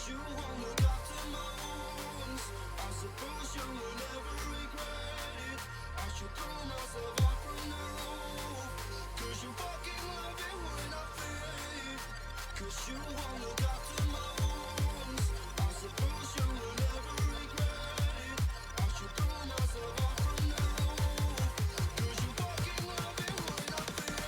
you won't look after my wounds. I suppose you will never regret it. I should throw myself out from the roof. Cause you fucking love it when I fade. Cause you won't look after my wounds. I suppose you will never regret it. I should throw myself out from the roof. Cause you fucking love it when I fade.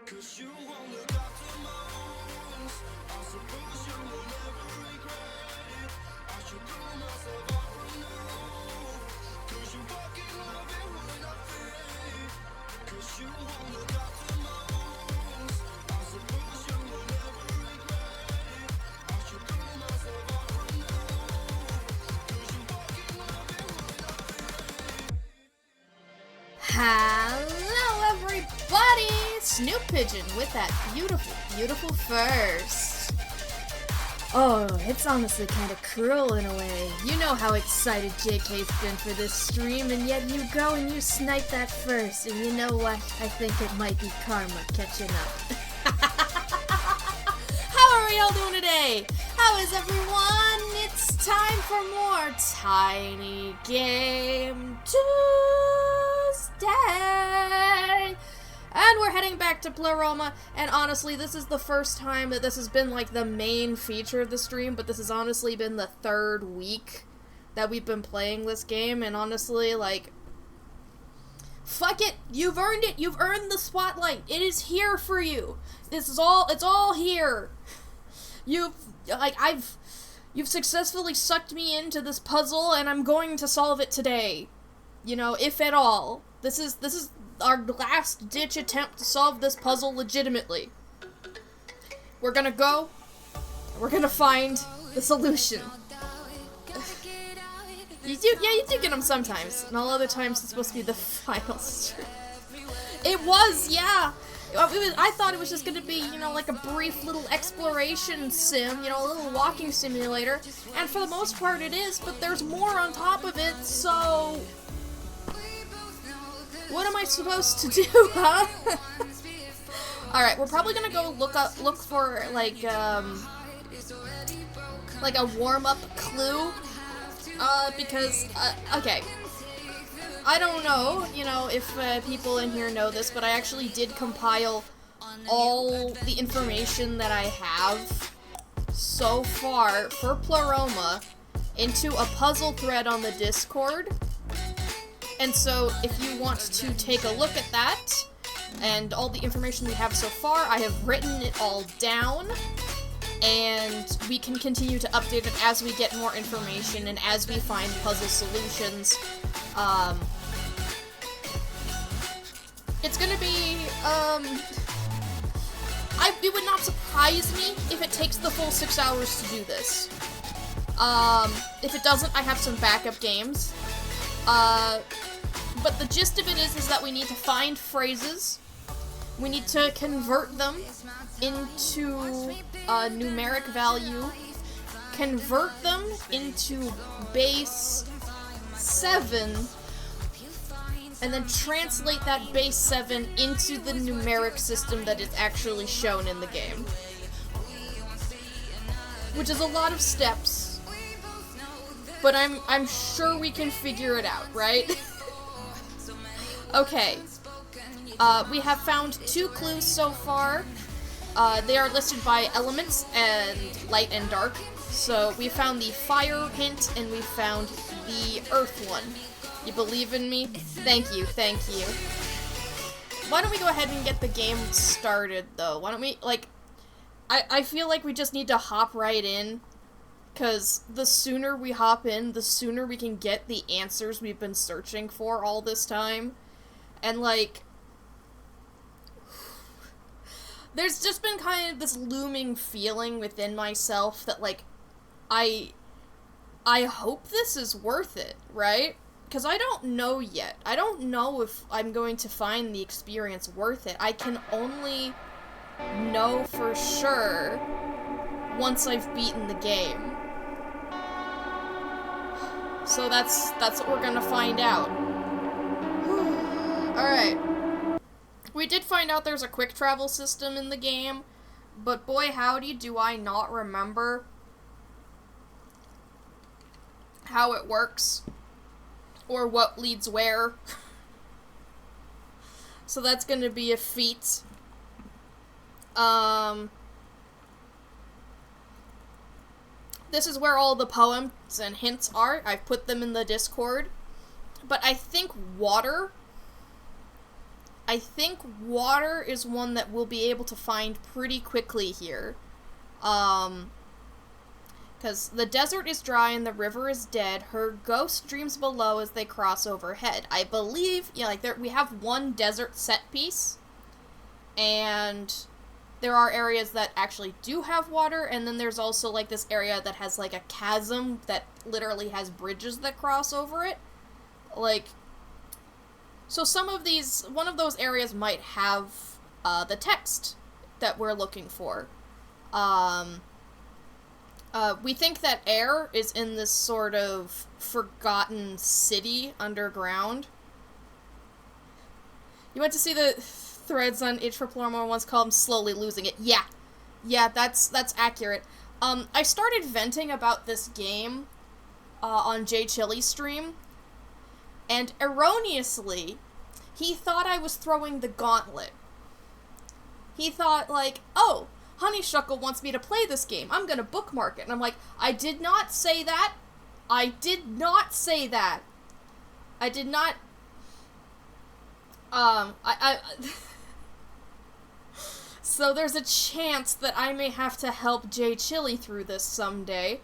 Cause you won't look after my wounds. I suppose you will never regret it. I should throw myself out from the roof. Cause you fucking love it when I fade. Cause you won't look after my wounds. I suppose you will never regret it. I should throw myself out from the roof. Cause you fucking love it when I fade. Hello, everybody! Snoop Pigeon with that beautiful, beautiful first. Oh, it's honestly kind of cruel in a way. You know how excited JK's been for this stream, and yet you go and you snipe that first, and you know what? I think it might be karma catching up. How are we all doing today? How is everyone? It's time for more Tiny Game Tuesday! And we're heading back to Pleroma, and honestly, this is the first time that this has been, like, the main feature of the stream, but this has honestly been the third week that we've been playing this game, and honestly, like, fuck it, you've earned it, you've earned the spotlight, it is here for you, it's all here, you've successfully sucked me into this puzzle, and I'm going to solve it today, you know, if at all. This is our last-ditch attempt to solve this puzzle legitimately. We're gonna go, we're gonna find the solution. You do get them sometimes, and all other times it's supposed to be the final stream. It was, yeah! I thought it was just gonna be, you know, like a brief little exploration sim, you know, a little walking simulator, and for the most part it is, but there's more on top of it, so... what am I supposed to do, huh? Alright, we're probably gonna go look for, like a warm-up clue, because, okay. I don't know, you know, if people in here know this, but I actually did compile all the information that I have so far for Pleroma into a puzzle thread on the Discord. And so, if you want to take a look at that, and all the information we have so far, I have written it all down, and we can continue to update it as we get more information and as we find puzzle solutions. It's gonna be, it would not surprise me if it takes the full 6 hours to do this. If it doesn't, I have some backup games. But the gist of it is that we need to find phrases, we need to convert them into a numeric value, convert them into base 7, and then translate that base 7 into the numeric system that is actually shown in the game. Which is a lot of steps, but I'm sure we can figure it out, right? Okay, we have found 2 clues so far. They are listed by elements and light and dark. So we found the fire hint and we found the earth one. You believe in me? Thank you, thank you. Why don't we go ahead and get the game started, though? Why don't we, like, I feel like we just need to hop right in. Because the sooner we hop in, the sooner we can get the answers we've been searching for all this time. And, like, there's just been kind of this looming feeling within myself that, like, I hope this is worth it, right? Because I don't know yet. I don't know if I'm going to find the experience worth it. I can only know for sure once I've beaten the game. So that's what we're gonna find out. Alright. We did find out there's a quick travel system in the game, but boy howdy do I not remember how it works, or what leads where. So that's gonna be a feat. This is where all the poems and hints are. I've put them in the Discord. But I think water is one that we'll be able to find pretty quickly here. Because the desert is dry and the river is dead. Her ghost dreams below as they cross overhead. I believe, we have one desert set piece, and there are areas that actually do have water, and then there's also, like, this area that has, like, a chasm that literally has bridges that cross over it. Like, so some of these, one of those areas might have, the text that we're looking for. We think that air is in this sort of forgotten city underground. You went to see the threads on Itch for Pleroma once called him Slowly Losing It. Yeah, that's accurate. I started venting about this game on J Chili's stream, and erroneously, he thought I was throwing the gauntlet. He thought, like, oh, Honeyshuckle wants me to play this game. I'm gonna bookmark it. And I'm like, I did not say that. I did not say that. I did not... So there's a chance that I may have to help J Chili through this someday.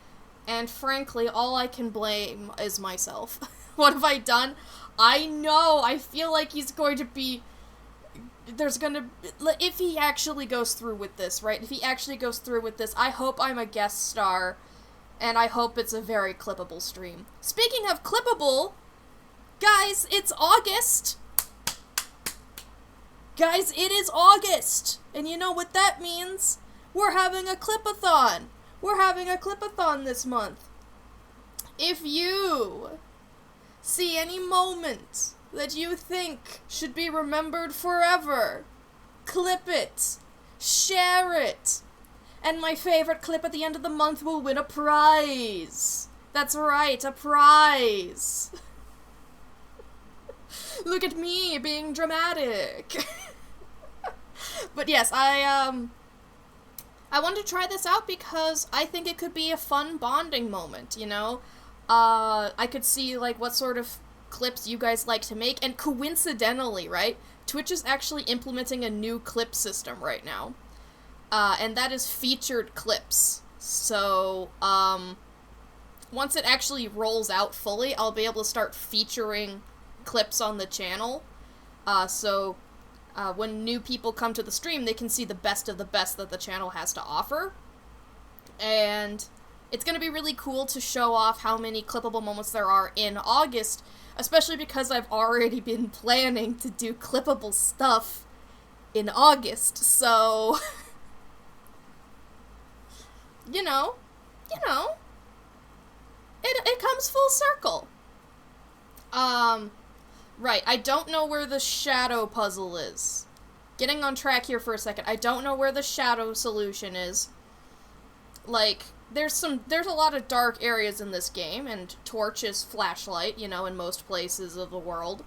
And frankly, all I can blame is myself. What have I done? I know, I feel like he's going to be... if he actually goes through with this, right? If he actually goes through with this, I hope I'm a guest star, and I hope it's a very clippable stream. Speaking of clippable, guys, it's August! Guys, it is August! And you know what that means? We're having a clip-a-thon! We're having a clip-a-thon this month! If you see any moment that you think should be remembered forever, clip it, share it, and my favorite clip at the end of the month will win a prize. That's right, a prize. Look at me being dramatic. But yes, I wanted to try this out because I think it could be a fun bonding moment, you know? I could see, like, what sort of clips you guys like to make, and coincidentally, right, Twitch is actually implementing a new clip system right now, and that is featured clips. So, once it actually rolls out fully, I'll be able to start featuring clips on the channel, so when new people come to the stream, they can see the best of the best that the channel has to offer, and it's gonna be really cool to show off how many clippable moments there are in August, especially because I've already been planning to do clippable stuff in August, so... you know, it comes full circle. Right, I don't know where the shadow puzzle is. Getting on track here for a second, I don't know where the shadow solution is. Like, there's a lot of dark areas in this game, and torch is flashlight, you know, in most places of the world.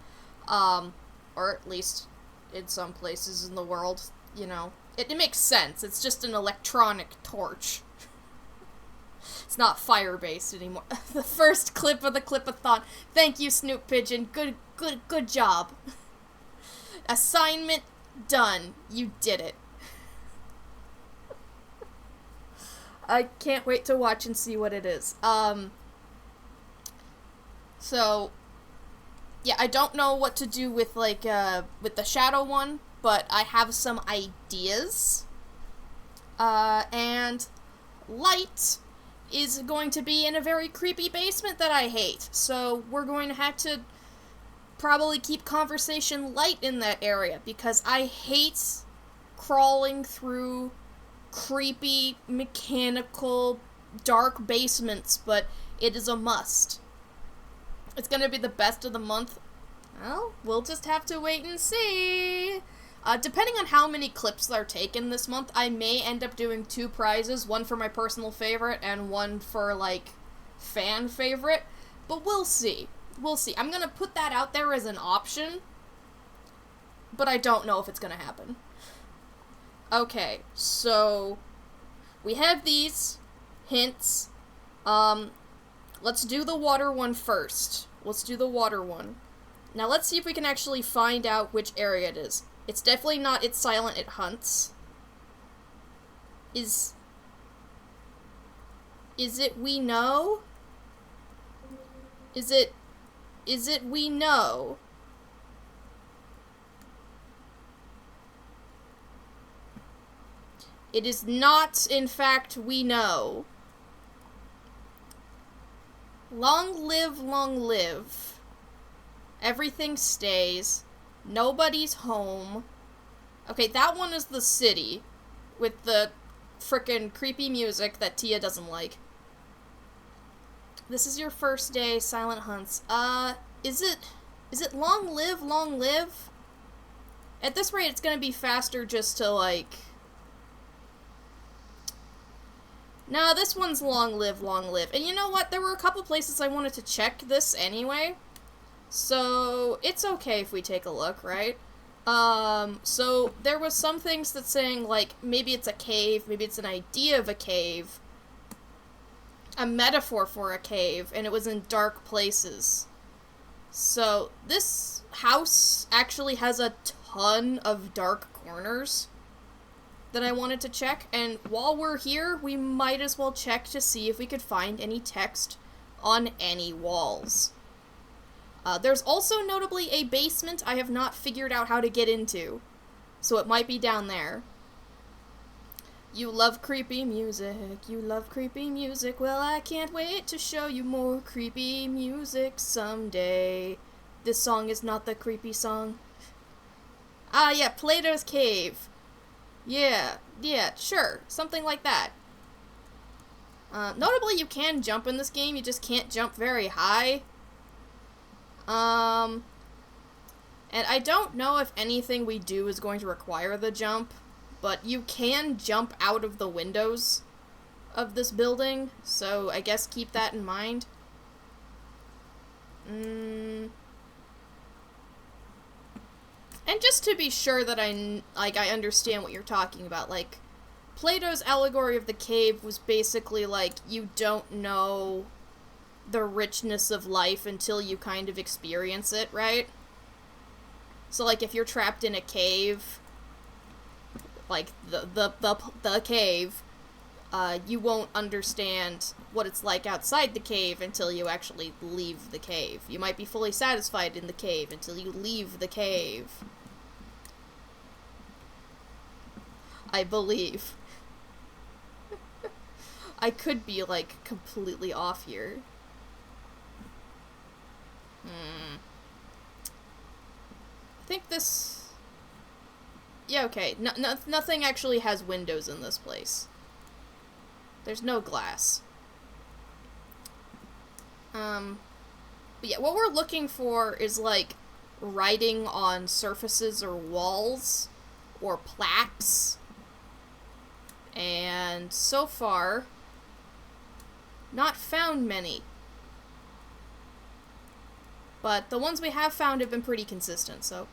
Or at least in some places in the world, you know. It makes sense, it's just an electronic torch. It's not fire-based anymore. The first clip of the clip-a-thon. Thank you, Snoop Pigeon. Good job. Assignment done. You did it. I can't wait to watch and see what it is. So, yeah, I don't know what to do with, like, with the shadow one, but I have some ideas. And light is going to be in a very creepy basement that I hate, so we're going to have to probably keep conversation light in that area, because I hate crawling through creepy, mechanical, dark basements, but it is a must. It's gonna be the best of the month. Well, we'll just have to wait and see. Depending on how many clips are taken this month, I may end up doing 2 prizes, one for my personal favorite and one for, like, fan favorite, but we'll see. We'll see. I'm gonna put that out there as an option, but I don't know if it's gonna happen. Okay, so we have these hints. Let's do the water one first. Let's do the water one. Now let's see if we can actually find out which area it is. It's definitely not It's Silent, It Hunts. Is it We Know? Is it We Know? It is not, in fact, We Know. Long live, long live. Everything stays. Nobody's home. Okay, that one is the city. With the frickin' creepy music that Tia doesn't like. This is your first day, Silent Hunts. Is it Long Live, Long Live? At this rate, it's gonna be faster just to, like... No, this one's Long Live, Long Live. And you know what? There were a couple places I wanted to check this anyway. So, it's okay if we take a look, right? So there was some things that saying, like, maybe it's a cave, maybe it's an idea of a cave. A metaphor for a cave, and it was in dark places. So, this house actually has a ton of dark corners that I wanted to check, and while we're here, we might as well check to see if we could find any text on any walls. There's also notably a basement I have not figured out how to get into, so it might be down there. You love creepy music, you love creepy music, well I can't wait to show you more creepy music someday. This song is not the creepy song. Ah yeah, Plato's Cave. Yeah, sure, something like that. Notably, you can jump in this game, you just can't jump very high. And I don't know if anything we do is going to require the jump, but you can jump out of the windows of this building, so I guess keep that in mind. And just to be sure that I understand what you're talking about, like, Plato's allegory of the cave was basically like, you don't know the richness of life until you kind of experience it, right? So, like, if you're trapped in a cave, like, the cave, you won't understand what it's like outside the cave until you actually leave the cave. You might be fully satisfied in the cave until you leave the cave. I believe. I could be, like, completely off here. I think this... Yeah, okay. Nothing actually has windows in this place. There's no glass. But yeah, what we're looking for is, like, writing on surfaces or walls, or plaques. And so far, not found many. But the ones we have found have been pretty consistent, so...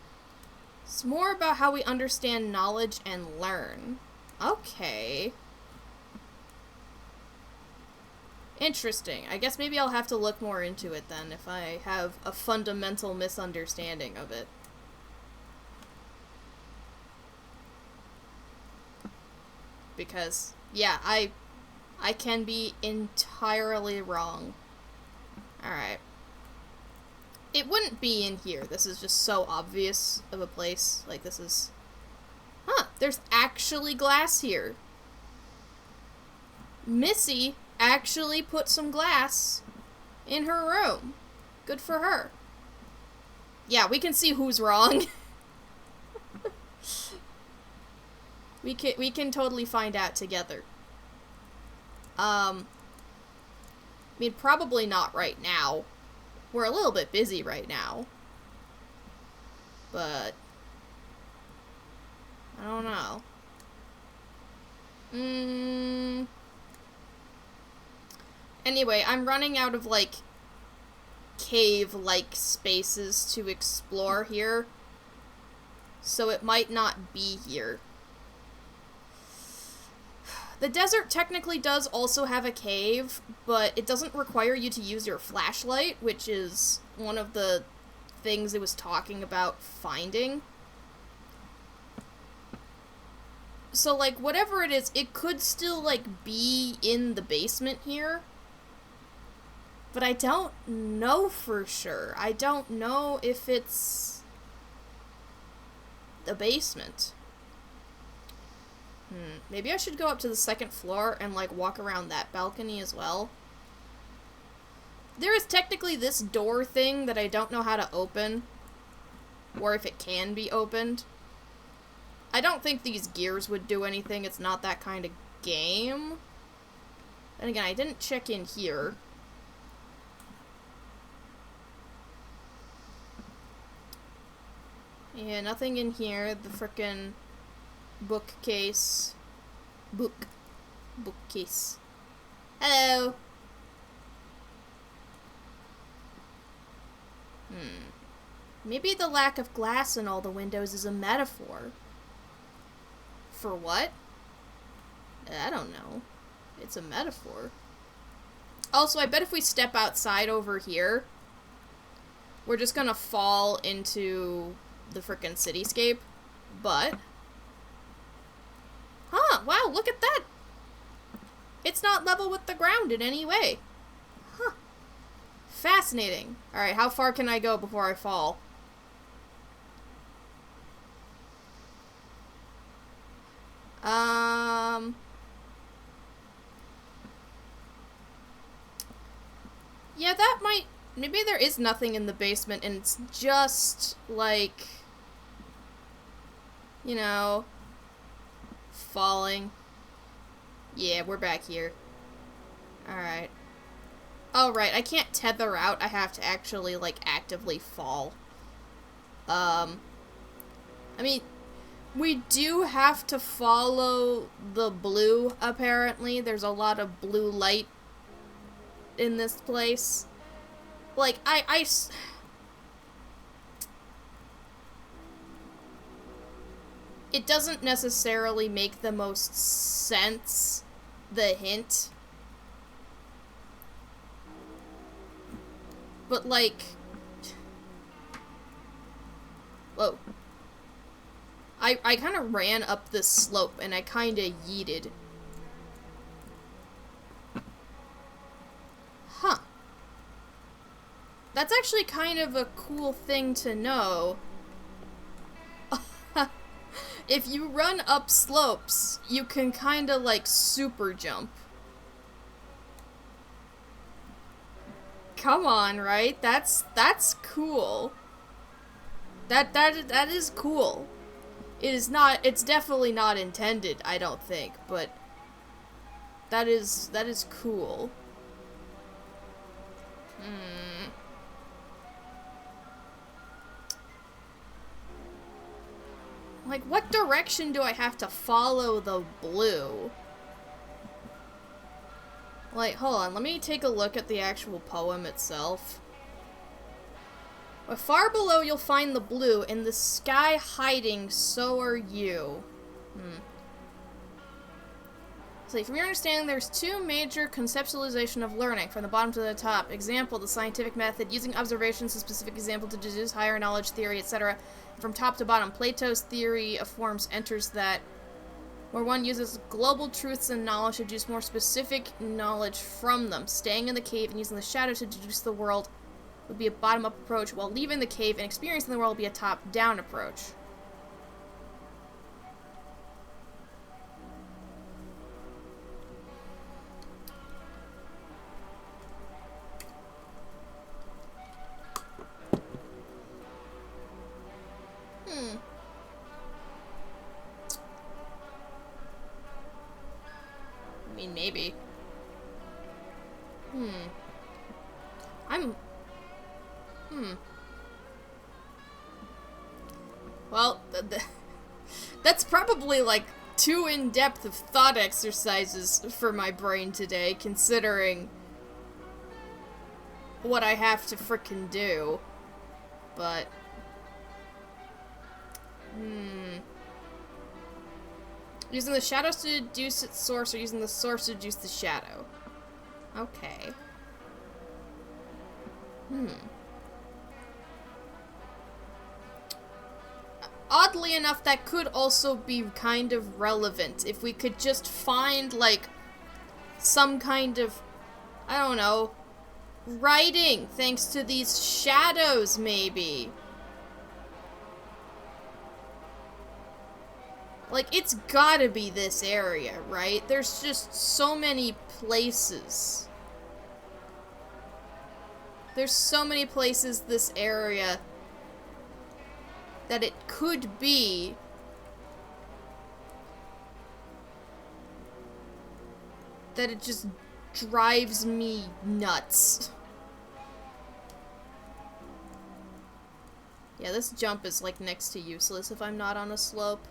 It's more about how we understand knowledge and learn. Okay. Interesting. I guess maybe I'll have to look more into it then, if I have a fundamental misunderstanding of it. Because, yeah, I can be entirely wrong. Alright. It wouldn't be in here. This is just so obvious of a place. Like, this is... Huh, there's actually glass here. Missy actually put some glass in her room. Good for her. Yeah, we can see who's wrong. we can totally find out together. I mean, probably not right now. We're a little bit busy right now. But I don't know. Anyway, I'm running out of, like, cave-like spaces to explore here. So it might not be here. The desert technically does also have a cave, but it doesn't require you to use your flashlight, which is one of the things it was talking about finding. So, like, whatever it is, it could still, like, be in the basement here. But I don't know for sure. I don't know if it's the basement. Maybe I should go up to the second floor and, like, walk around that balcony as well. There is technically this door thing that I don't know how to open. Or if it can be opened. I don't think these gears would do anything. It's not that kind of game. And again, I didn't check in here. Yeah, nothing in here. The frickin' bookcase. Bookcase. Hello! Maybe the lack of glass in all the windows is a metaphor. For what? I don't know. It's a metaphor. Also, I bet if we step outside over here, we're just gonna fall into the frickin' cityscape. But... Huh, wow, look at that! It's not level with the ground in any way. Huh. Fascinating. Alright, how far can I go before I fall? Yeah, that might... Maybe there is nothing in the basement and it's just, like... You know... Falling. Yeah, we're back here. Alright. Oh, right, I can't tether out. I have to actually, like, actively fall. I mean... We do have to follow the blue, apparently. There's a lot of blue light in this place. Like, it doesn't necessarily make the most sense, the hint. But, like... Whoa. I kind of ran up this slope, and I kind of yeeted. Huh. That's actually kind of a cool thing to know. If you run up slopes, you can kind of, like, super jump. Come on, right? That's cool. That is cool. It is not, it's definitely not intended, I don't think, but that is cool. Like, what direction do I have to follow the blue? Like, hold on, let me take a look at the actual poem itself. But far below you'll find the blue, in the sky hiding, so are you. So from your understanding, there's two major conceptualization of learning, from the bottom to the top. Example, the scientific method, using observations, a specific example to deduce higher knowledge theory, etc. From top to bottom, Plato's theory of forms enters that, where one uses global truths and knowledge to deduce more specific knowledge from them, staying in the cave and using the shadow to deduce the world would be a bottom-up approach, while leaving the cave and experiencing the world would be a top-down approach. I mean, maybe. Well, that's probably like too in-depth of thought exercises for my brain today, considering what I have to frickin' do. But, using the shadows to deduce its source, or using the source to deduce the shadow. Okay. Oddly enough, that could also be kind of relevant if we could just find, like, some kind of, I don't know, writing thanks to these shadows, maybe. Like, it's gotta be this area, right? There's just so many places. There's so many places this area that it could be. That it just drives me nuts. Yeah, this jump is like next to useless if I'm not on a slope.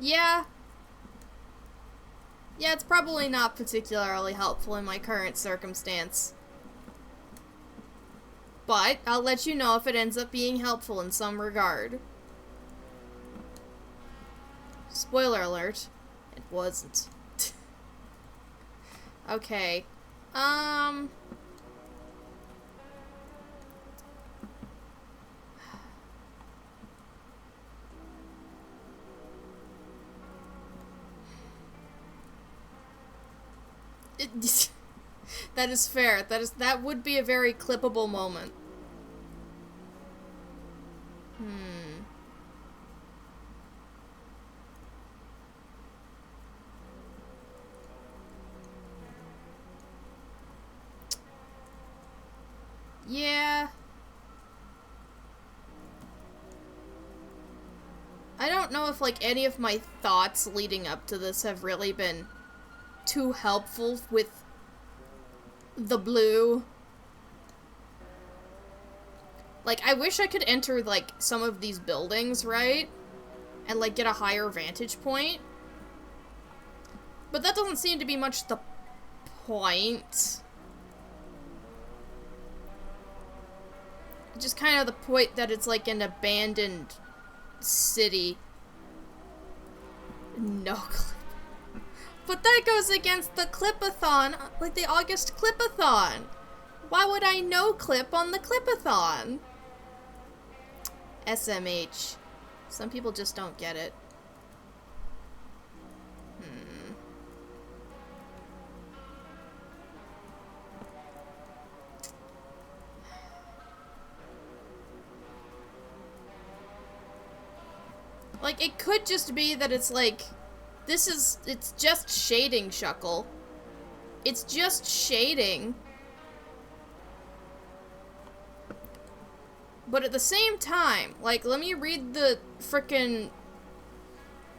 Yeah. Yeah, it's probably not particularly helpful in my current circumstance. But I'll let you know if it ends up being helpful in some regard. Spoiler alert, it wasn't. Okay. That is fair. That would be a very clippable moment. Yeah. I don't know if, like, any of my thoughts leading up to this have really been too helpful with the blue. Like, I wish I could enter, like, some of these buildings, right? And, like, get a higher vantage point. But that doesn't seem to be much the point. Just kind of the point that it's, like, an abandoned city. No clip. But that goes against the clipathon, like the August clipathon. Why would I no clip on the clipathon? SMH. Some people just don't get it. Like, it could just be that it's like, it's just shading, Shuckle. It's just shading. But at the same time, like, let me read the frickin'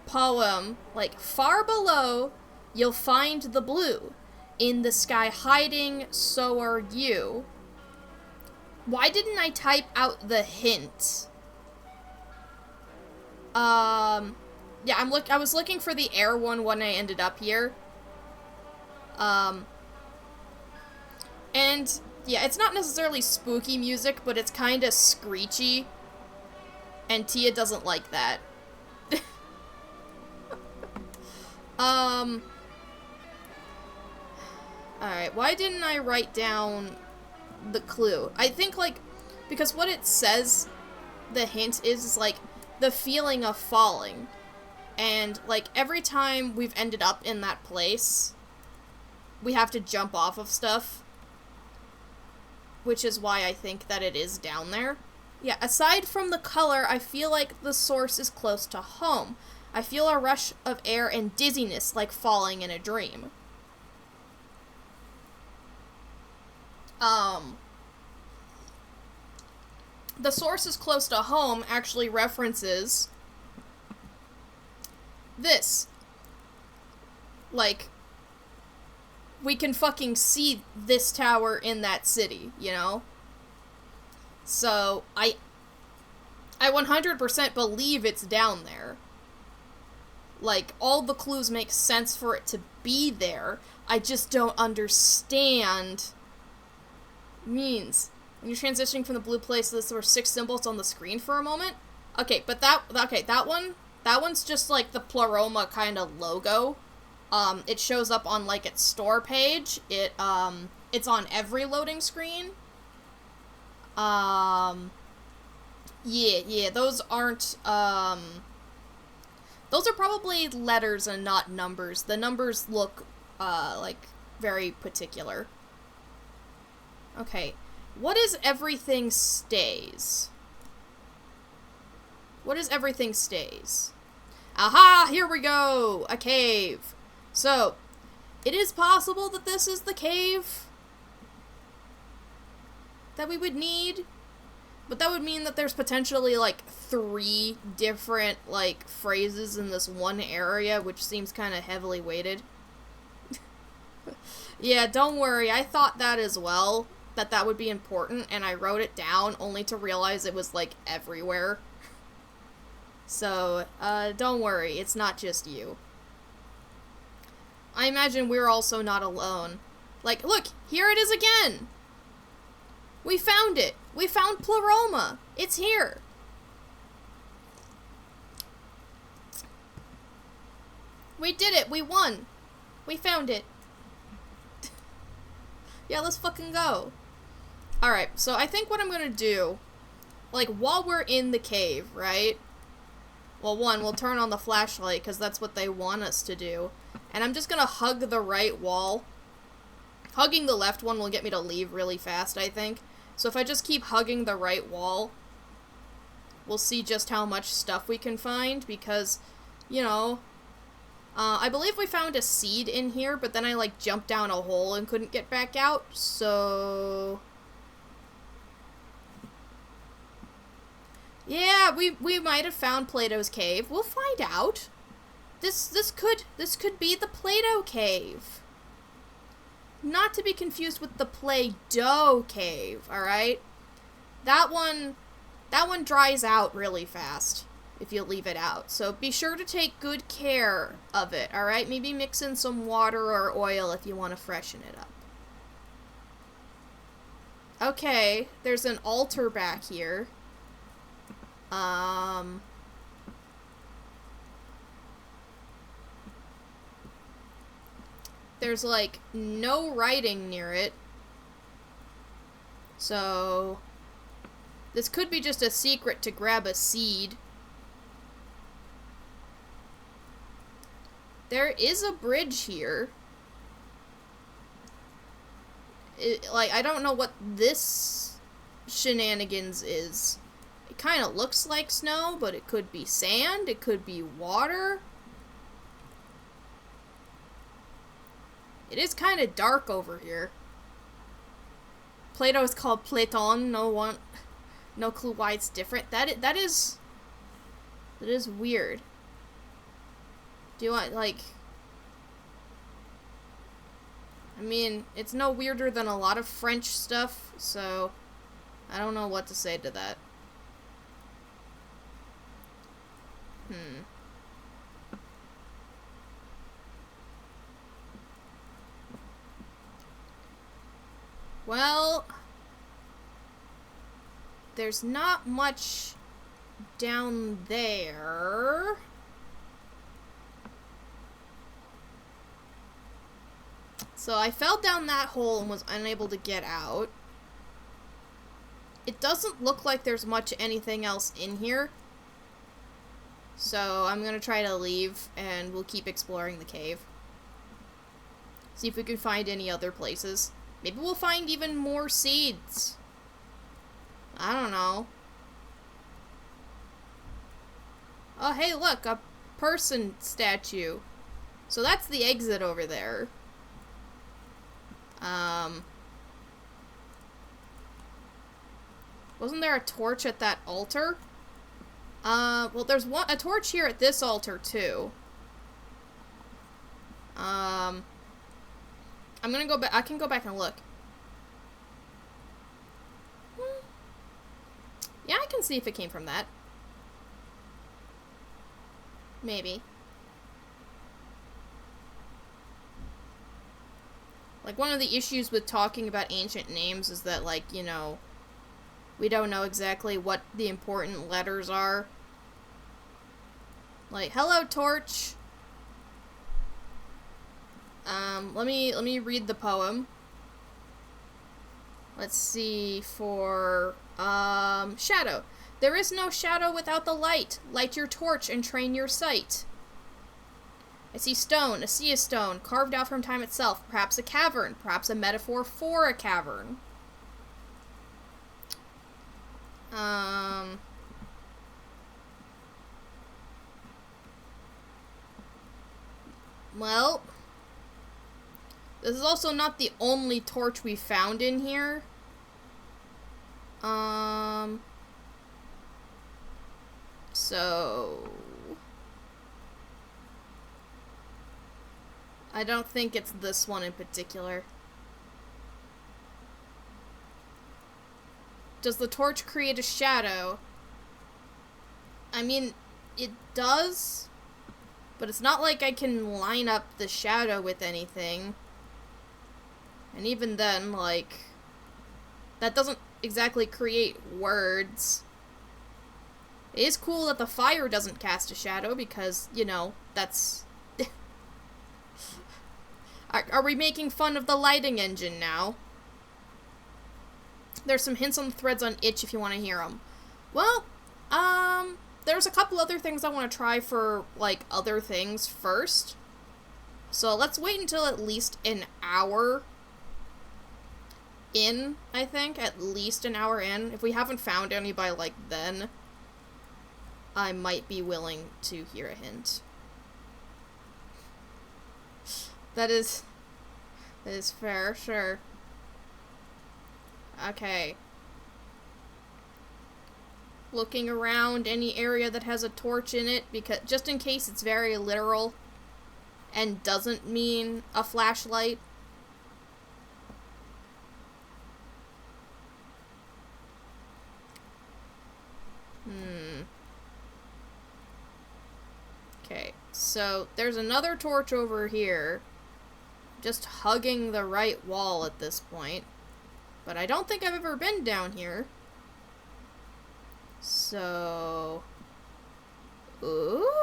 poem. Like, far below, you'll find the blue. In the sky hiding, so are you. Why didn't I type out the hint? Yeah, I was looking for the air one when I ended up here. And, yeah, it's not necessarily spooky music, but it's kinda screechy. And Tia doesn't like that. Alright, why didn't I write down the clue? I think, like, because what it says, the hint is like, the feeling of falling. And, like, every time we've ended up in that place, we have to jump off of stuff. Which is why I think that it is down there. Yeah, aside from the color, I feel like the source is close to home. I feel a rush of air and dizziness like falling in a dream. The source is close to home actually references this. Like, we can fucking see this tower in that city, you know? So, I 100% believe it's down there. Like, all the clues make sense for it to be there. I just don't understand means. When you're transitioning from the blue place, there were 6 symbols on the screen for a moment. Okay, but that one's just like the Pleroma kind of logo. It shows up on like its store page. It's on every loading screen. Yeah, those aren't, those are probably letters and not numbers. The numbers look, like, very particular. Okay. What is everything stays? What is everything stays? Aha! Here we go! A cave. So, it is possible that this is the cave that we would need. But that would mean that there's potentially, like, 3 different, like, phrases in this one area, which seems kind of heavily weighted. Yeah, don't worry, I thought that as well, that would be important, and I wrote it down only to realize it was, like, everywhere. So, don't worry, it's not just you. I imagine we're also not alone. Like, look, here it is again! We found it! We found Pleroma! It's here! We did it! We won! We found it! Yeah, let's fucking go! Alright, so I think what I'm gonna do, like, while we're in the cave, right? Well, one, we'll turn on the flashlight, because that's what they want us to do. And I'm just gonna hug the right wall. Hugging the left one will get me to leave really fast, I think. So if I just keep hugging the right wall, we'll see just how much stuff we can find, because, you know, I believe we found a seed in here, but then I, like, jumped down a hole and couldn't get back out, so... Yeah, we might have found Plato's cave. We'll find out. This could be the Plato cave. Not to be confused with the Play-Doh cave, alright? That one dries out really fast if you leave it out. So be sure to take good care of it, alright? Maybe mix in some water or oil if you want to freshen it up. Okay, there's an altar back here. There's, like, no writing near it. So, this could be just a secret to grab a seed. There is a bridge here. Like, I don't know what this shenanigans is. It kind of looks like snow, but it could be sand, it could be water. It is kind of dark over here. Plato is called Platon. No clue why it's different. That is weird. Do you want, like... I mean, it's no weirder than a lot of French stuff, so I don't know what to say to that. Well, there's not much down there. So I fell down that hole and was unable to get out. It doesn't look like there's much anything else in here. So I'm gonna try to leave, and we'll keep exploring the cave. See if we can find any other places. Maybe we'll find even more seeds. I don't know. Oh, hey, look, a person statue. So that's the exit over there. Wasn't there a torch at that altar? Well, there's a torch here at this altar, too. I'm gonna go back. I can go back and look. Yeah, I can see if it came from that. Maybe. Like, one of the issues with talking about ancient names is that, like, you know, we don't know exactly what the important letters are. Like, hello, torch. Let me read the poem. Let's see, for, shadow. There is no shadow without the light. Light your torch and train your sight. I see stone, a sea of stone, carved out from time itself. Perhaps a cavern, perhaps a metaphor for a cavern. Well, this is also not the only torch we found in here. So I don't think it's this one in particular. Does the torch create a shadow? I mean, it does, but it's not like I can line up the shadow with anything. And even then, like, that doesn't exactly create words. It is cool that the fire doesn't cast a shadow because, you know, that's... Are we making fun of the lighting engine now? There's some hints on the threads on itch if you want to hear them. Well, there's a couple other things I want to try for, like, other things first. So let's wait until at least an hour in, I think. At least an hour in. If we haven't found any by, like, then, I might be willing to hear a hint. That is fair, sure. Okay. Looking around any area that has a torch in it, because just in case it's very literal and doesn't mean a flashlight. Okay, so there's another torch over here, just hugging the right wall at this point. But I don't think I've ever been down here. So... Ooh!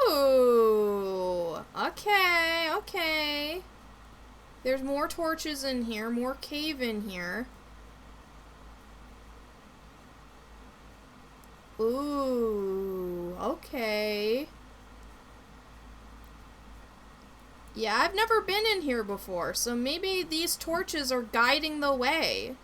Okay, okay. There's more torches in here, more cave in here. Ooh, okay. Yeah, I've never been in here before, so maybe these torches are guiding the way.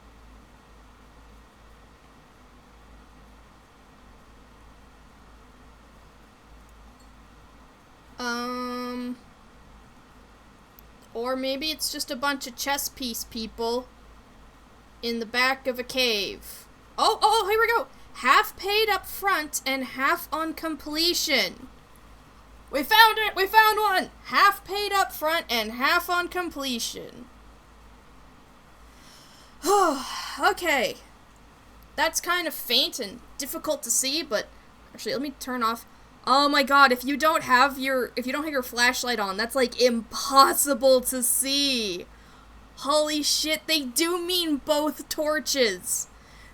Or maybe it's just a bunch of chess piece people in the back of a cave. Oh, here we go! Half paid up front and half on completion. We found it! We found one! Half paid up front and half on completion. Okay. That's kind of faint and difficult to see, but actually let me turn off. Oh my god, if you don't have your flashlight on, that's like impossible to see. Holy shit, they do mean both torches.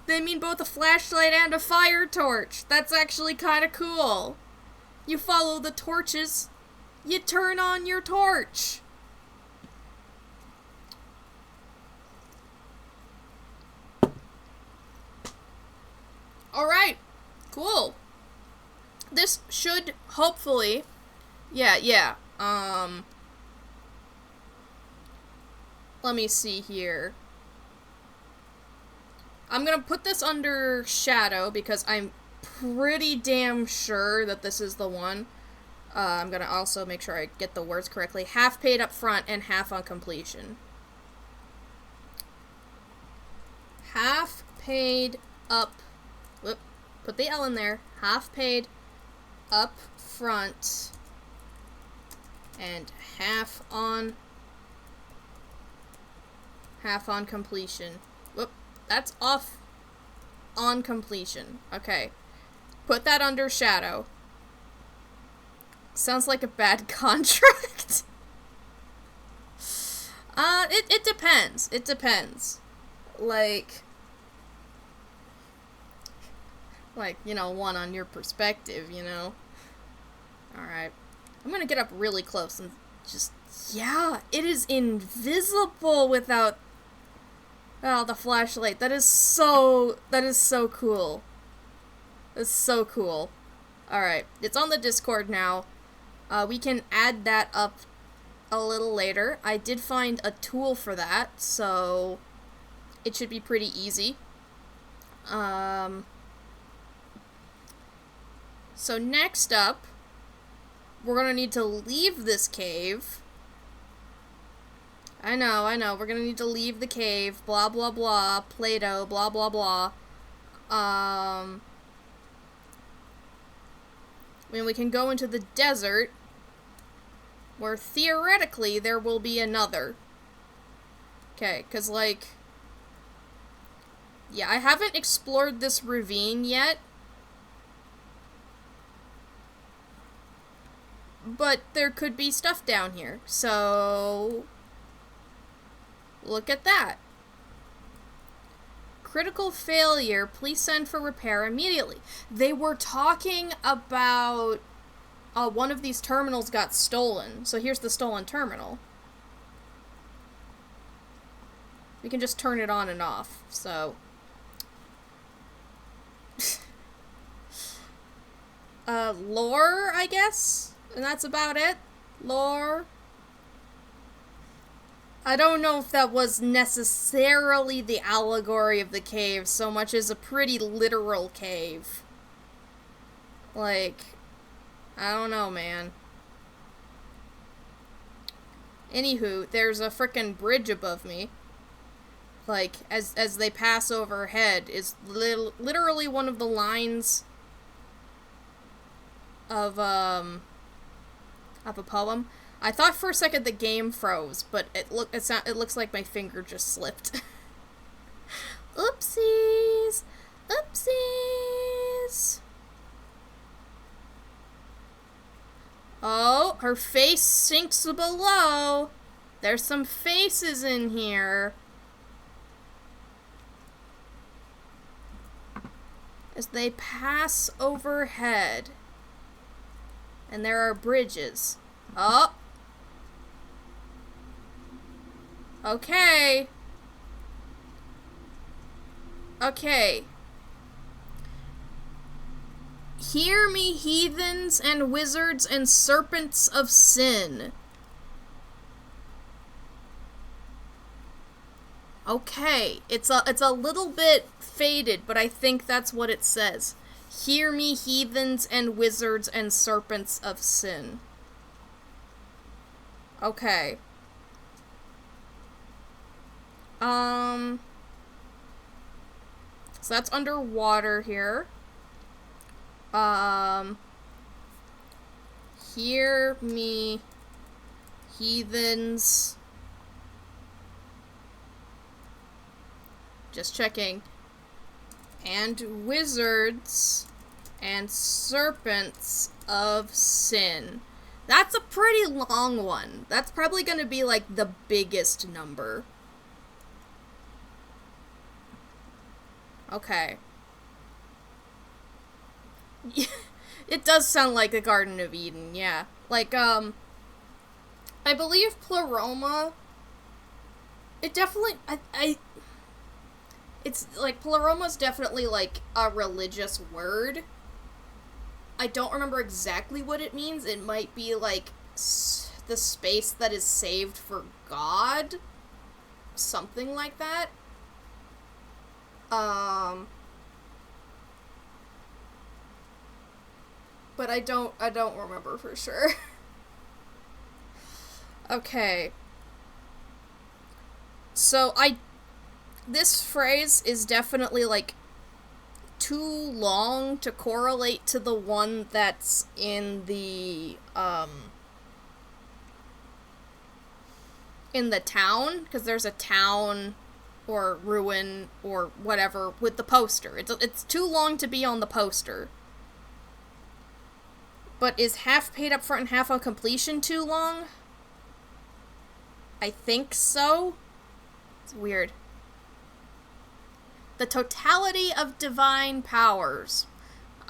They mean both a flashlight and a fire torch. That's actually kind of cool. You follow the torches, you turn on your torch. Alright, cool. this should hopefully, yeah, let me see here. I'm gonna put this under shadow because I'm pretty damn sure that this is the one. I'm gonna also make sure I get the words correctly. Half paid up front and half on completion. Half paid up, whoop, put the L in there. Half paid up front and half on completion. Whoop, that's off on completion. Okay. Put that under shadow. Sounds like a bad contract. It depends. It depends. Like, you know, one on your perspective, you know? Alright. I'm gonna get up really close and just, yeah, it is invisible without, oh, the flashlight. That is so cool. That's so cool. Alright, it's on the Discord now. We can add that up a little later. I did find a tool for that, so it should be pretty easy. So next up, we're gonna need to leave this cave. I know, we're gonna need to leave the cave, blah blah blah, Play-Doh, blah blah blah. I mean, we can go into the desert, where theoretically there will be another. Okay, because, like, yeah, I haven't explored this ravine yet. But there could be stuff down here, so look at that. Critical failure, please send for repair immediately. They were talking about one of these terminals got stolen, so here's the stolen terminal. We can just turn it on and off, so. Lore, I guess? And that's about it? Lore? I don't know if that was necessarily the allegory of the cave so much as a pretty literal cave. Like, I don't know, man. Anywho, there's a frickin' bridge above me. Like, as they pass overhead is literally one of the lines of a poem. I thought for a second the game froze, but it looks like my finger just slipped. Oopsies! Oopsies! Oh, her face sinks below. There's some faces in here. As they pass overhead. And there are bridges. Oh! Okay. Okay. Hear me, heathens and wizards and serpents of sin. Okay, it's a little bit faded, but I think that's what it says. Hear me, heathens and wizards and serpents of sin. Okay. So that's underwater here. Hear me, heathens. Just checking. And wizards and serpents of sin. That's a pretty long one. That's probably gonna be like the biggest number. Okay. It does sound like the Garden of Eden, yeah. Like, I believe Pleroma, it definitely, it's, like, Pleroma's definitely, like, a religious word. I don't remember exactly what it means. It might be like the space that is saved for God. Something like that. But I don't remember for sure. Okay. So this phrase is definitely like too long to correlate to the one that's in the town, because there's a town or ruin or whatever with the poster. It's too long to be on the poster. But is half paid up front and half on completion too long? I think so. It's weird. The totality of divine powers.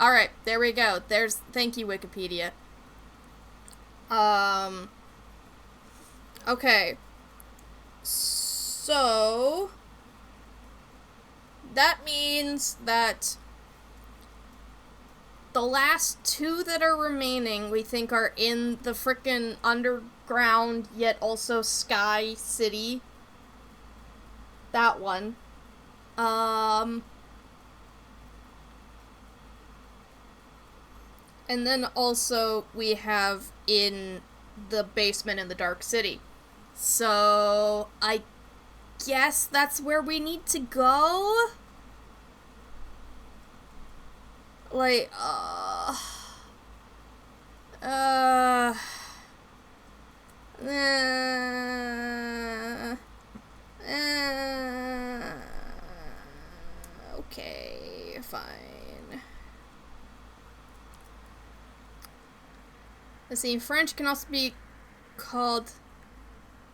Alright, there we go. Thank you, Wikipedia. Okay. So, that means that the last two that are remaining, we think, are in the frickin' underground, yet also sky city. That one. And then also we have in the basement in the Dark City. So, I guess that's where we need to go? Like, okay, fine. Let's see, French can also be called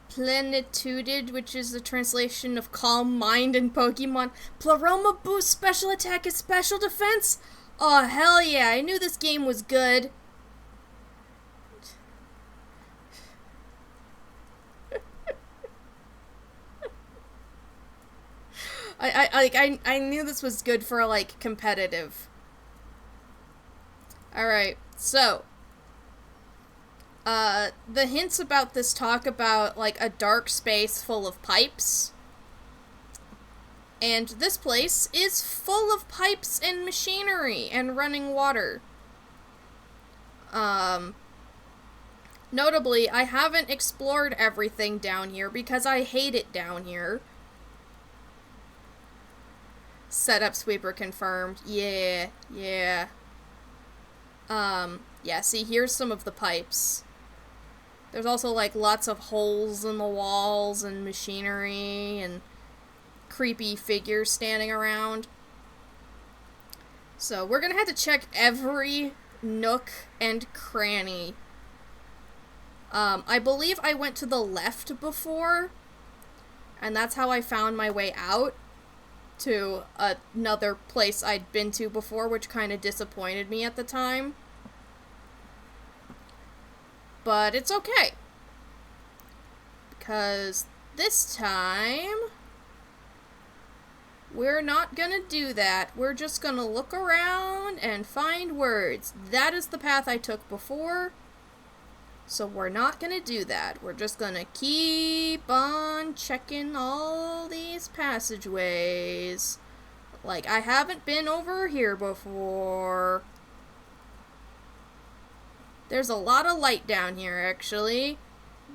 plenitude, which is the translation of calm mind in Pokemon. Pleroma boosts special attack and special defense? Oh, hell yeah, I knew this game was good. I knew this was good for, like, competitive. Alright, so. The hints about this talk about, like, a dark space full of pipes. And this place is full of pipes and machinery and running water. Notably, I haven't explored everything down here because I hate it down here. Setup sweeper confirmed. Yeah. Yeah, see, here's some of the pipes. There's also, like, lots of holes in the walls and machinery and creepy figures standing around. So, we're gonna have to check every nook and cranny. I believe I went to the left before, and that's how I found my way out to another place I'd been to before, which kind of disappointed me at the time. But it's okay. Because this time, we're not gonna do that. We're just gonna look around and find words. That is the path I took before. So we're not gonna do that. We're just gonna keep on checking all these passageways. Like, I haven't been over here before. There's a lot of light down here, actually.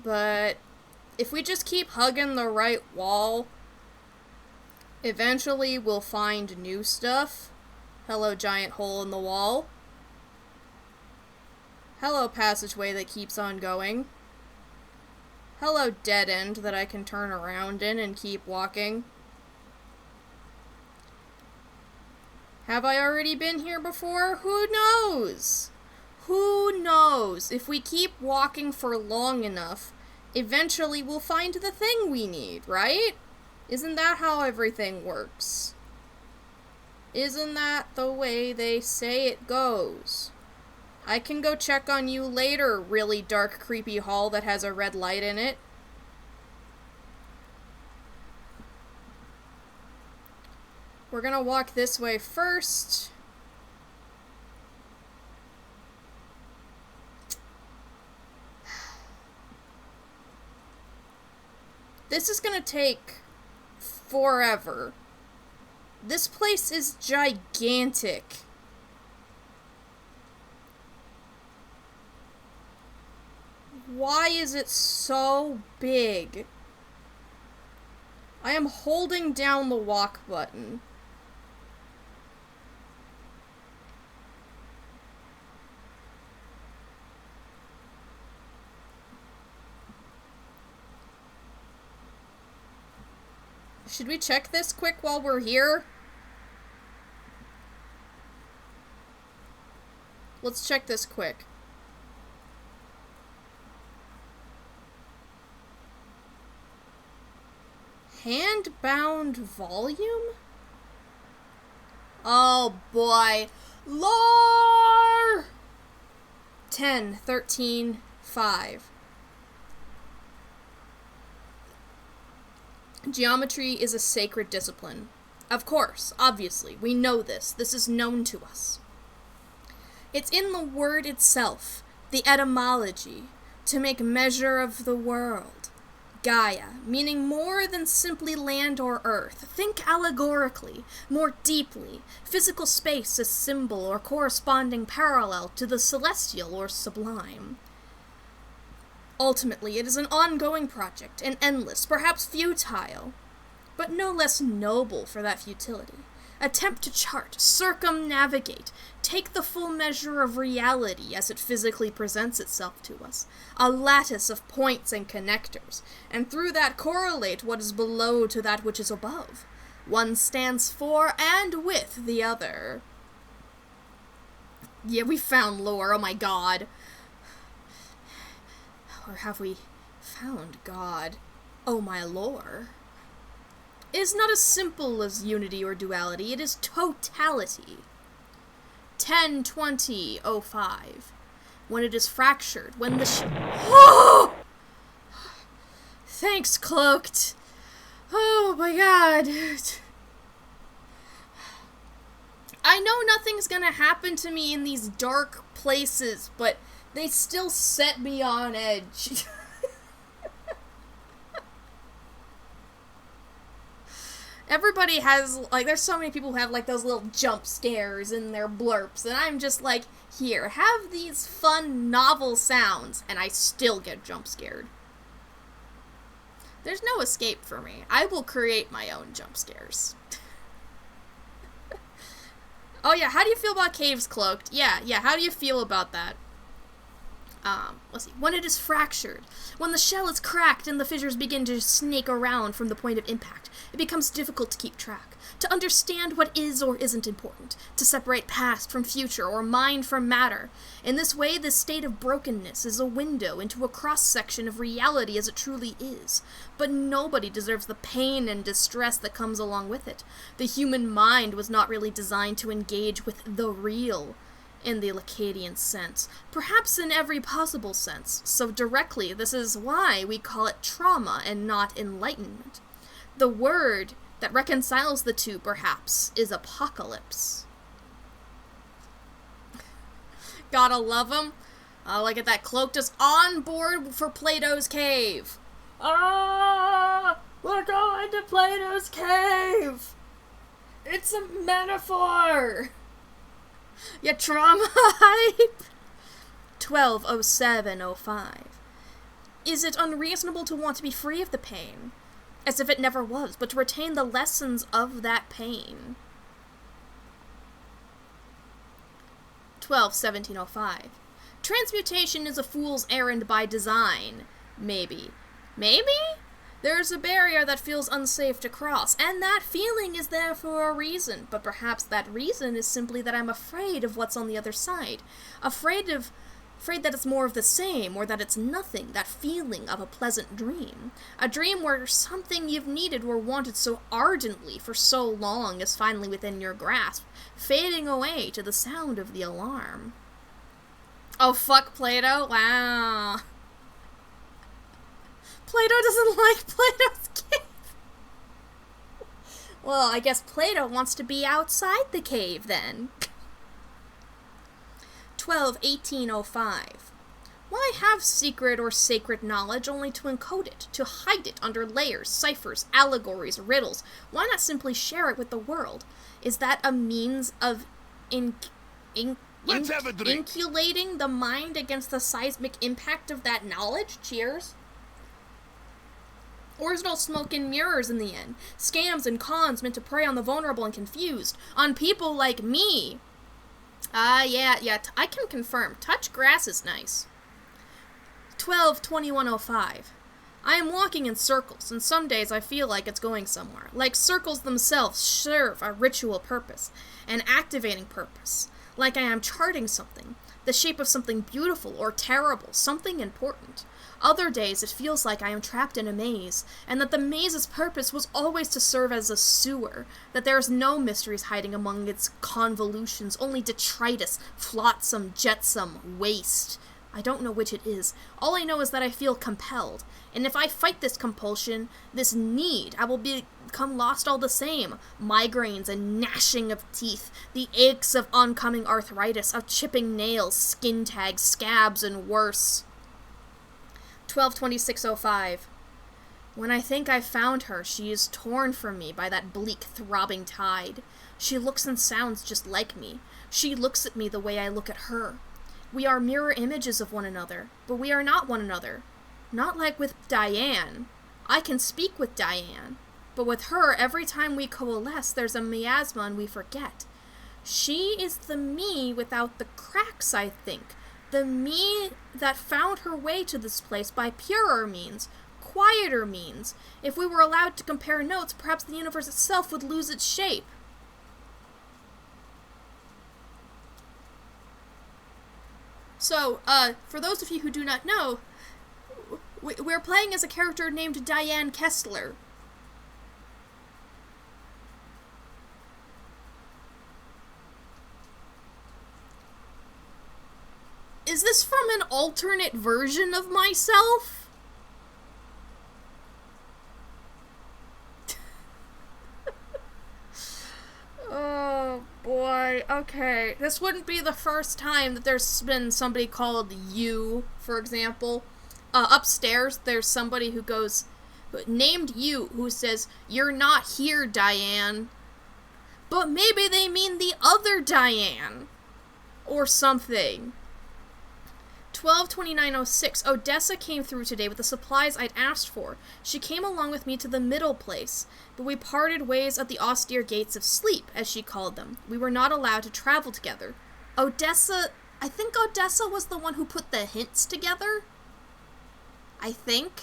But if we just keep hugging the right wall, eventually we'll find new stuff. Hello, giant hole in the wall. Hello, passageway that keeps on going. Hello, dead end that I can turn around in and keep walking. Have I already been here before? Who knows? Who knows? If we keep walking for long enough, eventually we'll find the thing we need, right? Isn't that how everything works? Isn't that the way they say it goes? I can go check on you later, really dark, creepy hall that has a red light in it. We're gonna walk this way first. This is gonna take forever. This place is gigantic. Why is it so big? I am holding down the walk button. Should we check this quick while we're here? Let's check this quick. Hand-bound volume? Oh boy. Lore! 10, 13, 5. Geometry is a sacred discipline. Of course, obviously, we know this. This is known to us. It's in the word itself, the etymology, to make measure of the world. Gaia, meaning more than simply land or earth. Think allegorically, more deeply. Physical space as symbol or corresponding parallel to the celestial or sublime. Ultimately, it is an ongoing project, an endless, perhaps futile, but no less noble for that futility. Attempt to chart, circumnavigate, take the full measure of reality as it physically presents itself to us, a lattice of points and connectors, and through that correlate what is below to that which is above. One stands for and with the other. Yeah, we found lore, oh my god. Or have we found God? Oh my lore. It is not as simple as unity or duality, it is totality. 10-20-05. When it is fractured, when the oh! Thanks, Cloaked. Oh my god. I know nothing's gonna happen to me in these dark places, but they still set me on edge. Everybody has, like, there's so many people who have, like, those little jump scares in their blurps, and I'm just like, here, have these fun, novel sounds, and I still get jump scared. There's no escape for me. I will create my own jump scares. Oh yeah, how do you feel about caves, Cloaked? Yeah, how do you feel about that? Let's see. When it is fractured, when the shell is cracked and the fissures begin to snake around from the point of impact, it becomes difficult to keep track, to understand what is or isn't important, to separate past from future or mind from matter. In this way, this state of brokenness is a window into a cross-section of reality as it truly is. But nobody deserves the pain and distress that comes along with it. The human mind was not really designed to engage with the real, in the Lacadian sense, perhaps in every possible sense, so directly this is why we call it trauma and not enlightenment. The word that reconciles the two, perhaps, is apocalypse. Gotta love him. Look at that. Cloaked is on board for Plato's cave. Ah, we're going to Plato's cave. It's a metaphor. Yeah, trauma hype. 12-07-05. Is it unreasonable to want to be free of the pain? As if it never was, but to retain the lessons of that pain. 12-17-05. Transmutation is a fool's errand by design. Maybe. Maybe? There's a barrier that feels unsafe to cross, and that feeling is there for a reason, but perhaps that reason is simply that I'm afraid of what's on the other side. Afraid that it's more of the same, or that it's nothing, that feeling of a pleasant dream. A dream where something you've needed or wanted so ardently for so long is finally within your grasp, fading away to the sound of the alarm. Oh, fuck Plato? Wow. Plato doesn't like Plato's cave. Well, I guess Plato wants to be outside the cave, then. 12-18-05. Why have secret or sacred knowledge only to encode it, to hide it under layers, ciphers, allegories, riddles? Why not simply share it with the world? Is that a means of insulating the mind against the seismic impact of that knowledge? Cheers. Or is it all smoke and mirrors in the end? Scams and cons meant to prey on the vulnerable and confused. On people like me. Yeah, I can confirm. Touch grass is nice. 12/21/05. I am walking in circles, and some days I feel like it's going somewhere. Like circles themselves serve a ritual purpose, an activating purpose. Like I am charting something, the shape of something beautiful or terrible, something important. Other days it feels like I am trapped in a maze, and that the maze's purpose was always to serve as a sewer, that there is no mysteries hiding among its convolutions, only detritus, flotsam, jetsam, waste. I don't know which it is. All I know is that I feel compelled, and if I fight this compulsion, this need, I will become lost all the same. Migraines and gnashing of teeth, the aches of oncoming arthritis, of chipping nails, skin tags, scabs, and worse. 12/26/05. When I think I've found her, she is torn from me by that bleak, throbbing tide. She looks and sounds just like me. She looks at me the way I look at her. We are mirror images of one another, but we are not one another. Not like with Diane. I can speak with Diane, but with her, every time we coalesce, there's a miasma and we forget. She is the me without the cracks, I think. The me that found her way to this place by purer means, quieter means. If we were allowed to compare notes, perhaps the universe itself would lose its shape. So, for those of you who do not know, we're playing as a character named Diane Kessler. Is this from an alternate version of myself? Oh boy, okay. This wouldn't be the first time that there's been somebody called you, for example. Upstairs, there's somebody who goes, named you, who says, "You're not here, Diane." But maybe they mean the other Diane. Or something. 12/29/06. Odessa came through today with the supplies I'd asked for. She came along with me to the middle place, but we parted ways at the austere gates of sleep, as she called them. We were not allowed to travel together. Odessa, I think Odessa was the one who put the hints together? I think.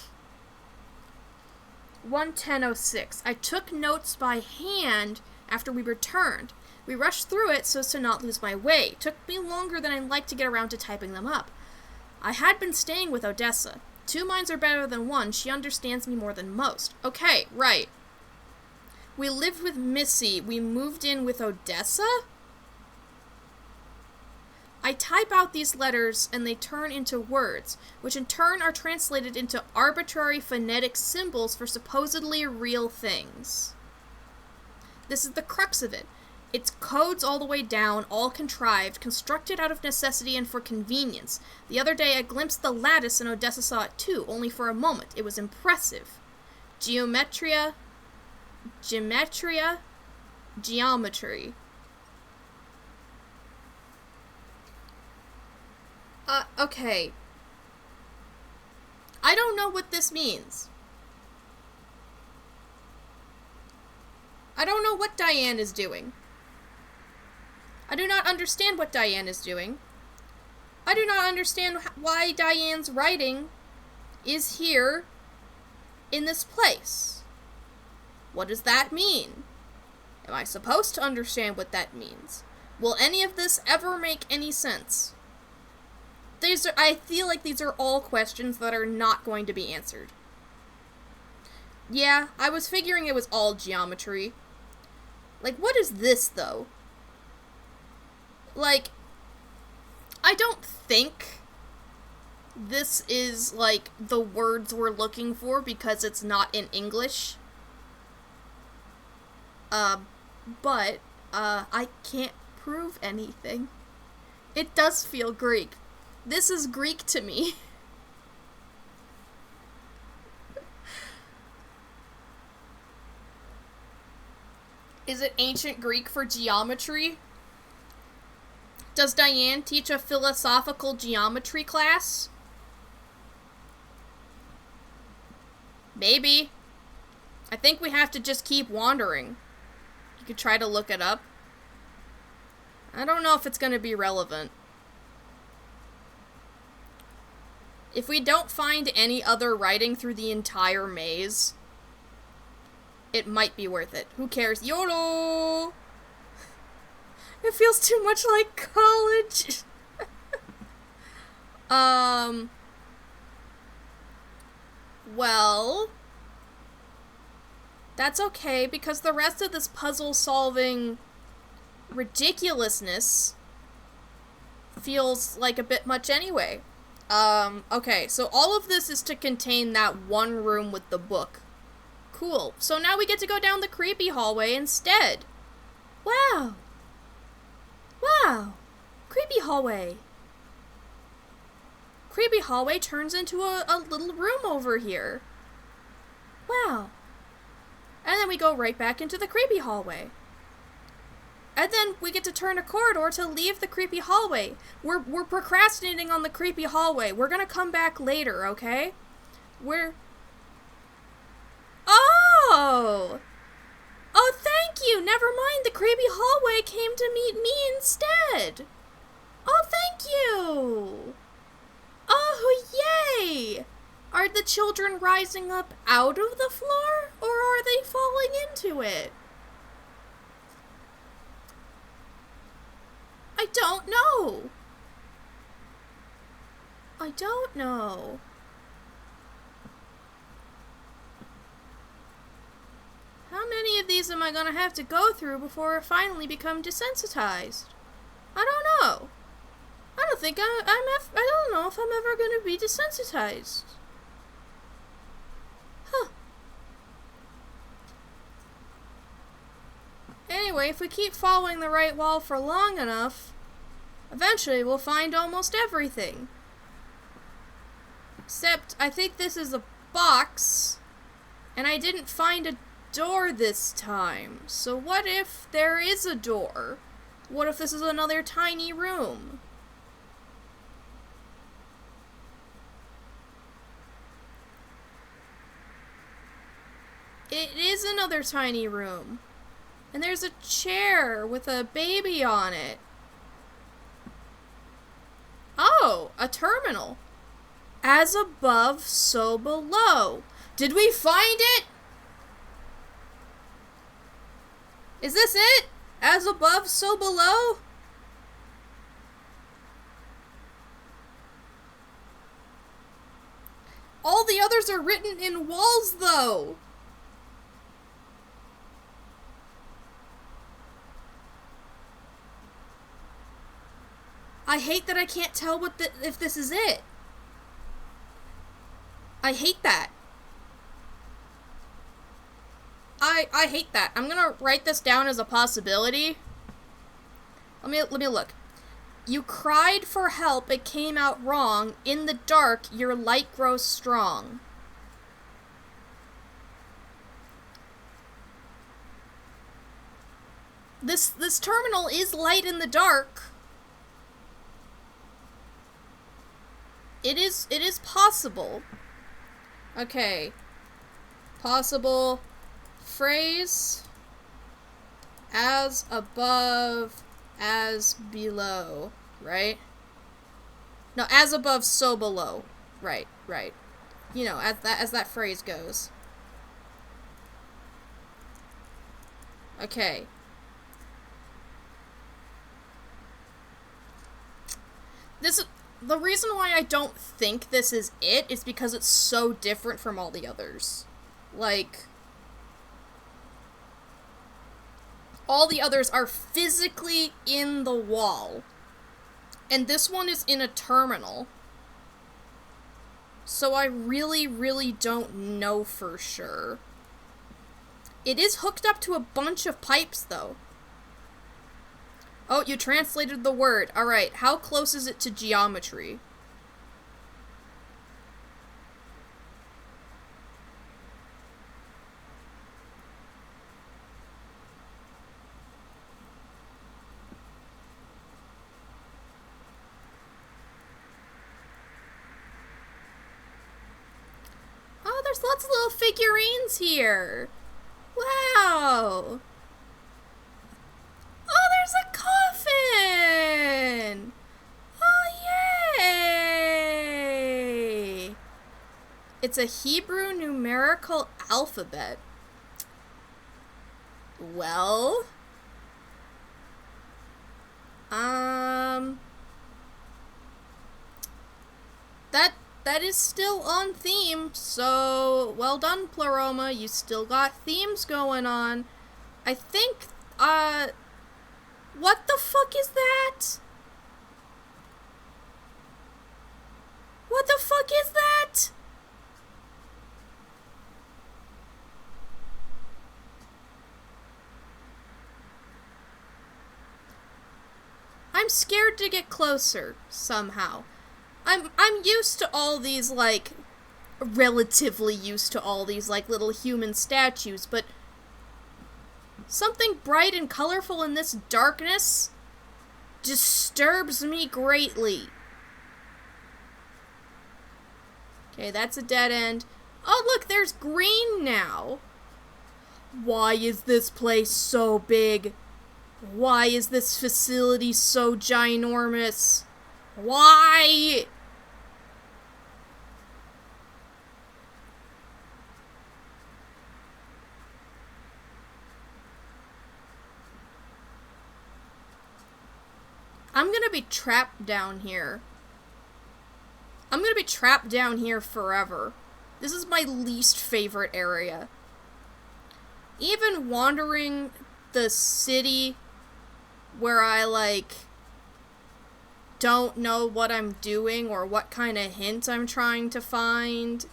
1:10/06. I took notes by hand after we returned. We rushed through it so as to not lose my way. It took me longer than I'd like to get around to typing them up. I had been staying with Odessa. 2 minds are better than 1. She understands me more than most. Okay, right. We lived with Missy. We moved in with Odessa? I type out these letters and they turn into words, which in turn are translated into arbitrary phonetic symbols for supposedly real things. This is the crux of it. It's codes all the way down, all contrived, constructed out of necessity and for convenience. The other day I glimpsed the lattice and Odessa saw it too, only for a moment. It was impressive. Geometry. Okay. I don't know what this means. I don't know what Diane is doing. I do not understand what Diane is doing. I do not understand why Diane's writing is here in this place. What does that mean? Am I supposed to understand what that means? Will any of this ever make any sense? I feel like these are all questions that are not going to be answered. Yeah, I was figuring it was all geometry. Like, what is this, though? Like, I don't think this is, like, the words we're looking for because it's not in English. But I can't prove anything. It does feel Greek. This is Greek to me. Is it ancient Greek for geometry? Does Diane teach a philosophical geometry class? Maybe. I think we have to just keep wandering. You could try to look it up. I don't know if it's going to be relevant. If we don't find any other writing through the entire maze, it might be worth it. Who cares? YOLO! It feels too much like college. Well, that's okay, because the rest of this puzzle-solving ridiculousness feels like a bit much anyway. Okay, so all of this is to contain that one room with the book. Cool. So now we get to go down the creepy hallway instead. Wow. Wow. Creepy hallway. Creepy hallway turns into a little room over here. Wow. And then we go right back into the creepy hallway. And then we get to turn a corridor to leave the creepy hallway. We're procrastinating on the creepy hallway. We're gonna come back later, okay? Oh! Oh, thank you! Never mind, the creepy hallway came to meet me instead! Oh, thank you! Oh, yay! Are the children rising up out of the floor, or are they falling into it? I don't know. I don't know. How many of these am I gonna have to go through before I finally become desensitized? I don't know. I don't think I don't know if I'm ever gonna be desensitized. Huh. Anyway, if we keep following the right wall for long enough, eventually we'll find almost everything. Except, I think this is a box, and I didn't find a door this time. So what if there is a door? What if this is another tiny room? It is another tiny room. And there's a chair with a baby on it. Oh, a terminal. As above, so below. Did we find it? Is this it? As above, so below? All the others are written in walls, though. I hate that I can't tell if this is it. I hate that. I hate that. I'm gonna write this down as a possibility. Let me look. You cried for help, it came out wrong. In the dark, your light grows strong. This terminal is light in the dark. It is possible. Okay. Possible phrase. As above, as below, right? No, as above, so below. Right. You know, as that phrase goes. Okay. The reason why I don't think this is it is because it's so different from all the others. Like, all the others are physically in the wall. And this one is in a terminal. So I really don't know for sure. It is hooked up to a bunch of pipes, though. Oh, you translated the word. Alright, how close is it to geometry? lots of little figurines here. Wow. Oh, there's a coffin. Oh, yay. It's a Hebrew numerical alphabet. Well, that is still on theme, so well done, Pleroma. You still got themes going on. I think, what the fuck is that? What the fuck is that? I'm scared to get closer, somehow. I'm used to all these, like, relatively used to all these, like, little human statues, but something bright and colorful in this darkness disturbs me greatly. Okay, that's a dead end. Oh, look, there's green now. Why is this place so big? Why is this facility so ginormous? Why? I'm gonna be trapped down here. I'm gonna be trapped down here forever. This is my least favorite area. Even wandering the city where I, like, don't know what I'm doing or what kind of hint I'm trying to find.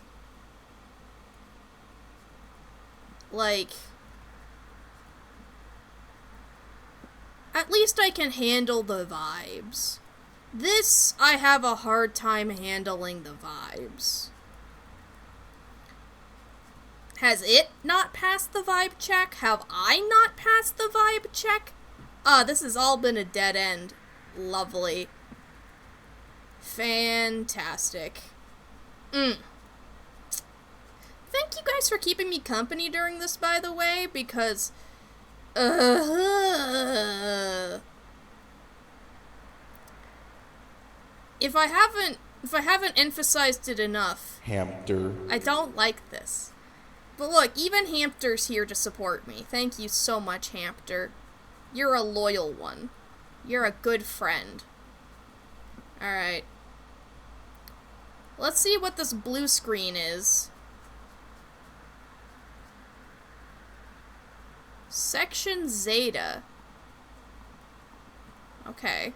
Like, at least I can handle the vibes. This, I have a hard time handling the vibes. Has it not passed the vibe check? Have I not passed the vibe check? Ah, this has all been a dead end. Lovely. Fantastic. Thank you guys for keeping me company during this, by the way, because if I haven't emphasized it enough, Hamster. I don't like this. But look, even Hamster's here to support me. Thank you so much, Hamster. You're a loyal one. You're a good friend. Alright. Let's see what this blue screen is. Section Zeta. Okay.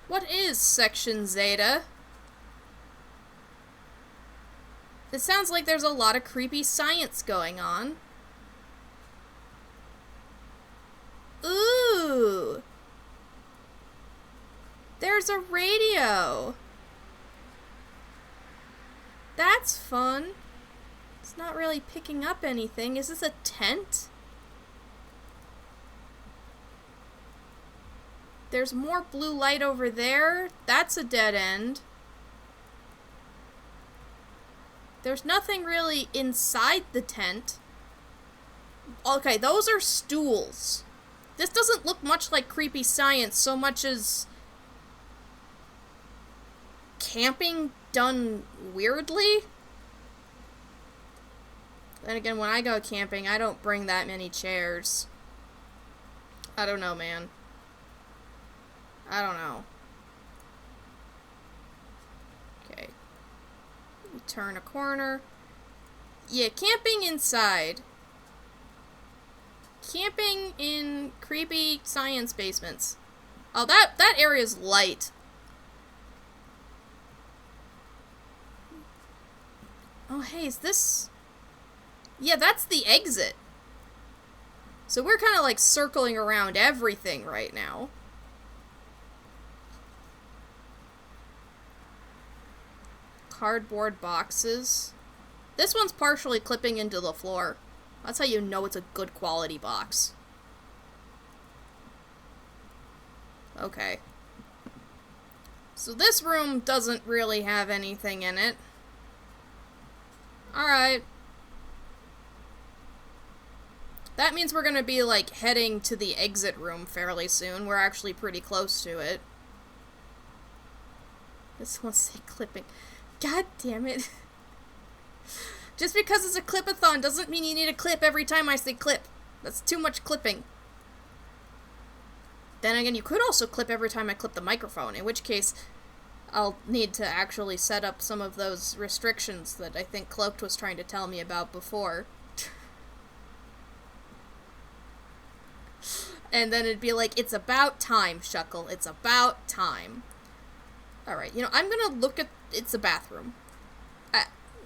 What is Section Zeta? It sounds like there's a lot of creepy science going on. Ooh! There's a radio! That's fun. It's not really picking up anything. Is this a tent? There's more blue light over there. That's a dead end. There's nothing really inside the tent. Okay, those are stools. This doesn't look much like creepy science so much as camping done weirdly. Then again, when I go camping, I don't bring that many chairs. I don't know, man. I don't know. Okay. We turn a corner. Yeah, camping inside. Camping in creepy science basements. Oh, that area's light. Oh, hey, is this... Yeah, that's the exit. So we're kind of like circling around everything right now. Cardboard boxes. This one's partially clipping into the floor. That's how you know it's a good quality box. Okay. So this room doesn't really have anything in it. Alright. That means we're gonna be, like, heading to the exit room fairly soon. We're actually pretty close to it. This one's say clipping. God damn it. Just because it's a clip-a-thon doesn't mean you need a clip every time I say clip. That's too much clipping. Then again, you could also clip every time I clip the microphone, in which case I'll need to actually set up some of those restrictions that I think Cloaked was trying to tell me about before. And then it'd be like, it's about time, Shuckle. It's about time. Alright, you know, I'm gonna look at... It's a bathroom.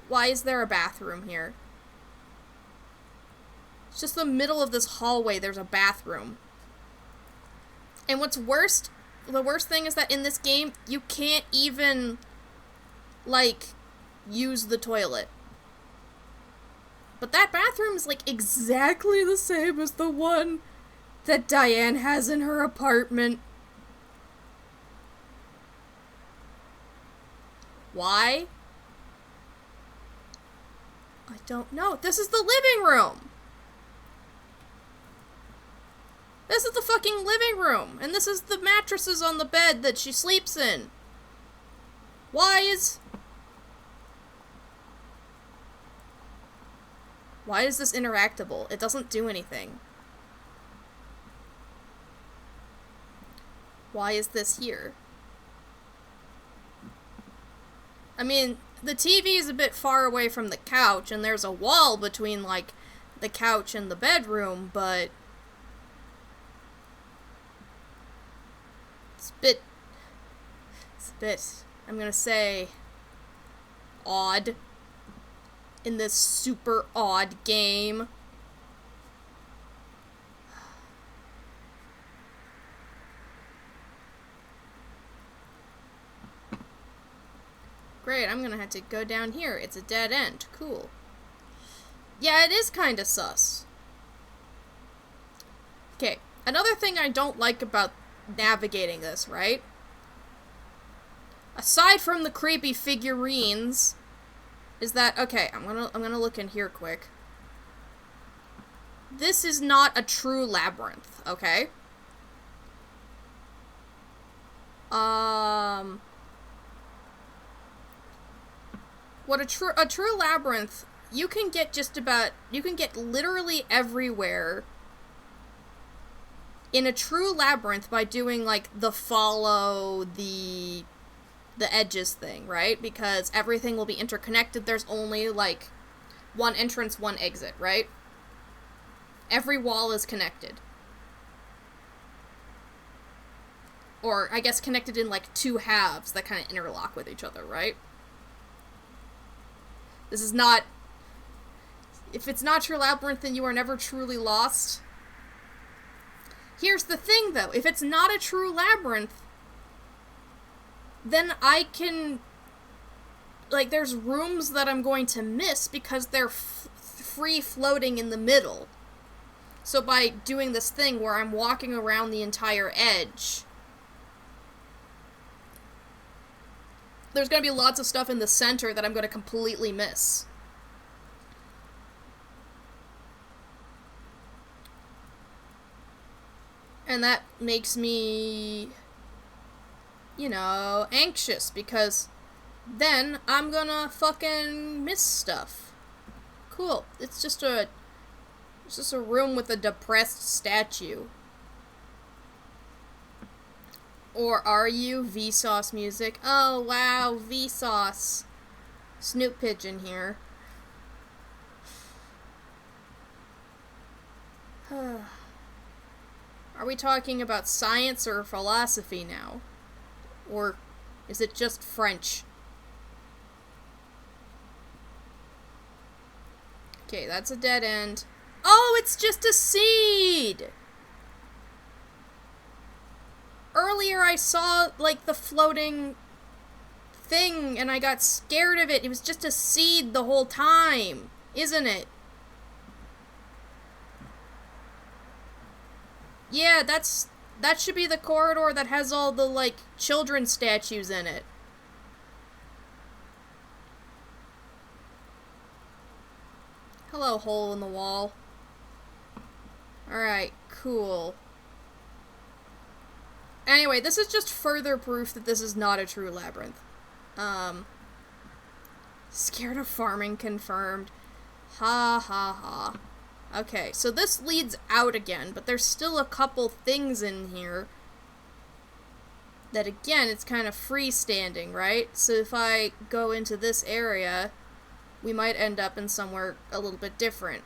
Why is there a bathroom here? It's just the middle of this hallway, there's a bathroom. And what's worst... The worst thing is that in this game, you can't even, like, use the toilet. But that bathroom is, like, exactly the same as the one that Diane has in her apartment. Why? I don't know. This is the living room! This is the fucking living room! And this is the mattresses on the bed that she sleeps in! Why is this interactable? It doesn't do anything. Why is this here? I mean, the TV is a bit far away from the couch, and there's a wall between, like, the couch and the bedroom, but it's a bit, I'm gonna say, odd in this super odd game. Great, I'm gonna have to go down here. It's a dead end. Cool. Yeah, it is kinda sus. Okay, another thing I don't like about navigating this, right? Aside from the creepy figurines, is that, okay, I'm gonna look in here quick. This is not a true labyrinth, okay? What a true labyrinth, you can get literally everywhere in a true labyrinth by doing, like, the follow the edges thing, right? Because everything will be interconnected. There's only, like, one entrance, one exit, right? Every wall is connected. Or, I guess, connected in, like, two halves that kind of interlock with each other, right? This is not... If it's not true labyrinth, then you are never truly lost. Here's the thing, though. If it's not a true labyrinth, then I can... Like, there's rooms that I'm going to miss because they're free floating in the middle. So by doing this thing where I'm walking around the entire edge, there's going to be lots of stuff in the center that I'm going to completely miss. And that makes me, you know, anxious, because then I'm gonna fucking miss stuff. Cool. It's just a room with a depressed statue. Or are you? Vsauce music. Oh, wow, Vsauce. Snoop Pigeon here. Are we talking about science or philosophy now? Or is it just French? Okay, that's a dead end. Oh, it's just a seed! Earlier I saw, like, the floating thing, and I got scared of it. It was just a seed the whole time, isn't it? Yeah, that's That should be the corridor that has all the, like, children's statues in it. Hello, hole in the wall. Alright, cool. Anyway, this is just further proof that this is not a true labyrinth. Scared of farming confirmed. Ha ha ha. Okay, so this leads out again, but there's still a couple things in here that, again, it's kind of freestanding, right? So if I go into this area, we might end up in somewhere a little bit different.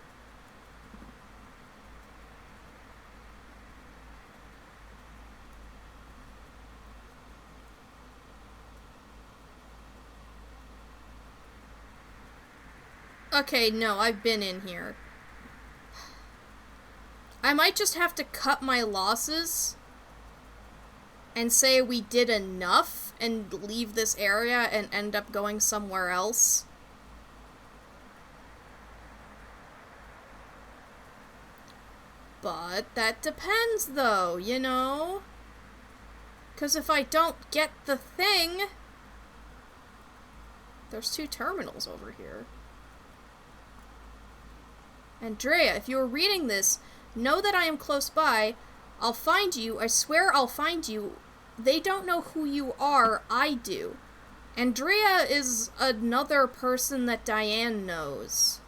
Okay, no, I've been in here. I might just have to cut my losses and say we did enough and leave this area and end up going somewhere else. But that depends, though, you know? 'Cause if I don't get the thing... There's 2 terminals over here. Andrea, if you are reading this, know that I am close by. I'll find you. I swear I'll find you. They don't know who you are. I do. Andrea is another person that Diane knows.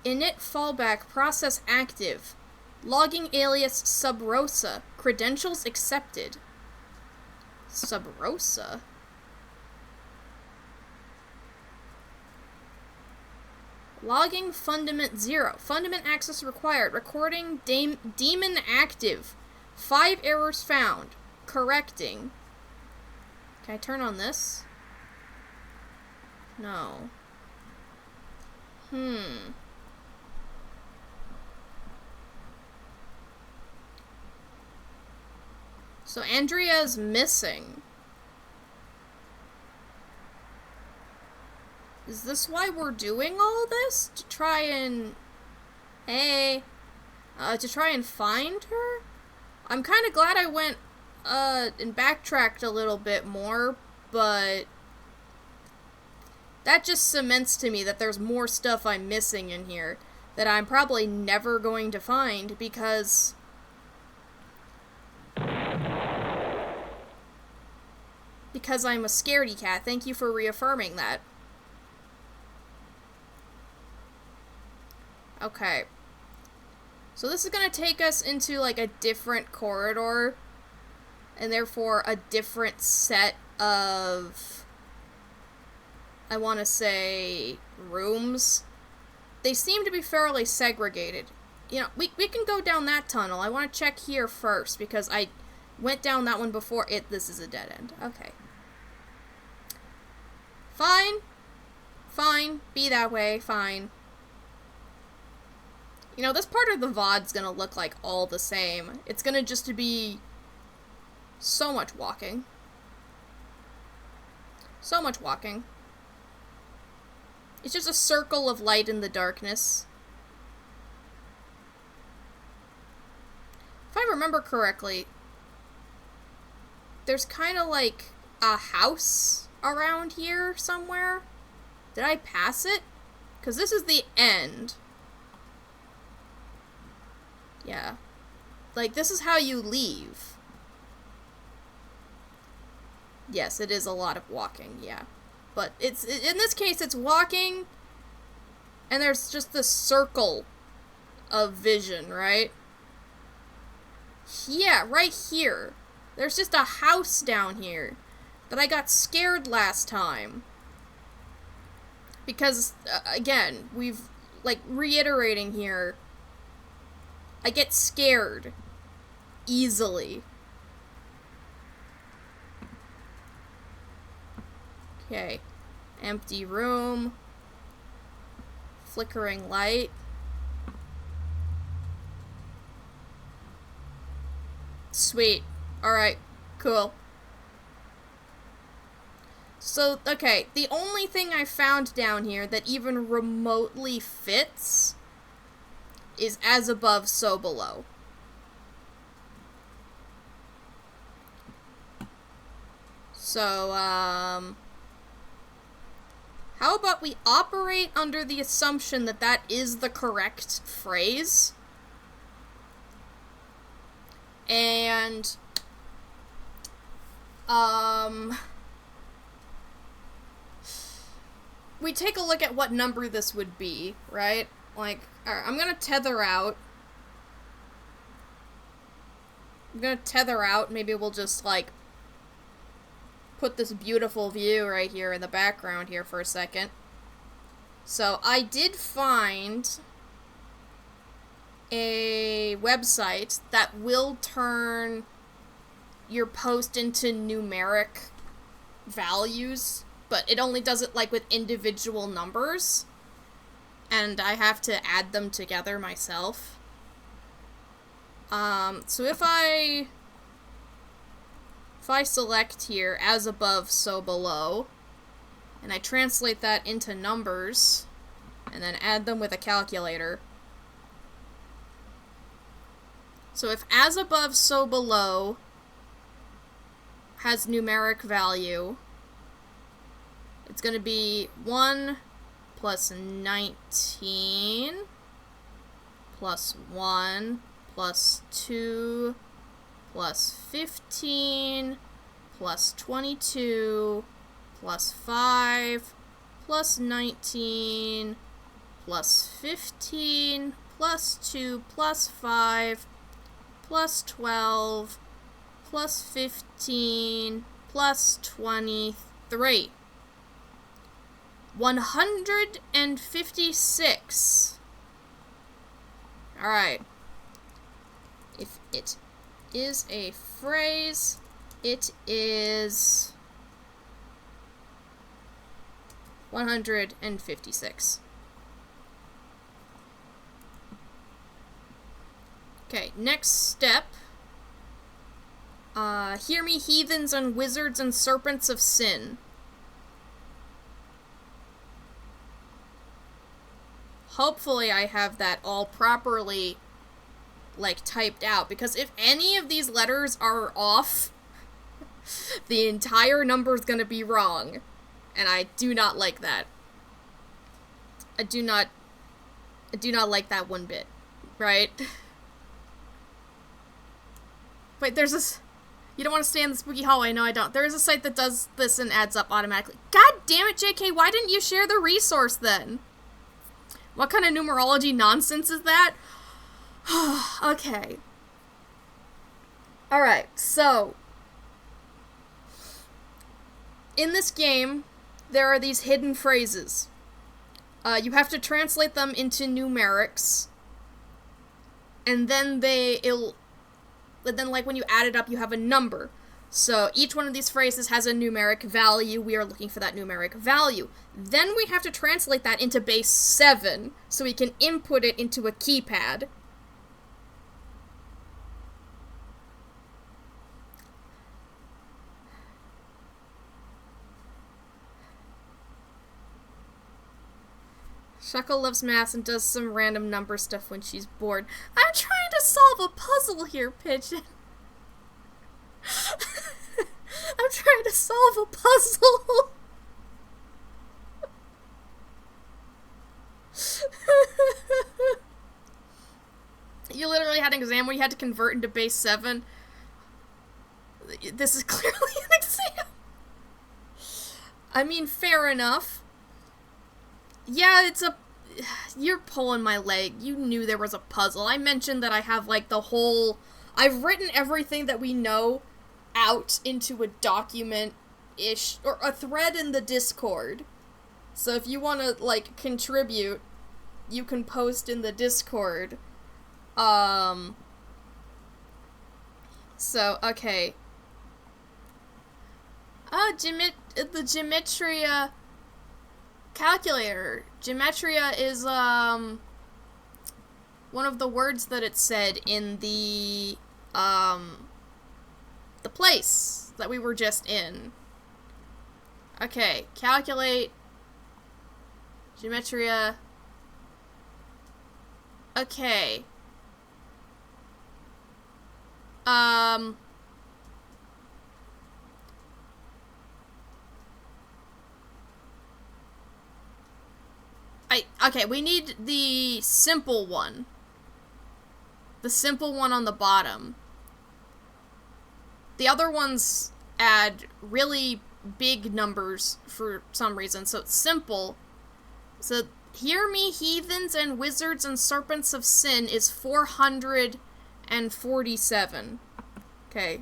Init fallback process active. Logging alias Sub Rosa. Credentials accepted. Sub Rosa? Logging fundament 0. Fundament access required. Recording demon active. 5 errors found. Correcting. Can I turn on this? No. So Andrea's missing. Is this why we're doing all this? To try and... Hey. To try and find her? I'm kind of glad I went, and backtracked a little bit more, but... That just cements to me that there's more stuff I'm missing in here that I'm probably never going to find, because... Because I'm a scaredy cat. Thank you for reaffirming that. Okay. So this is gonna take us into, like, a different corridor, and therefore a different set of, I want to say, rooms. They seem to be fairly segregated. You know, we can go down that tunnel. I want to check here first, because I went down that one before. This is a dead end. Okay. Fine. Fine. Be that way. Fine. You know, this part of the VOD's gonna look like all the same. It's gonna just be so much walking. So much walking. It's just a circle of light in the darkness. If I remember correctly, there's kind of like a house around here somewhere. Did I pass it? Because this is the end. Yeah. Like, this is how you leave. Yes, it is a lot of walking, yeah. But it's, in this case, it's walking, and there's just this circle of vision, right? Yeah, right here. There's just a house down here that I got scared last time. Because, again, we've, like, reiterating here, I get scared easily. Okay. Empty room. Flickering light. Sweet. Alright. Cool. So, okay. The only thing I found down here that even remotely fits is as above, so below. So, how about we operate under the assumption that that is the correct phrase? And, we take a look at what number this would be, right? Like, alright, I'm gonna tether out. Maybe we'll just, like, put this beautiful view right here in the background here for a second. So, I did find a website that will turn your post into numeric values, but it only does it, like, with individual numbers, and I have to add them together myself. So if I select here, as above, so below, and I translate that into numbers, and then add them with a calculator. So if as above, so below has numeric value, it's going to be 1 plus 19 plus 1 plus 2 plus 15 plus 22 plus 5 plus 19 plus 15 plus 2 plus 5 plus 12 plus 15 plus 23. 156. Alright. If it is a phrase, it is 156. Okay, next step. Hear me, heathens and wizards and serpents of sin. Hopefully I have that all properly, like, typed out, because if any of these letters are off, the entire number is gonna be wrong, and I do not like that. I do not like that one bit, right? Wait, there's this... You don't want to stay in the spooky hallway. No, I don't. There is a site that does this and adds up automatically. God damn it, JK, why didn't you share the resource then? What kind of numerology nonsense is that? Okay. Alright, so... in this game, there are these hidden phrases. You have to translate them into numerics. And then like, when you add it up, you have a number. So each one of these phrases has a numeric value. We are looking for that numeric value. Then we have to translate that into base 7, so we can input it into a keypad. Shuckle loves math and does some random number stuff when she's bored. I'm trying to solve a puzzle here, Pigeon. I'm trying to solve a puzzle. You literally had an exam where you had to convert into base 7. This is clearly an exam. I mean, fair enough. Yeah, you're pulling my leg. You knew there was a puzzle. I mentioned that I have, like, the whole... I've written everything that we know out into a document-ish, or a thread in the Discord. So if you want to, like, contribute, you can post in the Discord. So, okay. The Gematria calculator. Gematria is, one of the words that it said in the place that we were just in. Okay, calculate Gematria. Okay. Okay, we need the simple one. The simple one on the bottom. The other ones add really big numbers for some reason, so it's simple. So, hear me, heathens and wizards and serpents of sin is 447. Okay.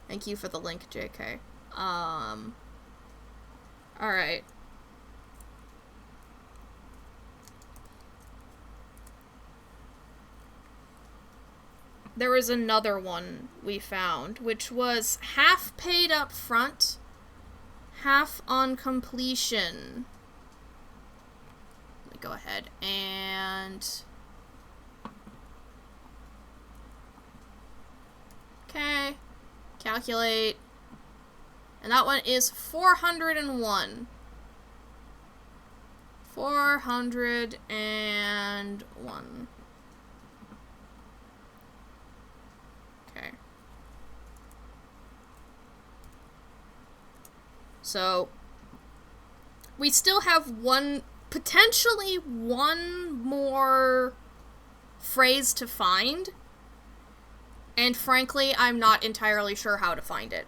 Thank you for the link, JK. Alright. There was another one we found, which was half paid up front, half on completion. Let me go ahead and... Okay. Calculate. And that one is 401. 401. Okay. So, we still have potentially one more phrase to find. And frankly, I'm not entirely sure how to find it.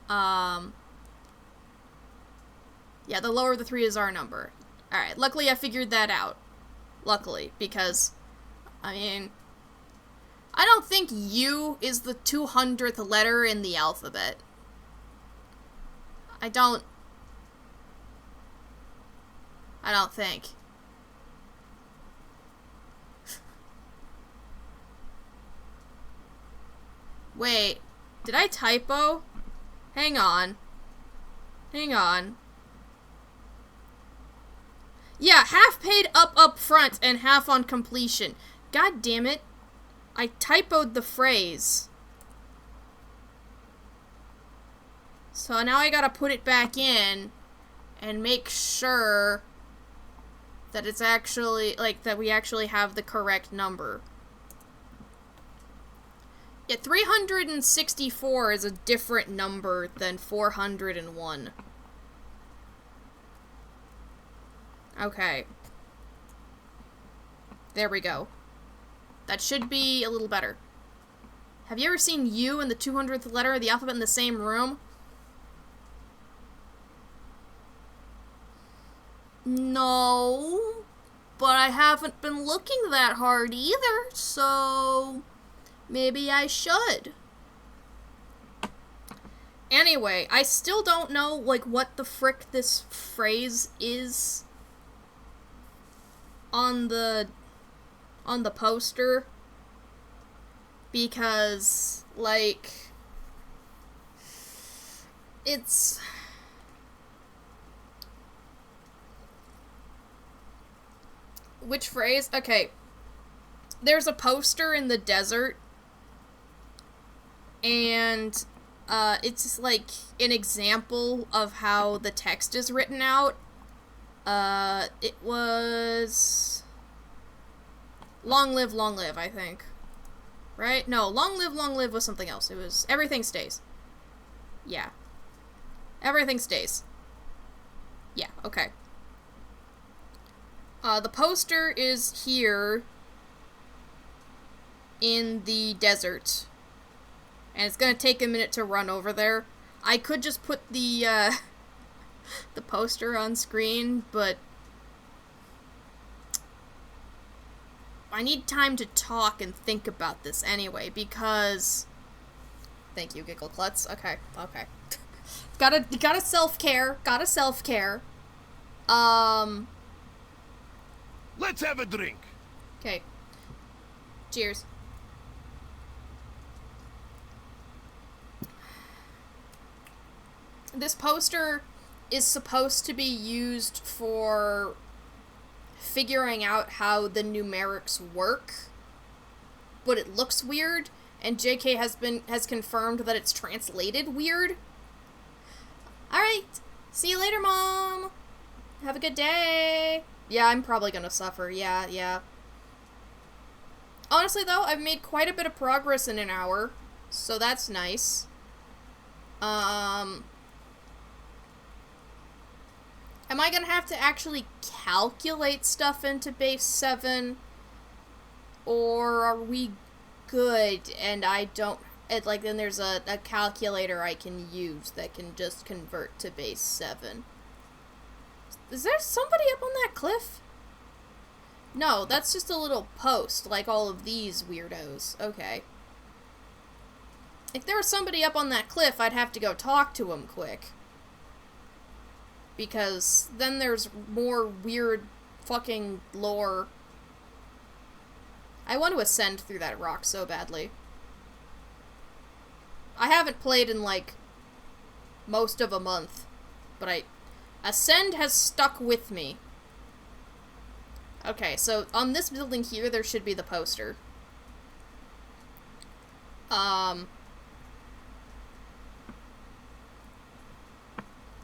Yeah, the lower the 3 is our number. Alright, luckily I figured that out. Luckily, because, I mean, I don't think U is the 200th letter in the alphabet. I don't think. Wait, did I typo? Hang on. Yeah, half paid up front and half on completion. God damn it. I typoed the phrase. So now I gotta put it back in and make sure that it's actually, like, that we actually have the correct number. Yeah, 364 is a different number than 401. Okay. There we go. That should be a little better. Have you ever seen U and the 200th letter of the alphabet in the same room? No, but I haven't been looking that hard either, so maybe I should. Anyway, I still don't know, like, what the frick this phrase is on the poster, because, like, it's... Which phrase? Okay. There's a poster in the desert, and it's like an example of how the text is written out. It was long live, I think. Right? No, long live was something else. It was everything stays. Yeah. Everything stays. Yeah, okay. The poster is here in the desert, and it's gonna take a minute to run over there. I could just put the the poster on screen, but I need time to talk and think about this anyway, because... Thank you, Giggle Klutz. Okay. Gotta self-care. Let's have a drink. Okay. Cheers. This poster is supposed to be used for figuring out how the numerics work, but it looks weird, and JK has confirmed that it's translated weird. Alright, see you later, Mom! Have a good day! Yeah, I'm probably gonna suffer. Yeah, yeah. Honestly, though, I've made quite a bit of progress in an hour, so that's nice. Am I gonna have to actually calculate stuff into base 7? Or are we good and I don't... then there's a calculator I can use that can just convert to base 7. Is there somebody up on that cliff? No, that's just a little post, like all of these weirdos. Okay. If there was somebody up on that cliff, I'd have to go talk to him quick. Because then there's more weird fucking lore. I want to ascend through that rock so badly. I haven't played in, like, most of a month. But Ascend has stuck with me. Okay, so on this building here, there should be the poster.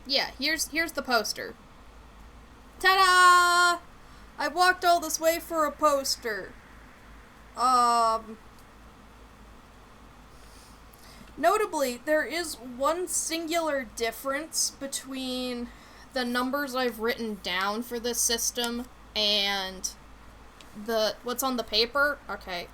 Yeah, here's the poster. Ta-da! I walked all this way for a poster. Notably, there is one singular difference between the numbers I've written down for this system and what's on the paper. Okay,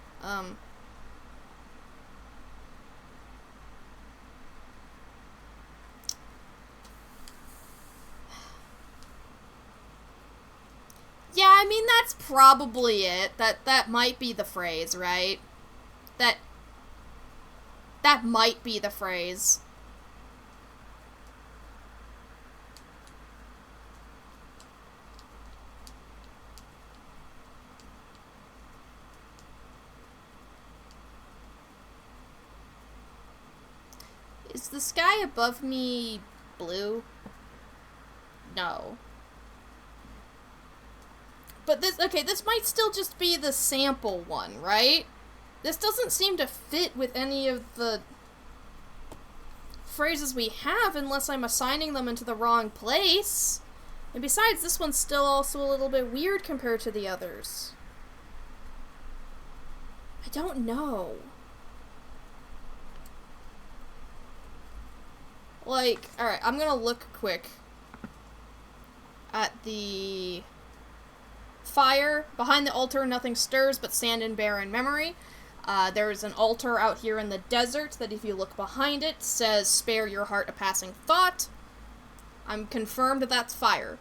yeah, I mean, that's probably it. That might be the phrase, right? That might be the phrase. Is the sky above me blue? No. But this might still just be the sample one, right? This doesn't seem to fit with any of the phrases we have unless I'm assigning them into the wrong place. And besides, this one's still also a little bit weird compared to the others. I don't know. Like, alright, I'm gonna look quick at the fire. Behind the altar, nothing stirs but sand and barren memory. There's an altar out here in the desert that, if you look behind it, says, "Spare your heart a passing thought." I'm confirmed that that's fire.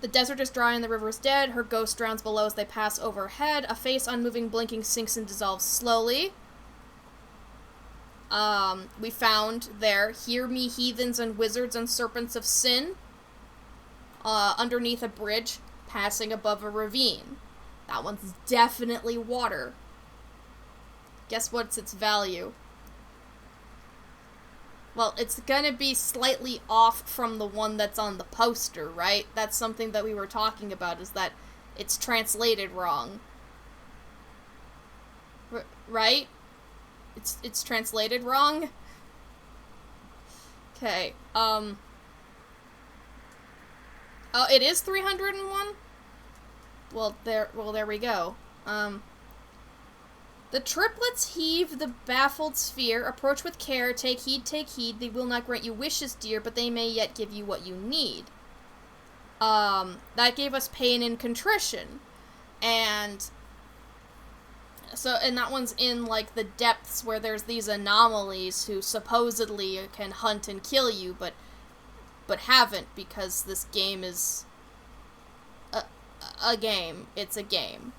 The desert is dry and the river is dead. Her ghost drowns below as they pass overhead. A face unmoving, blinking, sinks and dissolves slowly. We found there, "Hear me, heathens and wizards and serpents of sin." Underneath a bridge, passing above a ravine. That one's definitely water. Guess what's its value? Well, it's gonna be slightly off from the one that's on the poster, right? That's something that we were talking about, is that it's translated wrong. Right? It's translated wrong? Okay, oh, it is 301? Well, there we go. The triplets heave the baffled sphere. Approach with care. Take heed, take heed. They will not grant you wishes, dear, but they may yet give you what you need. That gave us pain and contrition. And that one's in, like, the depths where there's these anomalies who supposedly can hunt and kill you, but haven't, because this game is a game. It's a game.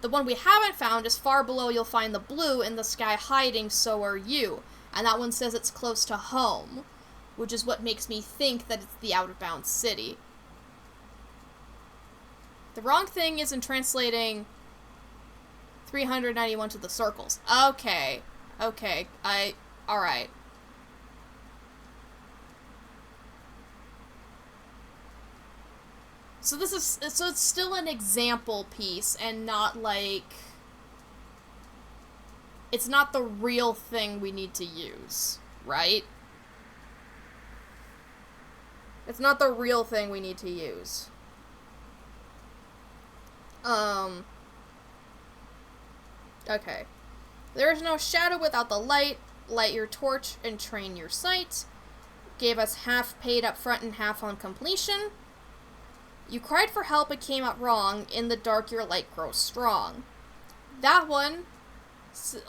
The one we haven't found is far below. You'll find the blue in the sky hiding, so are you. And that one says it's close to home, which is what makes me think that it's the out-of-bounds city. The wrong thing is in translating 391 to the circles. Okay. Alright. So it's still an example piece and not like, it's not the real thing we need to use, right? It's not the real thing we need to use. Okay. There is no shadow without the light. Light your torch and train your sight. Gave us half paid up front and half on completion. You cried for help but came out wrong. In the dark your light grows strong. That one,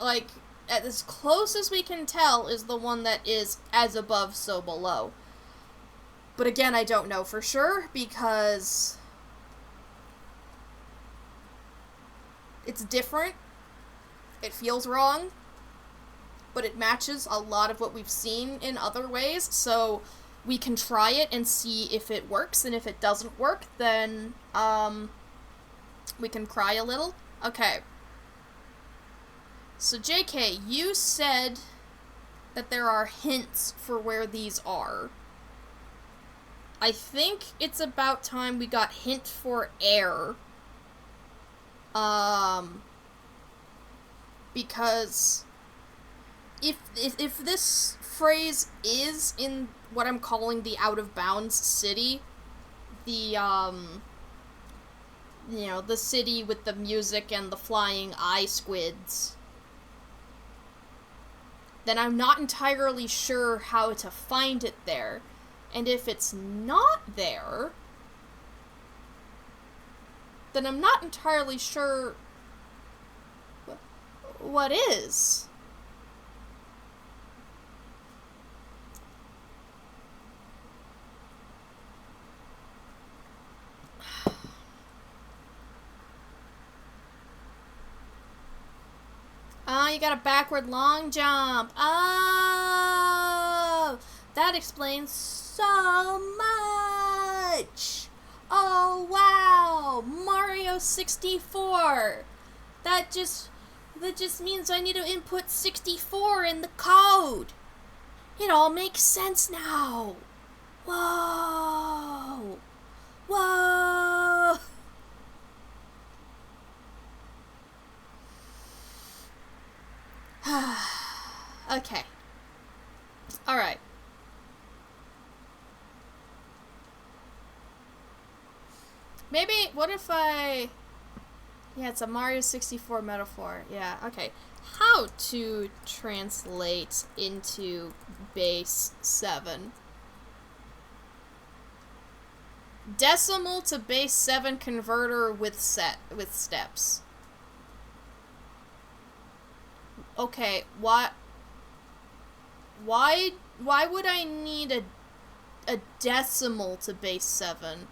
like, as close as we can tell, is the one that is as above, so below. But again, I don't know for sure, because it's different. It feels wrong, but it matches a lot of what we've seen in other ways, so we can try it and see if it works, and if it doesn't work, then, we can cry a little. Okay. So, JK, you said that there are hints for where these are. I think it's about time we got hint for air. Because if this phrase is in what I'm calling the out-of-bounds city, the, you know, the city with the music and the flying eye squids, then I'm not entirely sure how to find it there. And if it's not there, then I'm not entirely sure what is. Ah, you got a backward long jump. Oh, that explains so much. Oh, wow. Mario 64. That just means I need to input 64 in the code. It all makes sense now. Whoa. Whoa. Okay. Alright. Maybe, what if I... Yeah, it's a Mario 64 metaphor. Yeah, okay. How to translate into base 7. Decimal to base 7 converter with steps. Okay, why would I need a decimal to base 7?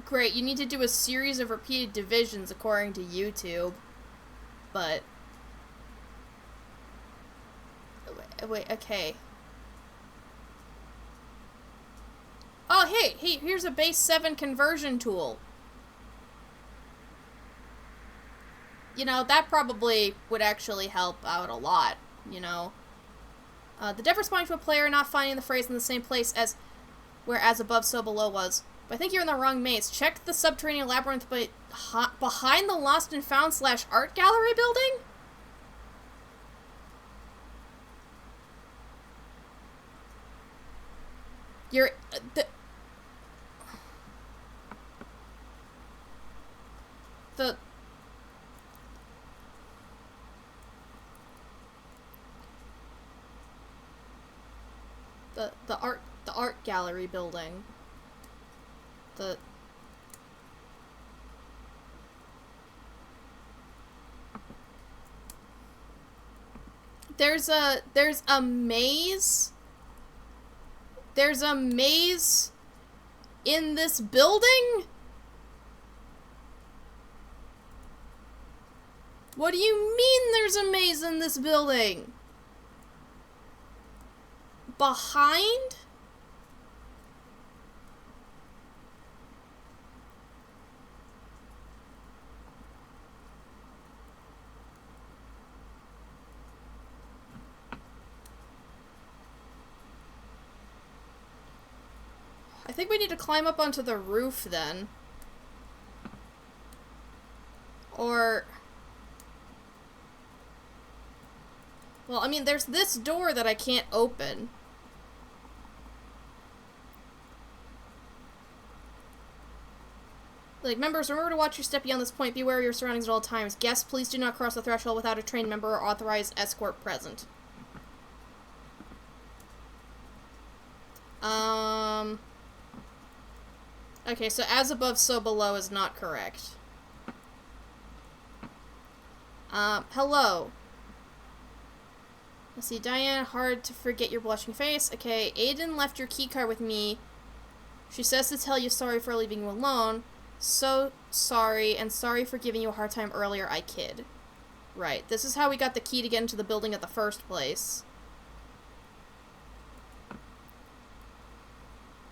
Great, you need to do a series of repeated divisions according to YouTube. But... Wait, okay. Oh, hey, here's a base 7 conversion tool. You know, that probably would actually help out a lot, you know. The difference between a player not finding the phrase in the same place as where as above, so below was. But I think you're in the wrong maze. Check the subterranean labyrinth behind the Lost and Found / art gallery building? You're... The art gallery building. There's a maze. There's a maze in this building? What do you mean there's a maze in this building? Behind? I think we need to climb up onto the roof then. Or... Well, I mean, there's this door that I can't open. Like, members, remember to watch your step beyond this point. Be aware of your surroundings at all times. Guests, please do not cross the threshold without a trained member or authorized escort present. Okay, so as above, so below is not correct. Hello. Let's see, Diane, hard to forget your blushing face. Okay, Aiden left your keycard with me. She says to tell you sorry for leaving you alone. So sorry, and sorry for giving you a hard time earlier, I kid. Right, this is how we got the key to get into the building at the first place.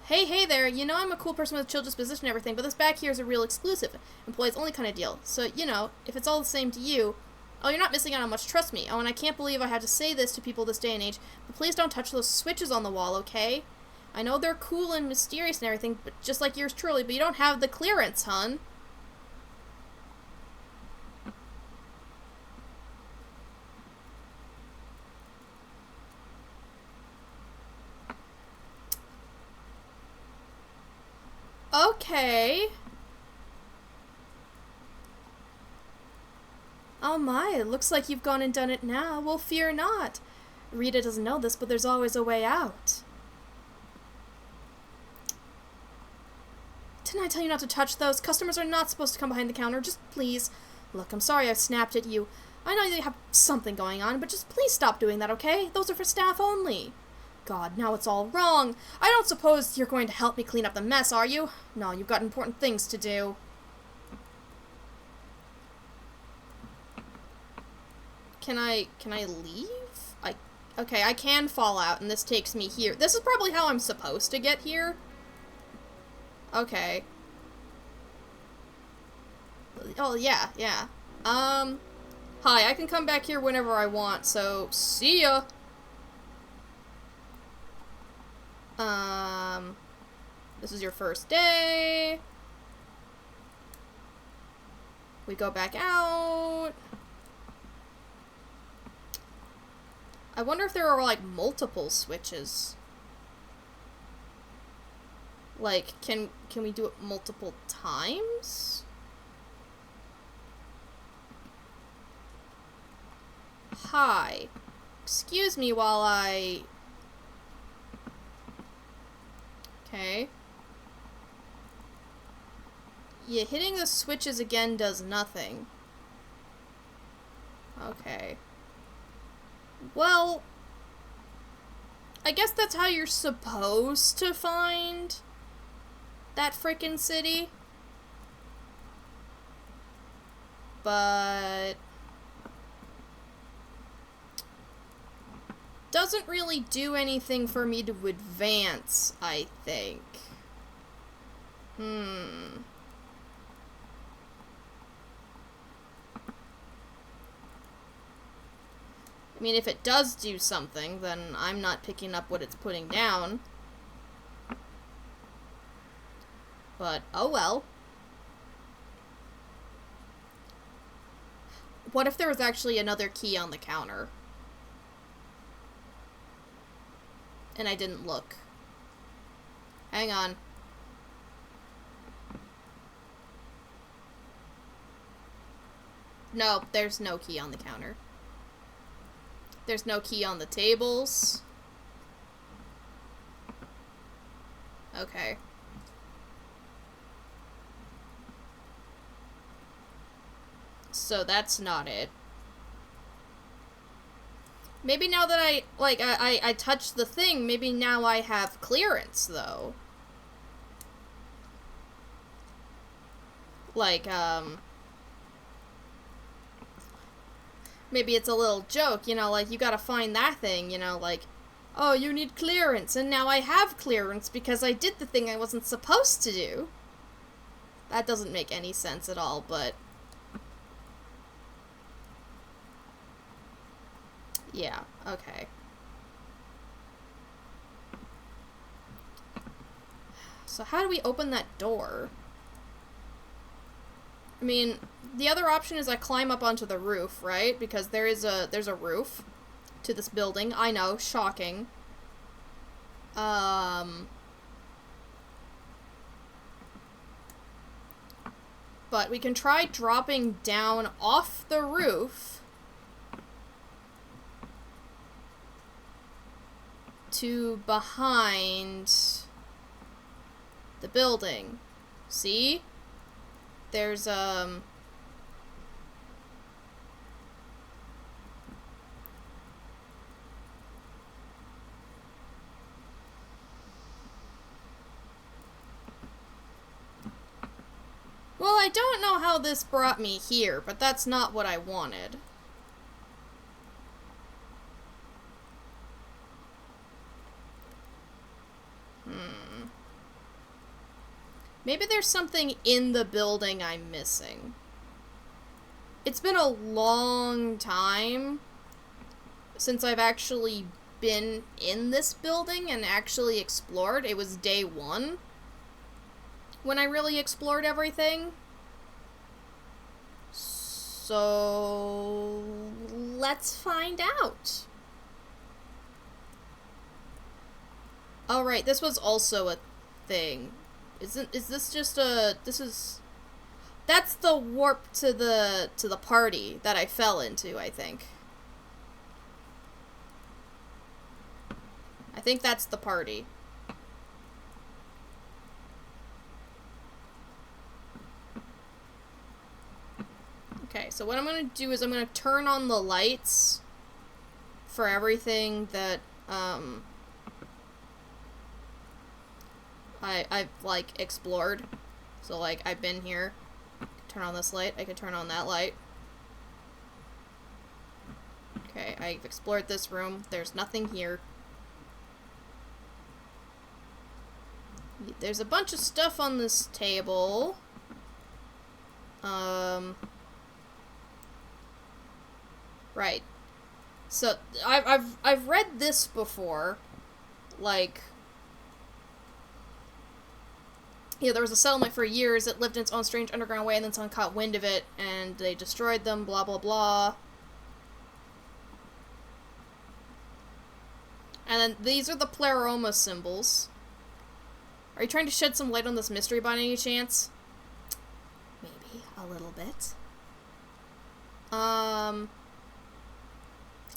Hey there, you know I'm a cool person with a chill disposition and everything, but this back here is a real exclusive, employees only kind of deal. So, you know, if it's all the same to you... Oh, you're not missing out on much, trust me. Oh, and I can't believe I had to say this to people this day and age, but please don't touch those switches on the wall, okay? I know they're cool and mysterious and everything, but just like yours truly, but you don't have the clearance, hun. Okay. Oh my, it looks like you've gone and done it now. Well, fear not. Rita doesn't know this, but there's always a way out. Didn't I tell you not to touch those? Customers are not supposed to come behind the counter. Just please. Look, I'm sorry I snapped at you. I know you have something going on, but just please stop doing that, okay? Those are for staff only. God, now it's all wrong. I don't suppose you're going to help me clean up the mess, are you? No, you've got important things to do. Can I leave? Okay, I can fall out, and this takes me here. This is probably how I'm supposed to get here. Okay. Oh, yeah. Hi, I can come back here whenever I want, so see ya! This is your first day. We go back out. I wonder if there are, like, multiple switches. Like, can we do it multiple times? Hi. Excuse me while I... Okay. Yeah, hitting the switches again does nothing. Okay. Well, I guess that's how you're supposed to find that frickin' city. But doesn't really do anything for me to advance, I think. I mean, if it does do something, then I'm not picking up what it's putting down. But, oh well. What if there was actually another key on the counter? And I didn't look. Hang on. No, there's no key on the counter. There's no key on the tables. Okay. So that's not it. Maybe now that I touched the thing, maybe now I have clearance, though. Like, maybe it's a little joke, you know, like, you gotta find that thing, you know, like, oh, you need clearance, and now I have clearance because I did the thing I wasn't supposed to do. That doesn't make any sense at all, but... yeah, okay. So how do we open that door? I mean, the other option is I climb up onto the roof, right? Because there's a roof to this building. I know, shocking. But we can try dropping down off the roof to behind the building. See? There's, well, I don't know how this brought me here, but that's not what I wanted. Maybe there's something in the building I'm missing. It's been a long time since I've actually been in this building and actually explored. It was day 1 when I really explored everything. So let's find out. Oh right, this was also a thing. Is this just that's the warp to the party that I fell into, I think. I think that's the party. Okay, so what I'm gonna do is I'm gonna turn on the lights for everything that, I've, like, explored. So, like, I've been here. Turn on this light. I can turn on that light. Okay, I've explored this room. There's nothing here. There's a bunch of stuff on this table. Right. So, I've read this before. Like, yeah, there was a settlement for years that lived in its own strange underground way, and then someone caught wind of it, and they destroyed them, blah, blah, blah. And then these are the Pleroma symbols. Are you trying to shed some light on this mystery by any chance? Maybe a little bit.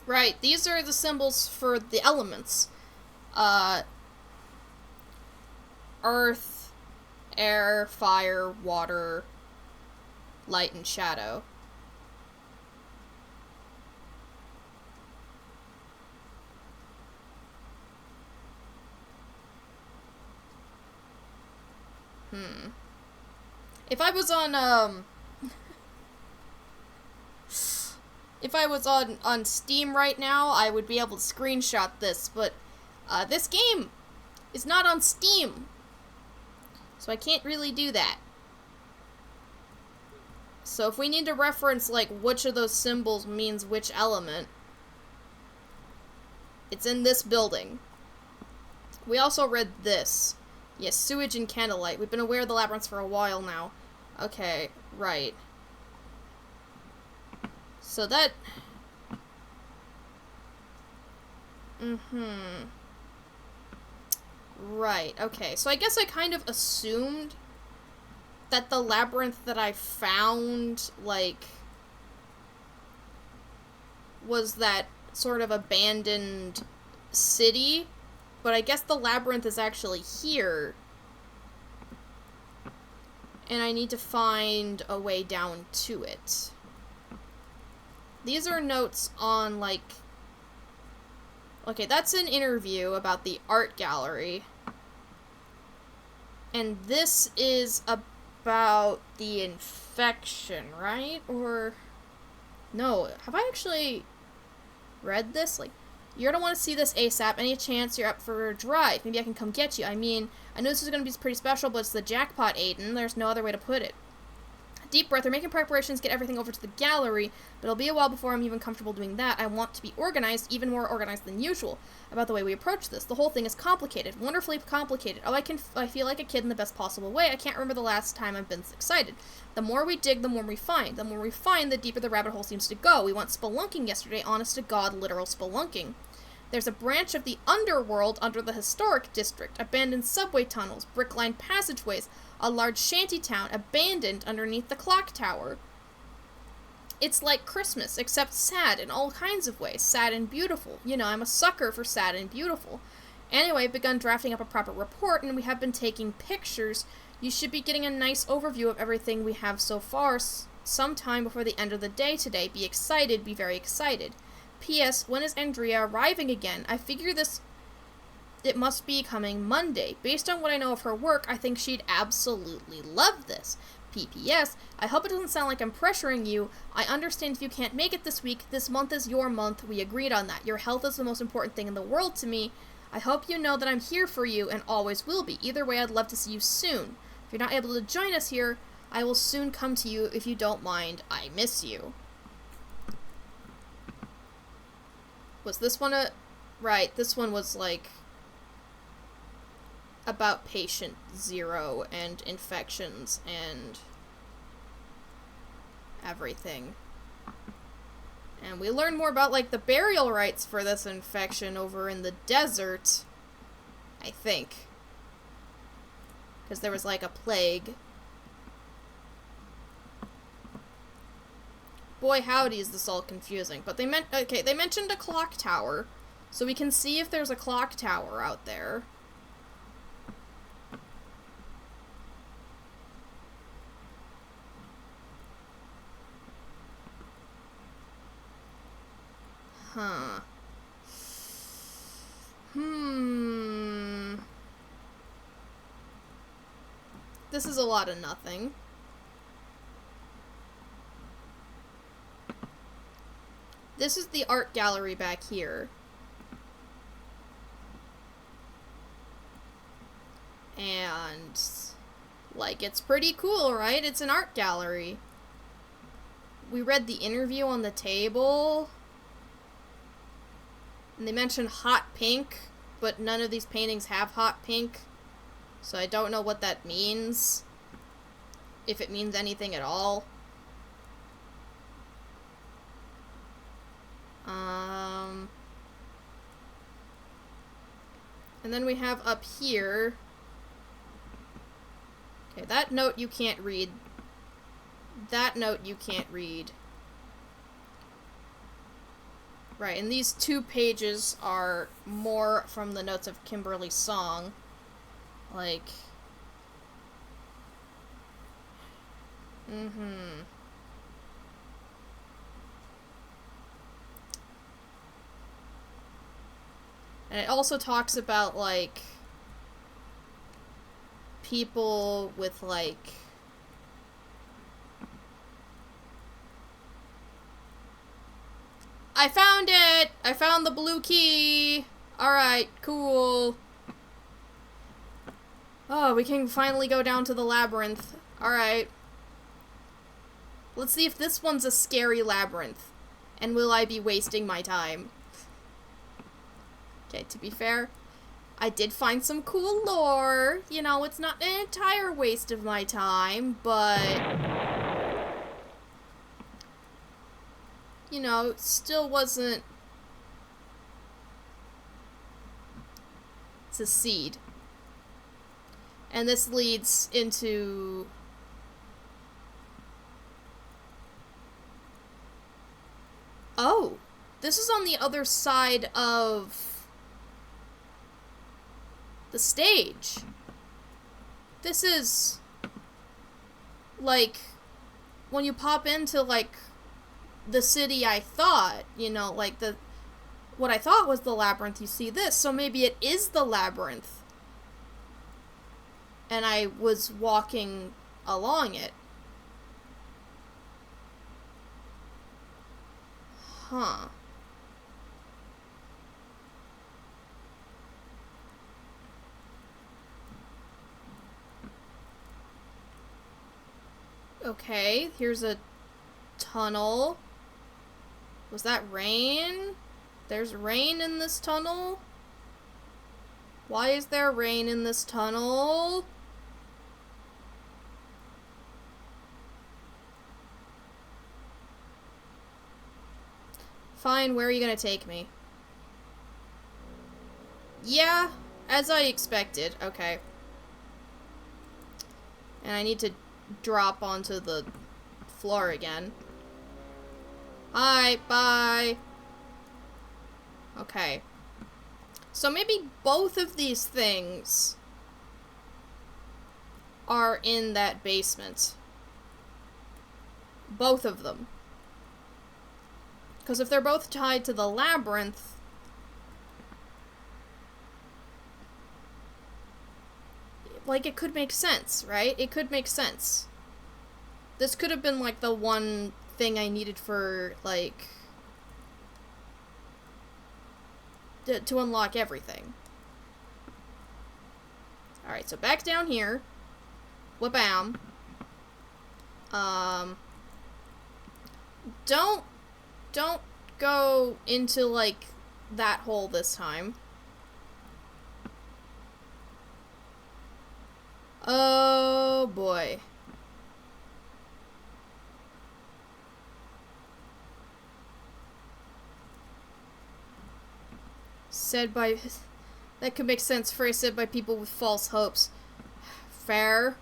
Right, these are the symbols for the elements. Earth, air, fire, water, light, and shadow. If I was on, if I was on Steam right now, I would be able to screenshot this, but, this game is not on Steam. So I can't really do that. So if we need to reference, like, which of those symbols means which element, it's in this building. We also read this. Yes, sewage and candlelight. We've been aware of the labyrinths for a while now. Okay, right. So that... Right, okay. So I guess I kind of assumed that the labyrinth that I found, like, was that sort of abandoned city, but I guess the labyrinth is actually here, and I need to find a way down to it. These are notes on, like... Okay, that's an interview about the art gallery. And this is about the infection, right? Or... No, have I actually read this? Like, you're gonna want to see this ASAP. Any chance you're up for a drive? Maybe I can come get you. I mean, I know this is gonna be pretty special, but it's the jackpot, Aiden. There's no other way to put it. Deep breath. They're making preparations, get everything over to the gallery, but it'll be a while before I'm even comfortable doing that. I want to be organized, even more organized than usual, about the way we approach this. The whole thing is complicated, wonderfully complicated. Oh, I feel like a kid in the best possible way. I can't remember the last time I've been this excited. The more we dig, the more we find. The more we find, the deeper the rabbit hole seems to go. We went spelunking yesterday, honest to God, literal spelunking. There's a branch of the underworld under the historic district, abandoned subway tunnels, brick-lined passageways, a large shanty town abandoned underneath the clock tower. It's like Christmas, except sad in all kinds of ways. Sad and beautiful. You know, I'm a sucker for sad and beautiful. Anyway, I've begun drafting up a proper report, and we have been taking pictures. You should be getting a nice overview of everything we have so far sometime before the end of the day today. Be excited, be very excited. P.S. When is Andrea arriving again? I figure it must be coming Monday. Based on what I know of her work, I think she'd absolutely love this. P.P.S. I hope it doesn't sound like I'm pressuring you. I understand if you can't make it this week. This month is your month. We agreed on that. Your health is the most important thing in the world to me. I hope you know that I'm here for you and always will be. Either way, I'd love to see you soon. If you're not able to join us here, I will soon come to you if you don't mind. I miss you. Was this one right, this one was, like, about patient 0 and infections and everything. And we learn more about, like, the burial rites for this infection over in the desert, I think. Because there was, like, a plague. Boy, howdy, is this all confusing. But they mentioned a clock tower, so we can see if there's a clock tower out there. Huh. This is a lot of nothing. This is the art gallery back here. And, like, it's pretty cool, right? It's an art gallery. We read the interview on the table. And they mentioned hot pink, but none of these paintings have hot pink. So I don't know what that means. If it means anything at all. And then we have up here. Okay, that note you can't read. That note you can't read. Right, and these 2 pages are more from the notes of Kimberly's song. Like... And it also talks about, like, people with, like... I found it! I found the blue key! Alright, cool. Oh, we can finally go down to the labyrinth. Alright. Let's see if this one's a scary labyrinth. And will I be wasting my time? Okay, to be fair, I did find some cool lore. You know, it's not an entire waste of my time, but... You know, it still wasn't... It's a seed. And this leads into... Oh! This is on the other side of... the stage. This is... like... when you pop into, like... the city I thought, you know, like the... what I thought was the labyrinth, you see this, so maybe it is the labyrinth. And I was walking along it. Huh. Okay, here's a tunnel. Was that rain? There's rain in this tunnel? Why is there rain in this tunnel? Fine, where are you gonna take me? Yeah, as I expected. Okay. And I need to drop onto the floor again. Hi, bye. Okay. So maybe both of these things are in that basement. Both of them. Because if they're both tied to the labyrinth, like, it could make sense, right? It could make sense. This could have been, like, the one thing I needed for, like, to unlock everything. Alright, so back down here. Wha-bam. Don't go into, like, that hole this time. Oh, boy. Said by... That could make sense. Phrase said by people with false hopes. Fair.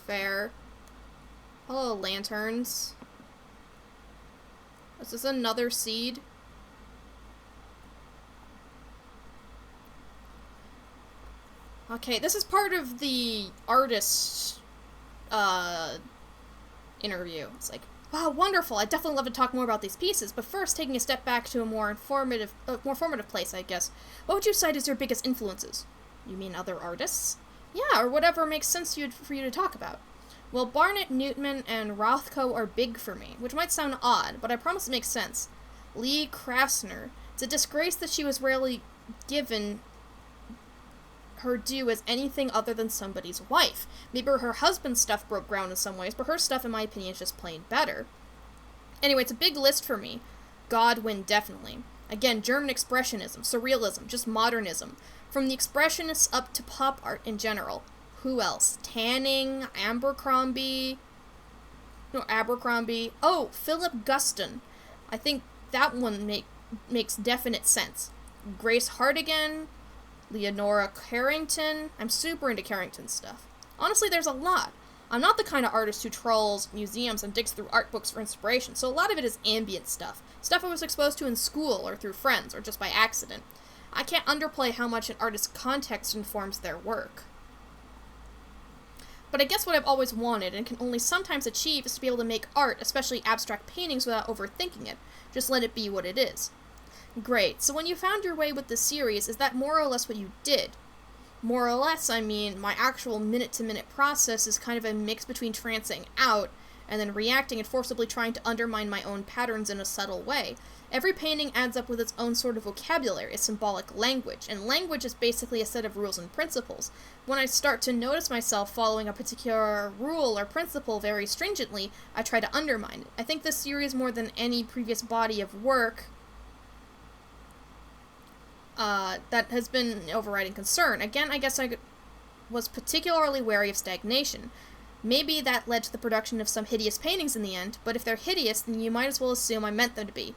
Fair. Hello, lanterns. Is this another seed? Okay, this is part of the artist, interview. It's like, wow, wonderful. I'd definitely love to talk more about these pieces, but first, taking a step back to a more formative place, I guess. What would you cite as your biggest influences? You mean other artists? Yeah, or whatever makes sense for you to talk about. Well, Barnett, Newtman, and Rothko are big for me, which might sound odd, but I promise it makes sense. Lee Krasner. It's a disgrace that she was rarely given her due as anything other than somebody's wife. Maybe her husband's stuff broke ground in some ways, but her stuff, in my opinion, is just plain better. Anyway, it's a big list for me. Godwin, definitely. Again, German Expressionism, Surrealism, just modernism. From the Expressionists up to pop art in general. Who else? Tanning, Abercrombie. Oh, Philip Guston. I think that one makes definite sense. Grace Hartigan, Leonora Carrington. I'm super into Carrington's stuff. Honestly, there's a lot. I'm not the kind of artist who trolls museums and digs through art books for inspiration, so a lot of it is ambient stuff. Stuff I was exposed to in school or through friends or just by accident. I can't underplay how much an artist's context informs their work. But I guess what I've always wanted, and can only sometimes achieve, is to be able to make art, especially abstract paintings, without overthinking it. Just let it be what it is. Great, so when you found your way with the series, is that more or less what you did? More or less, I mean, my actual minute-to-minute process is kind of a mix between trancing out, and then reacting and forcibly trying to undermine my own patterns in a subtle way. Every painting adds up with its own sort of vocabulary, a symbolic language, and language is basically a set of rules and principles. When I start to notice myself following a particular rule or principle very stringently, I try to undermine it. I think this series, more than any previous body of work, that has been an overriding concern. Again, I guess I was particularly wary of stagnation. Maybe that led to the production of some hideous paintings in the end, but if they're hideous, then you might as well assume I meant them to be.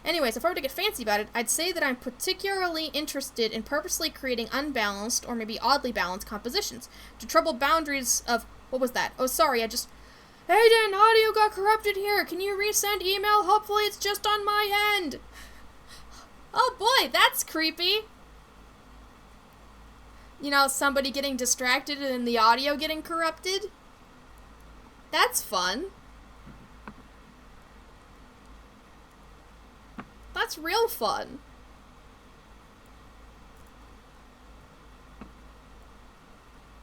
Anyways, if I were to get fancy about it, I'd say that I'm particularly interested in purposely creating unbalanced, or maybe oddly balanced compositions, to trouble boundaries of... What was that? Oh, sorry, Hey Dan, audio got corrupted here! Can you resend email? Hopefully it's just on my end! Oh boy, that's creepy! You know, somebody getting distracted and the audio getting corrupted? That's fun. That's real fun.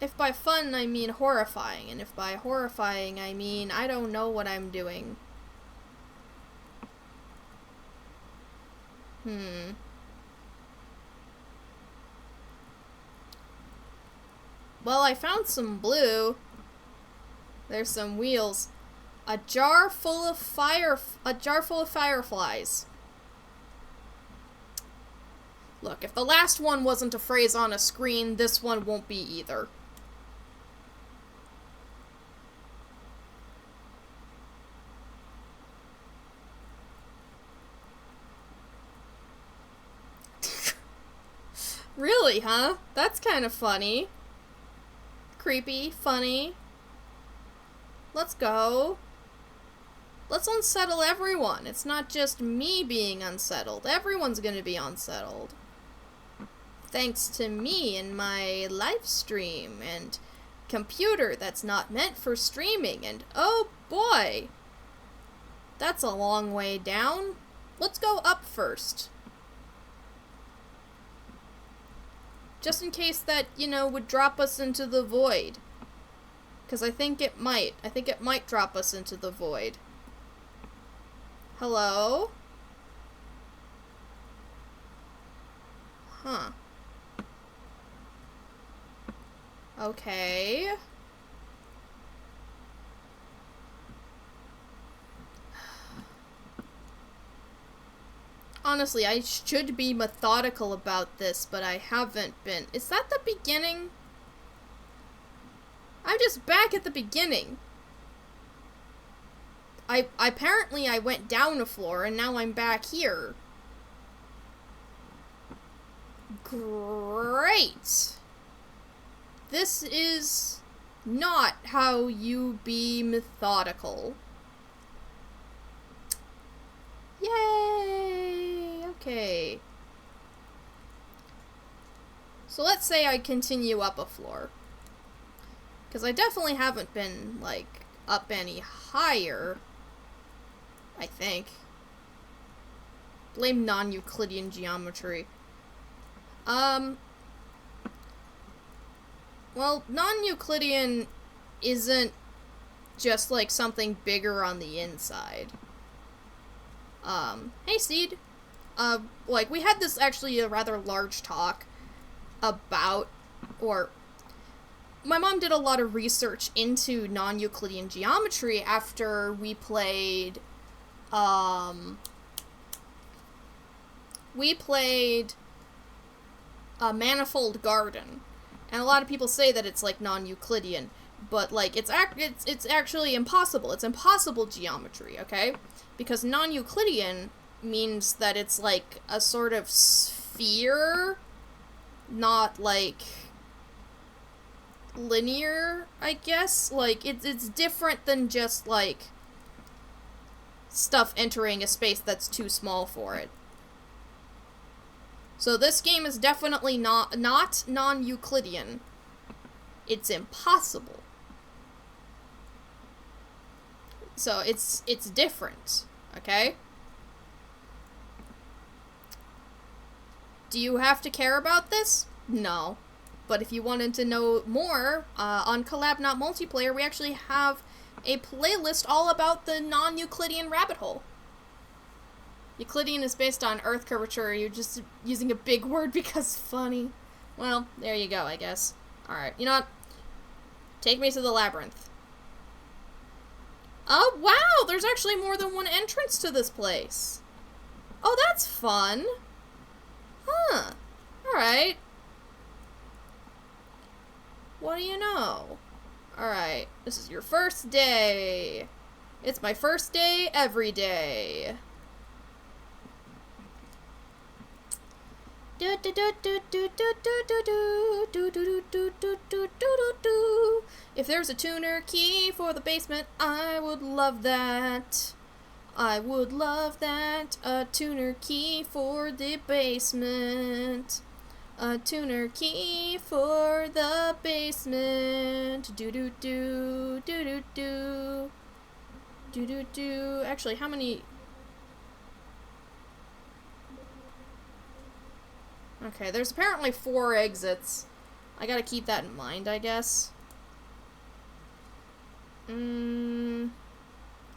If by fun I mean horrifying, and if by horrifying I mean I don't know what I'm doing. Well, I found some blue. There's some wheels. A jar full of fireflies. Look, if the last one wasn't a phrase on a screen, this one won't be either. Really, huh? That's kind of funny. Creepy, funny. Let's go. Let's unsettle everyone. It's not just me being unsettled. Everyone's gonna be unsettled. Thanks to me and my live stream and computer that's not meant for streaming. And oh boy, that's a long way down. Let's go up first. Just in case that, you know, would drop us into the void. Because I think it might. I think it might drop us into the void. Hello? Huh. Okay. Honestly, I should be methodical about this, but I haven't been. Is that the beginning? I'm just back at the beginning. Apparently I went down a floor and now I'm back here. Great. This is not how you be methodical. Yay! Okay. So let's say I continue up a floor. Because I definitely haven't been, like, up any higher. I think. Blame non-Euclidean geometry. Well, non-Euclidean isn't just, like, something bigger on the inside. Hey, Seed. Like, we had this actually a rather large talk about, or my mom did a lot of research into non-Euclidean geometry after we played, Manifold Garden. And a lot of people say that it's, like, non-Euclidean, but, like, it's actually impossible. It's impossible geometry, okay? Because non-Euclidean means that it's, like, a sort of sphere, not, like, linear, I guess. Like, it's different than just, like, stuff entering a space that's too small for it. So this game is definitely not non-Euclidean. It's impossible. So it's different, okay? Do you have to care about this? No. But if you wanted to know more, on Collab Not Multiplayer, we actually have a playlist all about the non-Euclidean rabbit hole. Euclidean is based on Earth curvature. You're just using a big word because funny. Well, there you go, I guess. Alright, you know what? Take me to the labyrinth. Oh, wow! There's actually more than one entrance to this place. Oh, that's fun. Huh. Alright. What do you know? Alright, this is your first day. It's my first day every day. If there's a tuner key for the basement, I would love that. I would love that. A tuner key for the basement. A tuner key for the basement. Do do do do do do do do do. Actually, how many? Okay, there's apparently 4 exits. I gotta keep that in mind, I guess.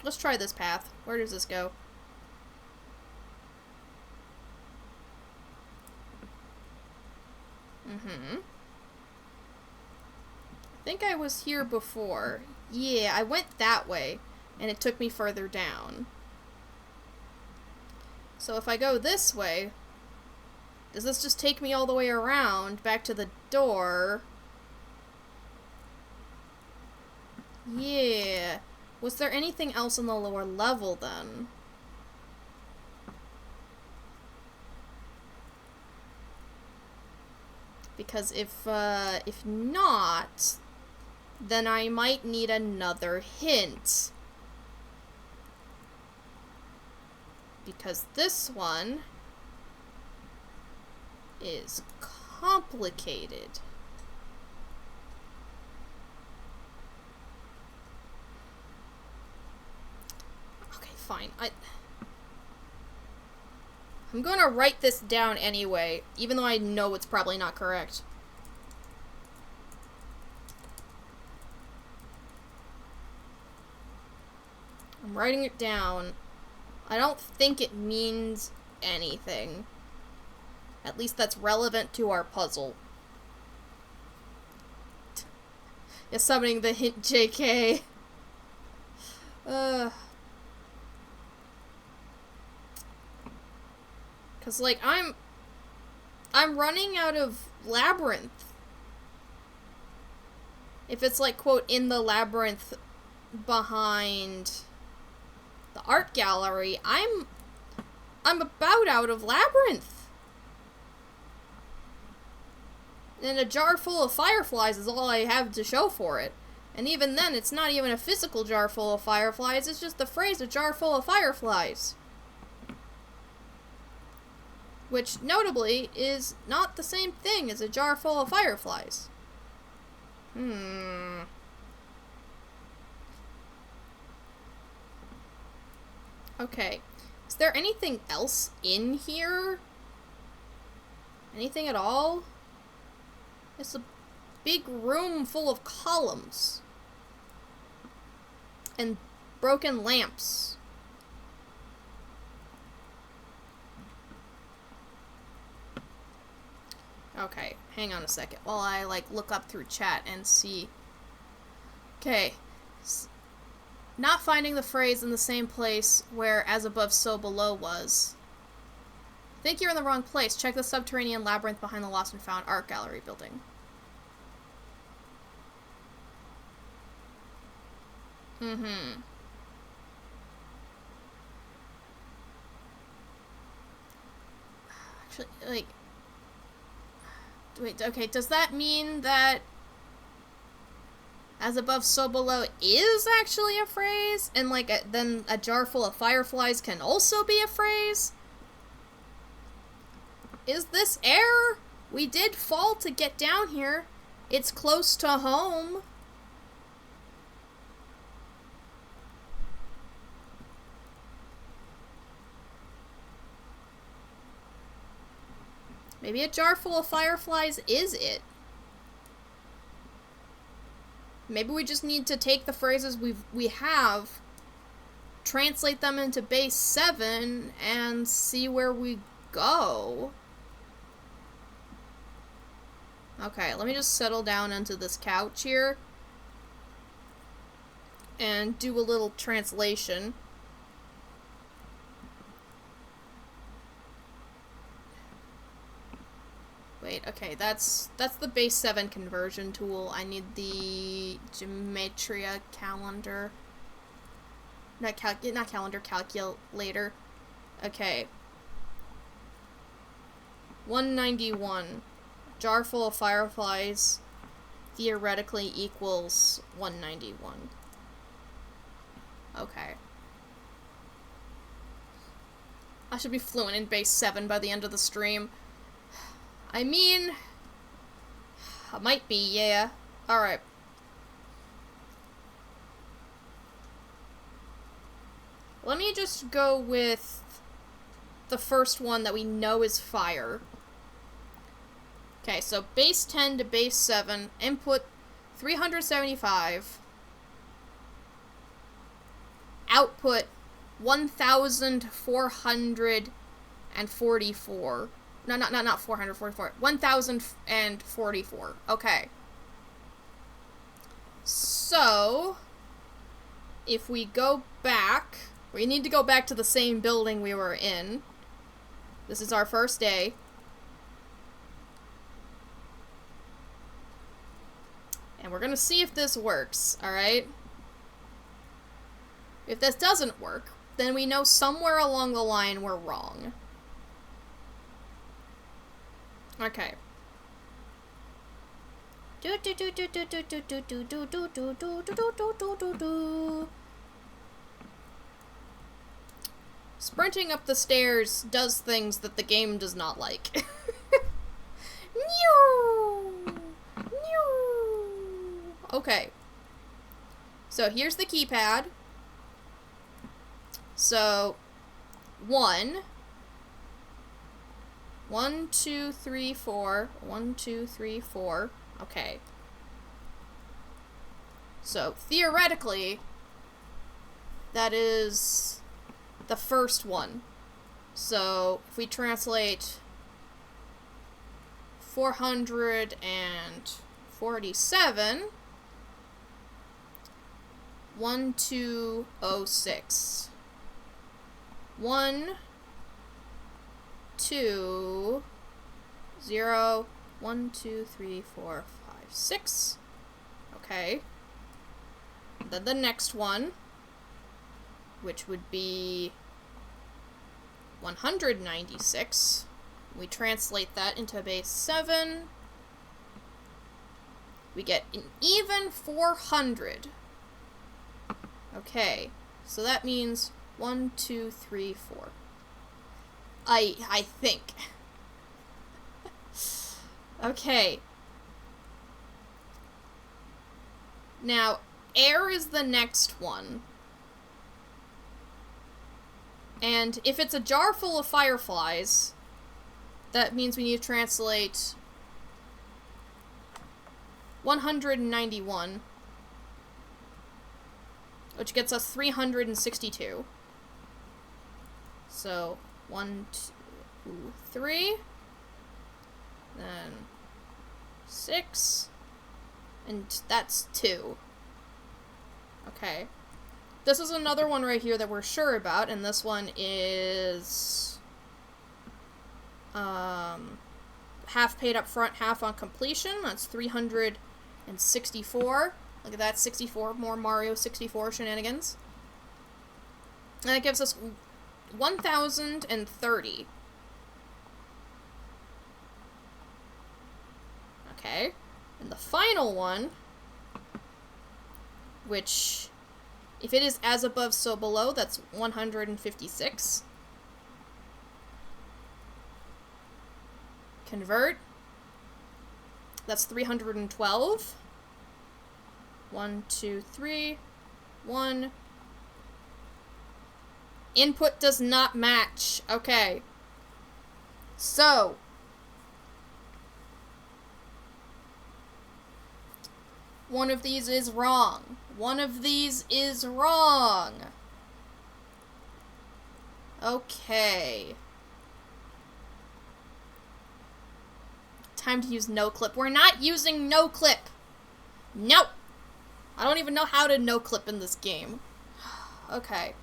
Let's try this path. Where does this go? I think I was here before. Yeah, I went that way, and it took me further down. So if I go this way, does this just take me all the way around, back to the door? Yeah. Was there anything else on the lower level, then? Because if not, then I might need another hint. Because this one is complicated. Okay, fine. I'm gonna write this down anyway, even though I know it's probably not correct. I'm writing it down. I don't think it means anything. At least that's relevant to our puzzle. Yeah, summoning the hint JK. Cause like I'm running out of labyrinth. If it's like, quote, in the labyrinth behind the art gallery, I'm about out of labyrinth. And a jar full of fireflies is all I have to show for it. And even then, it's not even a physical jar full of fireflies, it's just the phrase, a jar full of fireflies. Which, notably, is not the same thing as a jar full of fireflies. Okay. Is there anything else in here? Anything at all? It's a big room full of columns. And broken lamps. Okay, hang on a second while I, like, look up through chat and see. Okay. Not finding the phrase in the same place where as above, so below was. Think you're in the wrong place. Check the subterranean labyrinth behind the Lost and Found art gallery building. Actually, like... Wait, okay, does that mean that as above, so below is actually a phrase? And, like, then a jar full of fireflies can also be a phrase? Is this air? We did fall to get down here. It's close to home. Maybe a jar full of fireflies is it. Maybe we just need to take the phrases we have, translate them into base 7, and see where we go. Okay, let me just settle down into this couch here and do a little translation. Wait, okay, that's the base 7 conversion tool. I need the gematria calendar. Not calendar, calculator. Okay. 191. Jar full of fireflies theoretically equals 191. Okay. I should be fluent in base 7 by the end of the stream. I mean, I might be, yeah. Alright. Let me just go with the first one that we know is fire. Okay, so base 10 to base 7, input 375, output 1,444. No, not 444. 1,044. Okay. So, if we go back, we need to go back to the same building we were in. This is our first day. And we're gonna see if this works, alright? If this doesn't work, then we know somewhere along the line we're wrong. Okay. Sprinting up the stairs does things that the game does not like. Okay. So here's the keypad. So 1, 2, 3, 4. 1, 2, 3, 4. Okay. So theoretically, that is the first one. So if we translate 447, 1206. 1, 2, 0, 1, 2, 3, 4, 5, 6. Okay. Then the next one, which would be 196. We translate that into base 7. We get an even 400. Okay, so that means 1, 2, 3, 4. I think. Okay. Now, air is the next one. And if it's a jar full of fireflies, that means we need to translate 191, which gets us 362. So, 1, 2, 3, then 6, and that's 2. Okay. This is another one right here that we're sure about, and this one is half paid up front, half on completion. That's 364. Look at that, 64 more Mario 64 shenanigans. And that gives us 1,030. Okay. And the final one, which, if it is as above, so below, that's 156. Convert. That's 312. 1, 2, 3. 1. Input does not match. Okay. So. One of these is wrong. One of these is wrong. Okay. Time to use no clip. We're not using no clip. Nope. I don't even know how to no clip in this game. Okay.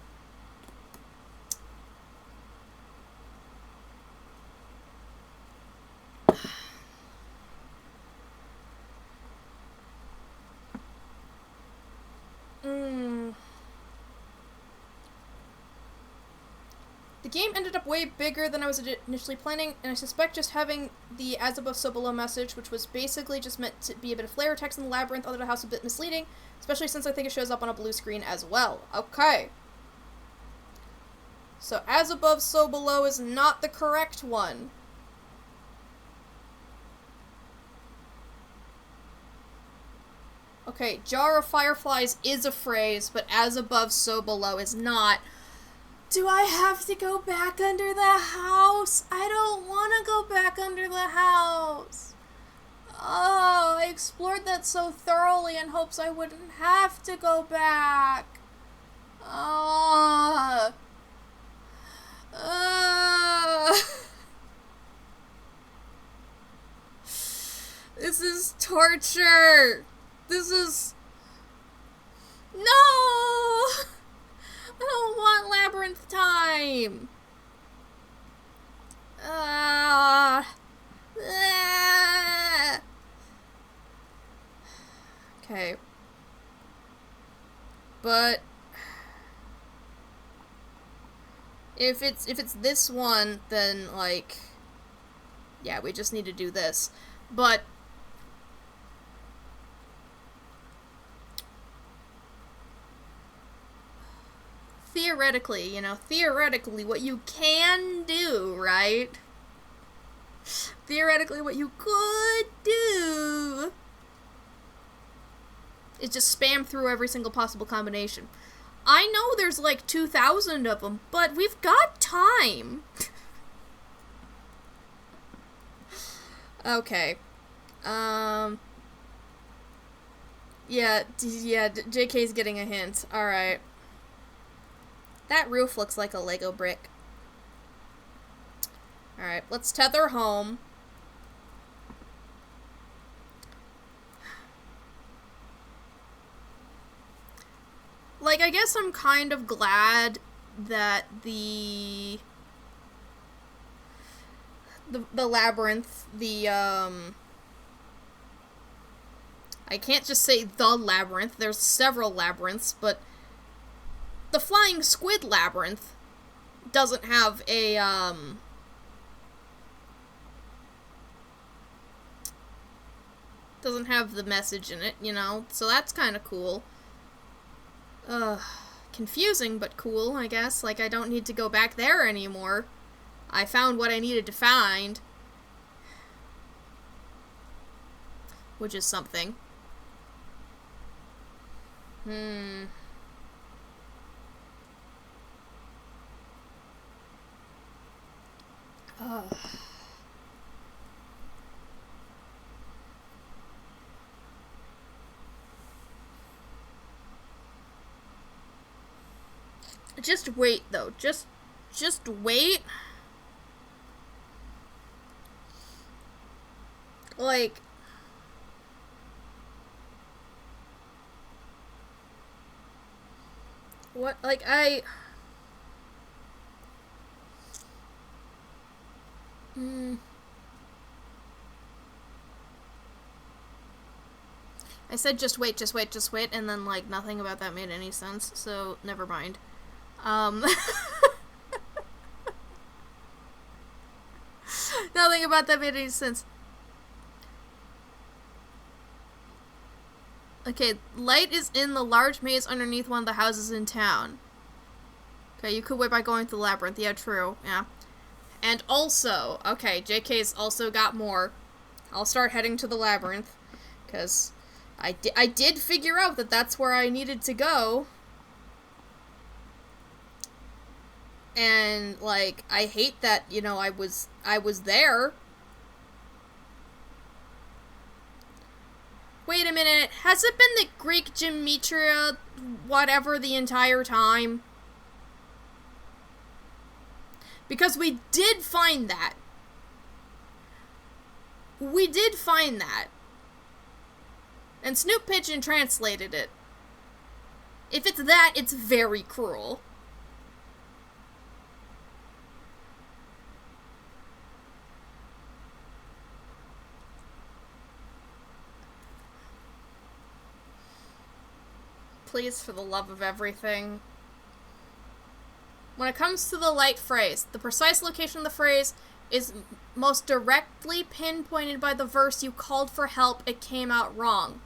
The game ended up way bigger than I was initially planning, and I suspect just having the as above so below message, which was basically just meant to be a bit of flavor text in the labyrinth, under the house a bit misleading, especially since I think it shows up on a blue screen as well. Okay. So as above so below is not the correct one. Okay, jar of fireflies is a phrase, but as above so below is not. Do I have to go back under the house? I don't want to go back under the house. Oh, I explored that so thoroughly in hopes I wouldn't have to go back. This is torture. This is... No! Okay. But if it's this one, then like, yeah, we just need to do this. But theoretically, what you can do, right? Theoretically, what you could do is just spam through every single possible combination. I know there's like 2,000 of them, but we've got time. Okay. Yeah, JK's getting a hint. Alright. That roof looks like a Lego brick. Alright, let's tether home. Like, I guess I'm kind of glad that the labyrinth, I can't just say the labyrinth, there's several labyrinths, but the flying squid labyrinth doesn't have a, doesn't have the message in it, so that's kind of cool. Confusing, but cool, I guess. Like, I don't need to go back there anymore. I found what I needed to find. Which is something. Just wait, though. Just wait. Like, what? Like, I said just wait, and then, like, nothing about that made any sense, so never mind. Nothing about that made any sense. Okay, light is in the large maze underneath one of the houses in town. Okay, you could wait by going to the labyrinth. Yeah, true. Yeah. And also, okay, JK's also got more. I'll start heading to the labyrinth, because I did figure out that that's where I needed to go. And, like, I hate that, I was there. Wait a minute, has it been the Greek gematria whatever the entire time? Because we did find that. We did find that. And Snoop Pigeon translated it. If it's that, it's very cruel. Please, for the love of everything. When it comes to the light phrase, the precise location of the phrase is most directly pinpointed by the verse you called for help, it came out wrong.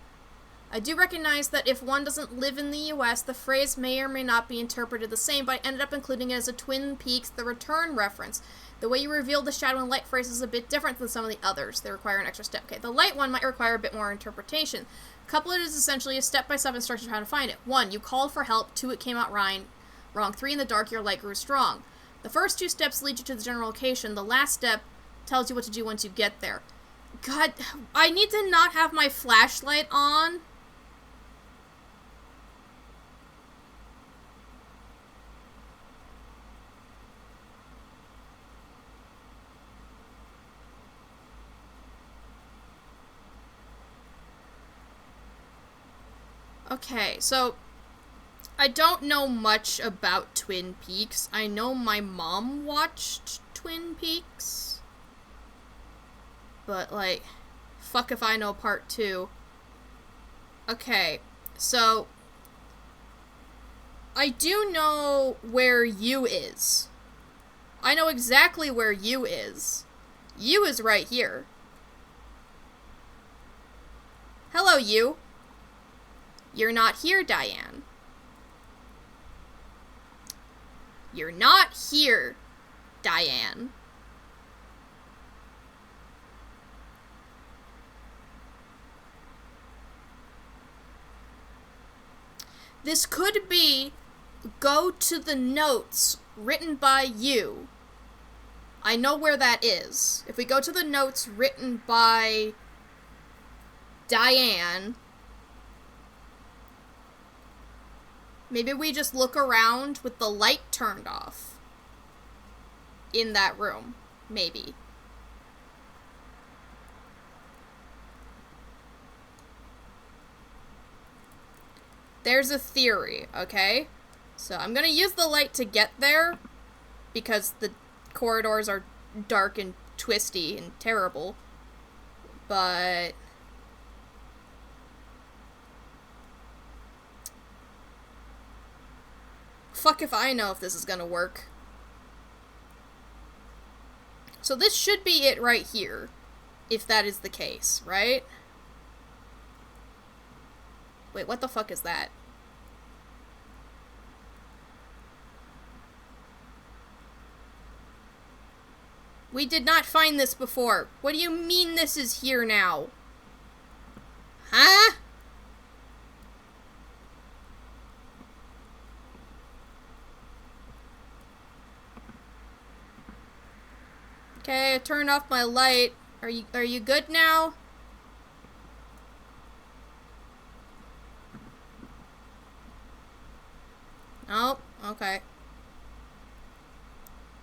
I do recognize that if one doesn't live in the US, the phrase may or may not be interpreted the same, but I ended up including it as a Twin Peaks The Return reference. The way you revealed the shadow and light phrase is a bit different than some of the others. They require an extra step. Okay, the light one might require a bit more interpretation. Couplet is essentially a step-by-step instruction on how to find it. 1, you called for help. 2, it came out wrong. 3, in the dark, your light grew strong. The first 2 steps lead you to the general location. The last step tells you what to do once you get there. God, I need to not have my flashlight on. Okay, so I don't know much about Twin Peaks. I know my mom watched Twin Peaks. But, like, fuck if I know part 2. Okay, so I do know where you is. I know exactly where you is. You is right here. Hello, you. You're not here, Diane. You're not here, Diane. This could be go to the notes written by you. I know where that is. If we go to the notes written by Diane, maybe we just look around with the light turned off in that room. Maybe. There's a theory, okay? So I'm gonna use the light to get there because the corridors are dark and twisty and terrible. But fuck if I know if this is gonna work. So this should be it right here, if that is the case, right? Wait, what the fuck is that? We did not find this before. What do you mean this is here now? Huh? Okay, I turned off my light. Are you good now? Oh, okay.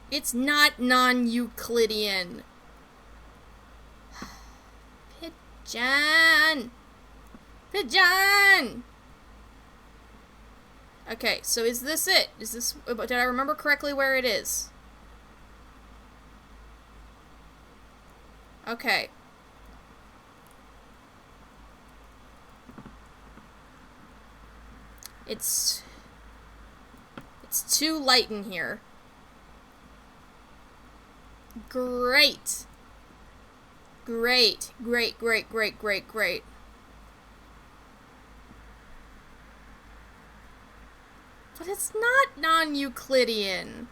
It's not non-Euclidean. Pigeon! Pigeon! Okay, so is this it? Is this... Did I remember correctly where it is? Okay. It's too light in here. Great. Great. Great, great, great, great, great. But it's not non-Euclidean.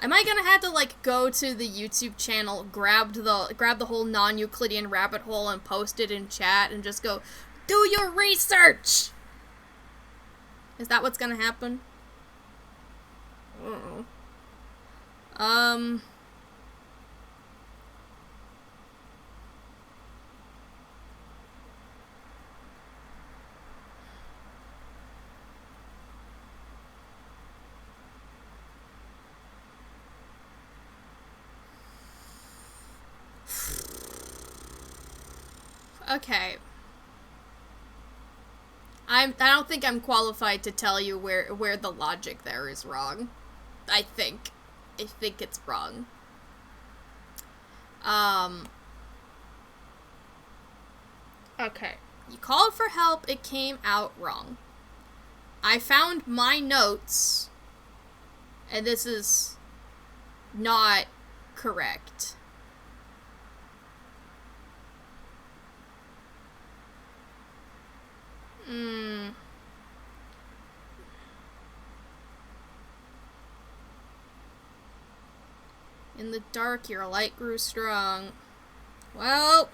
Am I gonna have to, like, go to the YouTube channel, grab the whole non-Euclidean rabbit hole and post it in chat and just go, do your research? Is that what's gonna happen? I don't know. Okay. I don't think I'm qualified to tell you where the logic there is wrong. I think it's wrong. Okay. You called for help, it came out wrong. I found my notes, and this is not correct. In the dark, your light grew strong. Well...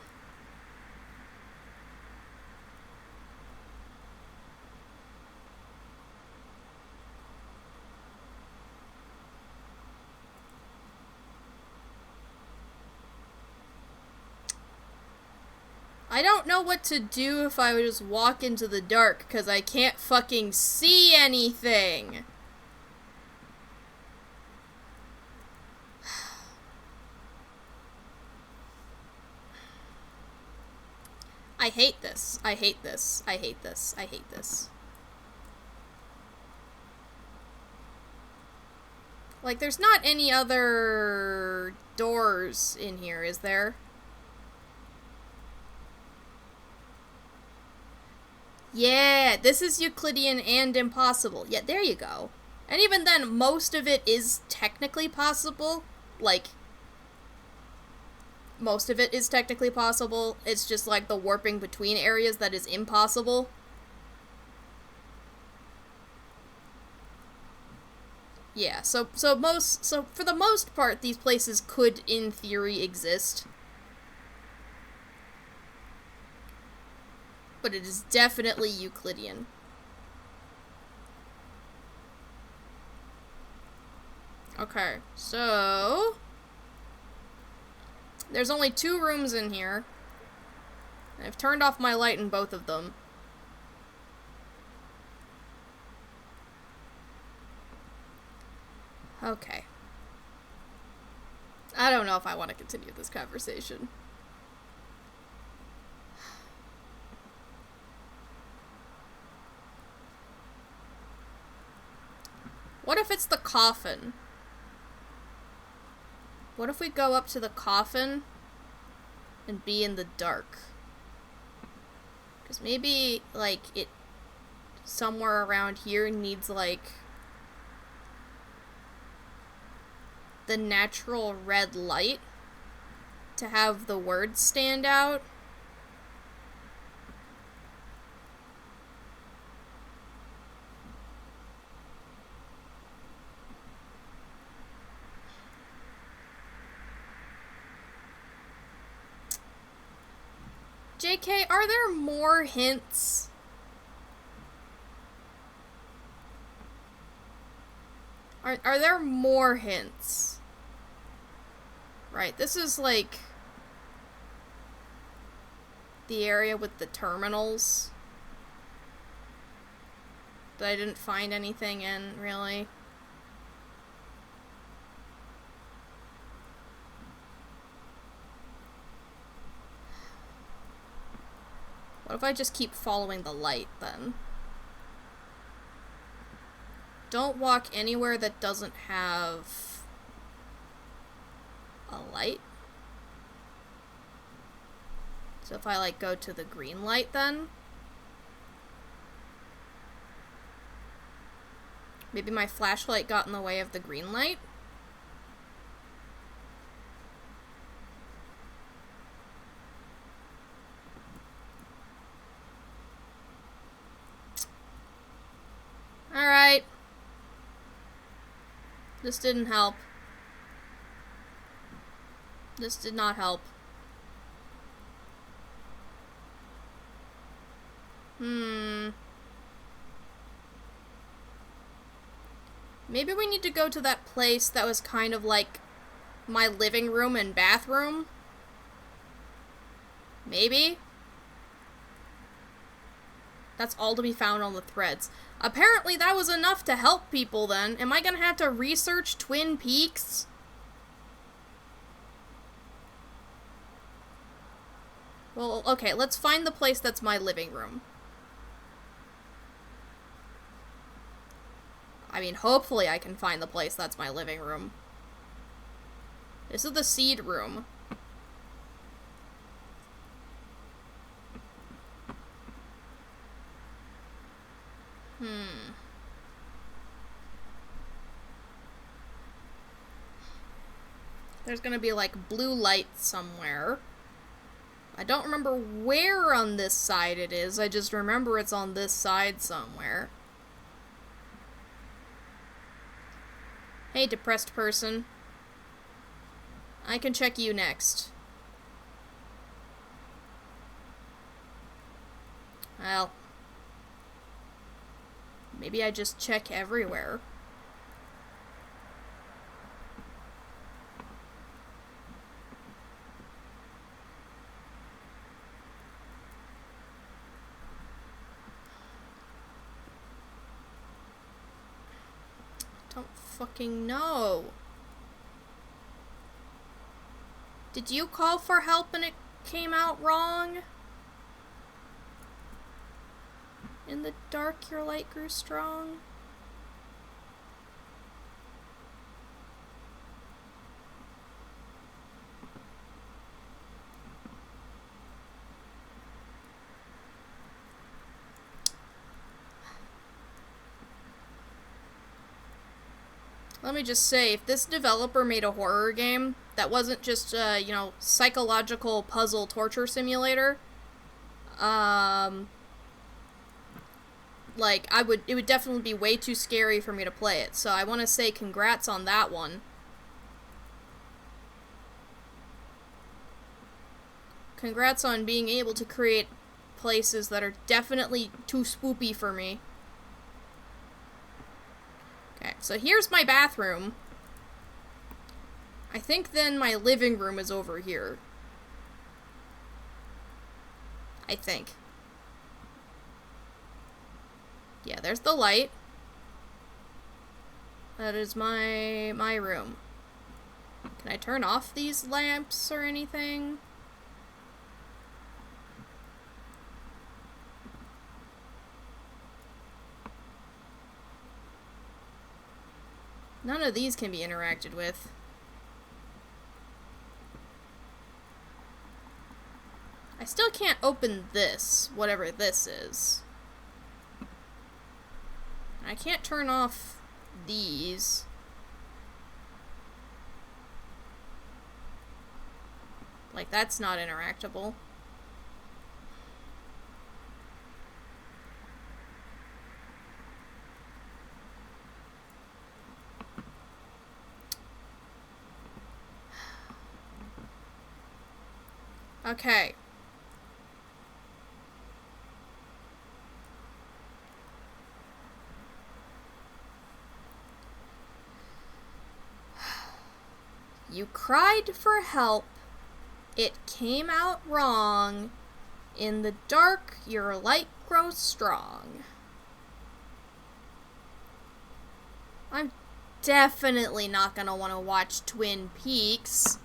I don't know what to do if I would just walk into the dark, because I can't fucking see anything. I hate this. I hate this. I hate this. I hate this. Like, there's not any other doors in here, is there? Yeah, this is Euclidean and impossible. Yeah, there you go. And even then, most of it is technically possible. Like, most of it is technically possible. It's just like the warping between areas that is impossible. Yeah, so for the most part, these places could, in theory, exist. But it is definitely Euclidean. Okay, so there's only 2 rooms in here. I've turned off my light in both of them. Okay. I don't know if I want to continue this conversation. What if it's the coffin? What if we go up to the coffin and be in the dark? Because maybe, like, it somewhere around here needs, like, the natural red light to have the words stand out. JK, are there more hints? Are there more hints? Right, this is like the area with the terminals that I didn't find anything in, really. What if I just keep following the light, then? Don't walk anywhere that doesn't have a light. So if I, like, go to the green light, then? Maybe my flashlight got in the way of the green light? Alright. This didn't help. This did not help. Maybe we need to go to that place that was kind of like my living room and bathroom. Maybe? That's all to be found on the threads. Apparently that was enough to help people then. Am I gonna have to research Twin Peaks? Well, okay, let's find the place that's my living room. I mean, hopefully I can find the place that's my living room. This is the seed room. There's gonna be, like, blue light somewhere. I don't remember where on this side it is, I just remember it's on this side somewhere. Hey, depressed person. I can check you next. Well, maybe I just check everywhere. Don't fucking know. Did you call for help and it came out wrong? In the dark, your light grew strong. Let me just say, if this developer made a horror game that wasn't just, psychological puzzle torture simulator, it would definitely be way too scary for me to play it. So I want to say congrats on that one. Congrats on being able to create places that are definitely too spoopy for me. Okay, so here's my bathroom. I think then my living room is over here. I think. Yeah, there's the light. That is my room. Can I turn off these lamps or anything? None of these can be interacted with. I still can't open this, whatever this is. I can't turn off these. Like, that's not interactable. Okay. You cried for help. It came out wrong. In the dark, your light grows strong. I'm definitely not gonna want to watch Twin Peaks.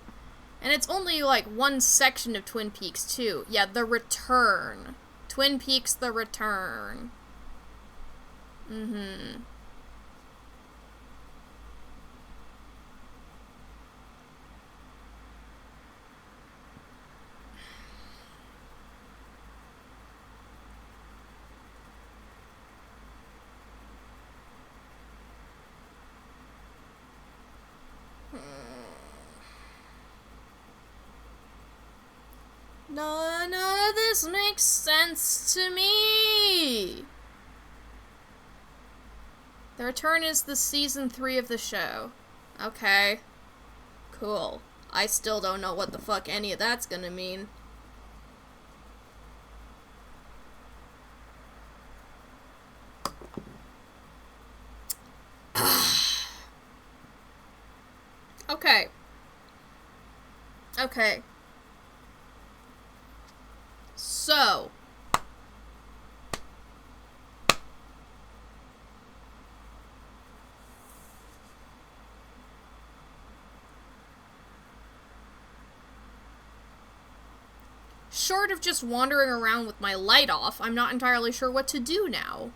And it's only like one section of Twin Peaks, too. Yeah, The Return. Twin Peaks The Return. Mm-hmm. None of this makes sense to me. The Return is the season 3 of the show. Okay. Cool. I still don't know what the fuck any of that's gonna mean. Okay. Okay. So. Short of just wandering around with my light off, I'm not entirely sure what to do now.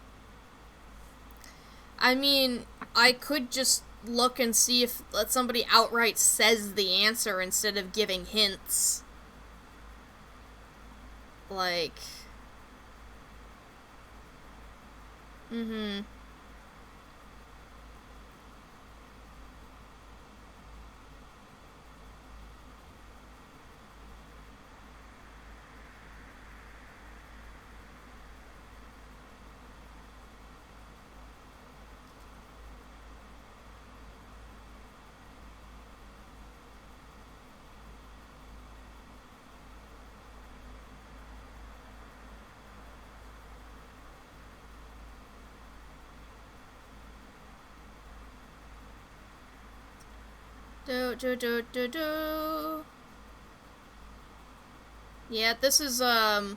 I mean, I could just look and see if somebody outright says the answer instead of giving hints. Like... Mm-hmm. Do. Yeah, this is, Yeah,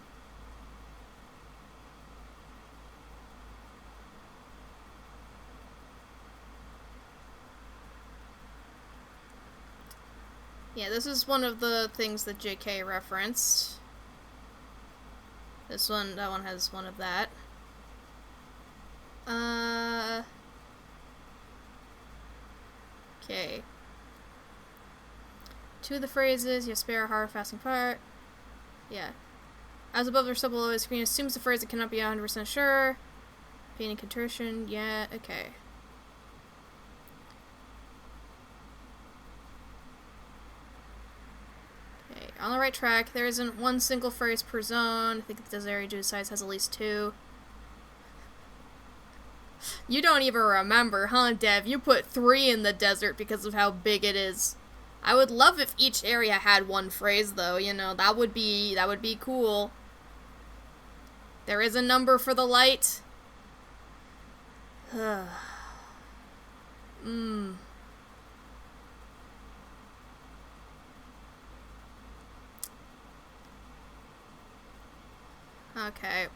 this is one of the things that JK referenced. That one has one of that. Okay. Two of the phrases, you spare a hard, fasting fire. Yeah. As above or so below, the screen assumes the phrase that cannot be 100% sure. Pain and contrition, yeah, okay. On the right track. There isn't one single phrase per zone. I think the desert area size has at least 2. You don't even remember, huh, Dev? You put 3 in the desert because of how big it is. I would love if each area had 1 phrase, though. You know, that would be cool. There is a number for the light. Okay.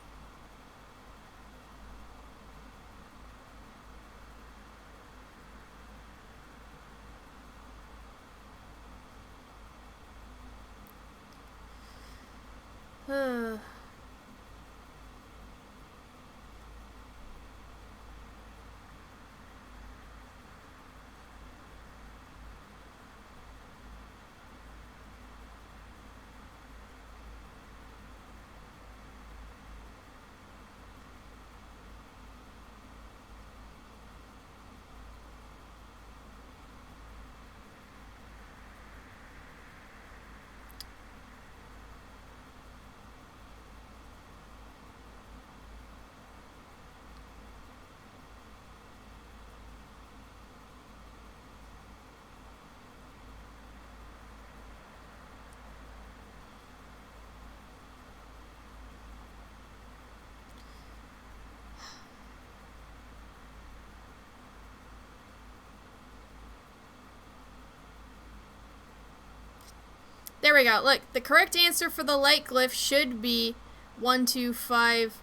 There we go. Look, the correct answer for the light glyph should be 1250.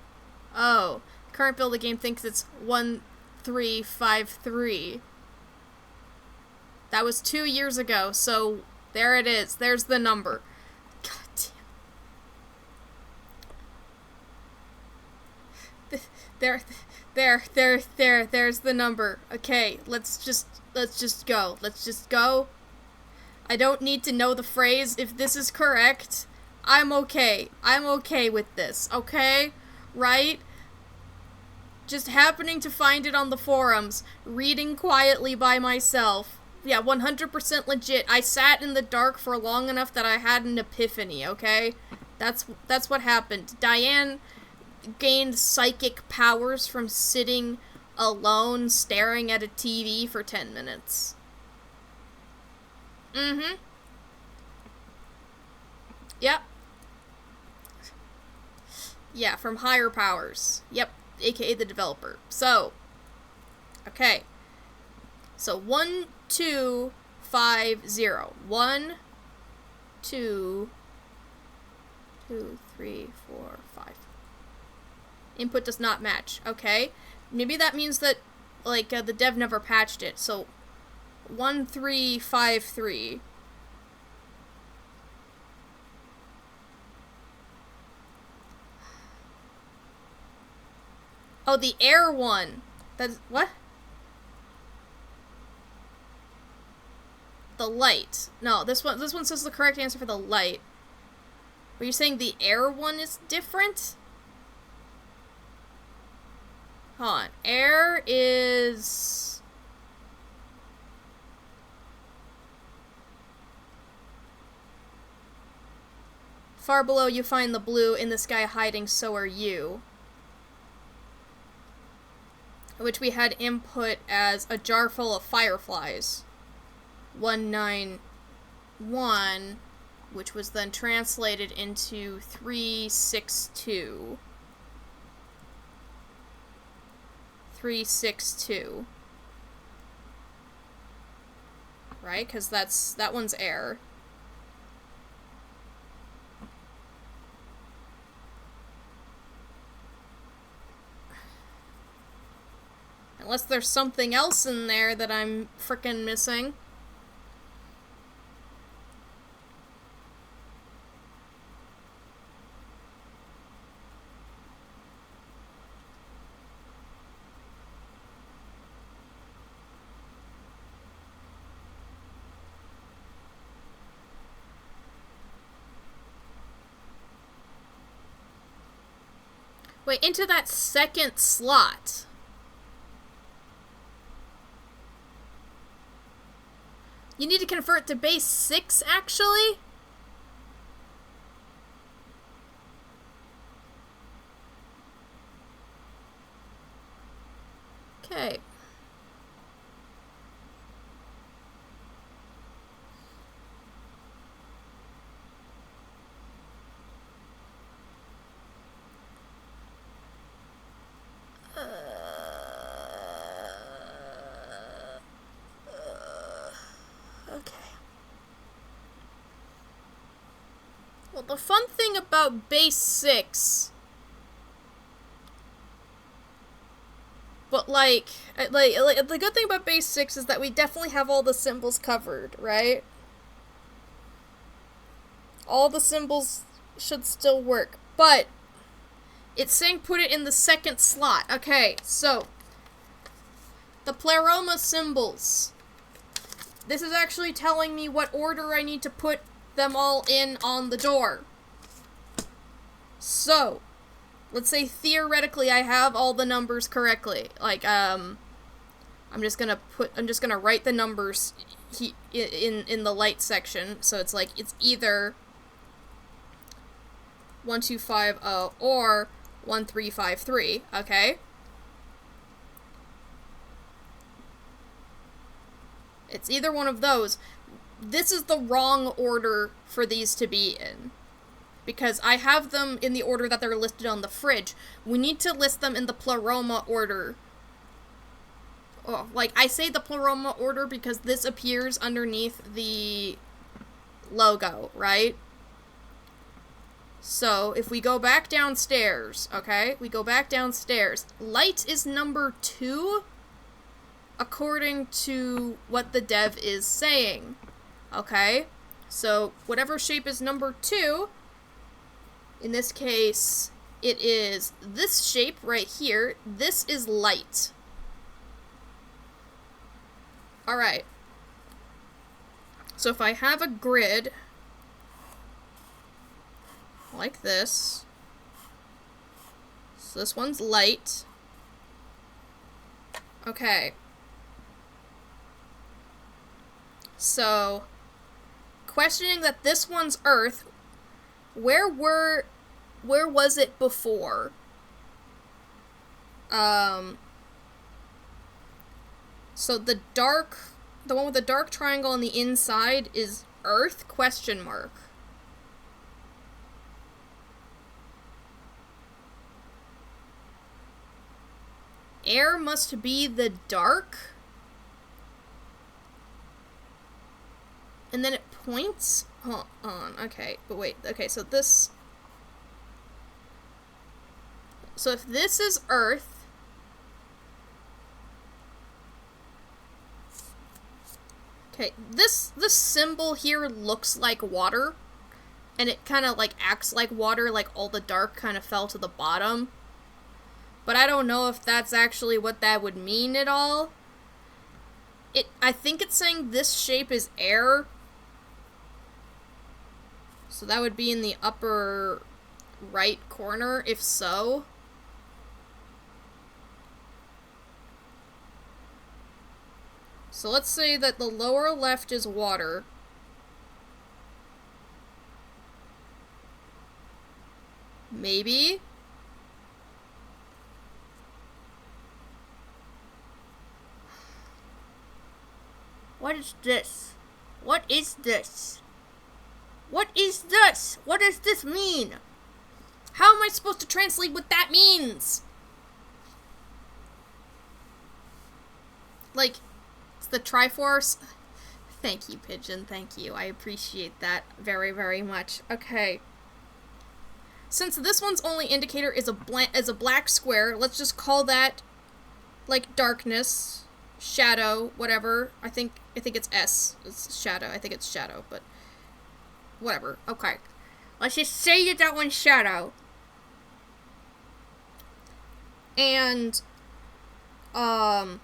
Current build of the game thinks it's 1353. That was 2 years ago, so there it is. There's the number. God damn. There's the number. Okay, let's just go. Let's just go. I don't need to know the phrase. If this is correct, I'm okay. I'm okay with this, okay? Right? Just happening to find it on the forums, reading quietly by myself. Yeah, 100% legit. I sat in the dark for long enough that I had an epiphany, okay? That's what happened. Diane gained psychic powers from sitting alone staring at a TV for 10 minutes. Mm-hmm. Yep. Yeah, from higher powers. Yep, aka the developer. So, okay. So, 1250. 1, 2, 2, 3, 4, 5. Input does not match. Okay. Maybe that means that, like, the dev never patched it. So, 1353. Oh, the air one. That's what? The light. No, this one says the correct answer for the light. Are you saying the air one is different? Hold on. Air is far below you find the blue, in the sky hiding, so are you. Which we had input as a jar full of fireflies. 191, which was then translated into 362. 362. Right? Because that one's air. Unless there's something else in there that I'm frickin' missing. Wait, into that second slot. You need to convert to base 6, actually? Okay. Okay. Well, the fun thing about base 6, but the good thing about base 6 is that we definitely have all the symbols covered, right? All the symbols should still work, but it's saying put it in the second slot. Okay, so the Pleroma symbols. This is actually telling me what order I need to put them all in on the door. So, let's say theoretically I have all the numbers correctly. Like, I'm just gonna write the numbers in the light section. So it's like, it's either 1250 or 1353, okay? It's either one of those. This is the wrong order for these to be in, because I have them in the order that they're listed on the fridge. We need to list them in the Pleroma order. Oh, like, I say the Pleroma order because this appears underneath the logo, right? So, if we go back downstairs, okay? We go back downstairs. Light is number 2, according to what the dev is saying. Okay? So, whatever shape is number 2, in this case, it is this shape right here. This is light. Alright. So if I have a grid like this, so this one's light. Okay. So, questioning that this one's Earth, where was it before? So the one with the dark triangle on the inside is Earth, question mark. Air must be the dark. And then it points? Hold on, okay, but wait, okay, so this... So if this is Earth... Okay, this symbol here looks like water. And it kind of, like, acts like water, like all the dark kind of fell to the bottom. But I don't know if that's actually what that would mean at all. I think it's saying this shape is air. So that would be in the upper right corner, if so. So let's say that the lower left is water. Maybe. What is this? What is this? What is this? What does this mean? How am I supposed to translate what that means? Like, it's the Triforce. Thank you, Pigeon. Thank you. I appreciate that very, very much. Okay. Since this one's only indicator is a black square, let's just call that, like, darkness, shadow, whatever. I think it's S. It's shadow. I think it's shadow, but whatever. Okay. Let's just say that one's shadow. And, then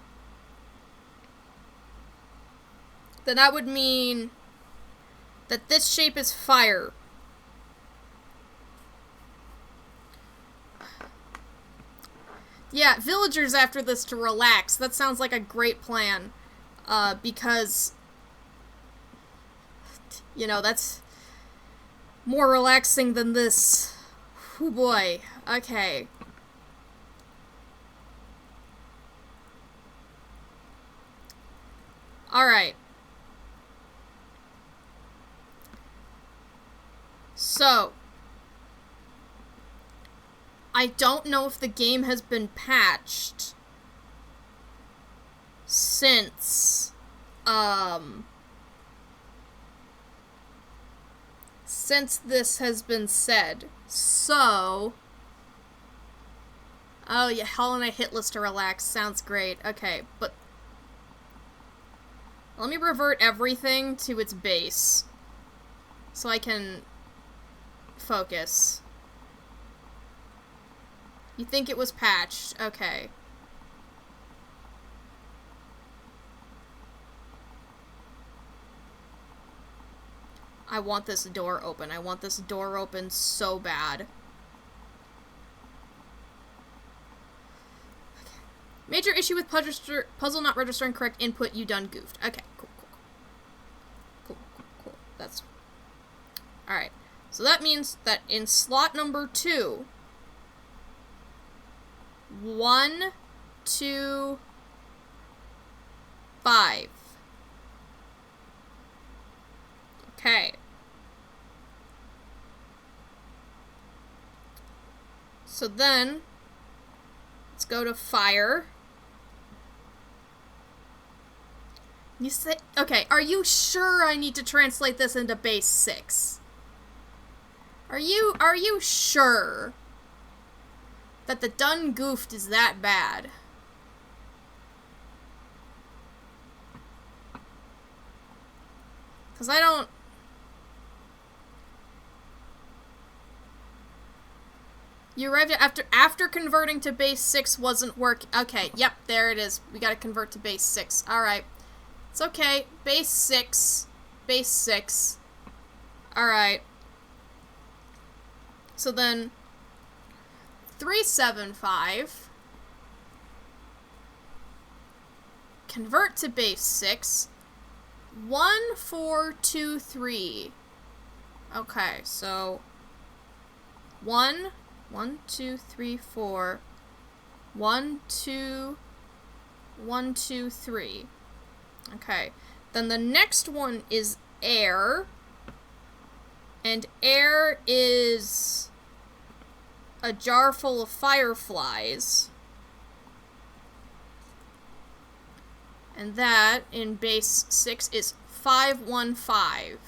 that would mean that this shape is fire. Yeah, villagers after this to relax. That sounds like a great plan. Because, you know, that's more relaxing than this. Oh boy. Okay. Alright. So, I don't know if the game has been patched since, since this has been said. So, oh yeah, Hollow Knight hit list to relax. Sounds great. Okay, but let me revert everything to its base so I can focus. You think it was patched? Okay. I want this door open. I want this door open so bad. Okay. Major issue with puzzle not registering correct input. You done goofed. Okay, cool. That's... Alright. So that means that in slot number 2... 1, 2, 5. Okay. So then, let's go to fire. You say, okay, are you sure I need to translate this into base 6? Are you sure that the done goofed is that bad? Because I don't... You arrived after converting to base 6 wasn't working. Okay, yep, there it is. We gotta convert to base 6. Alright. It's okay. Base 6. Base 6. Alright. So then... 375. Convert to base 6. 1, 4, 2, 3. Okay, so... 1, 2, 3, 4. 1, 2, 1, 2, 3. Okay. Then the next one is air. And air is a jar full of fireflies. And that, in base 6, is 515.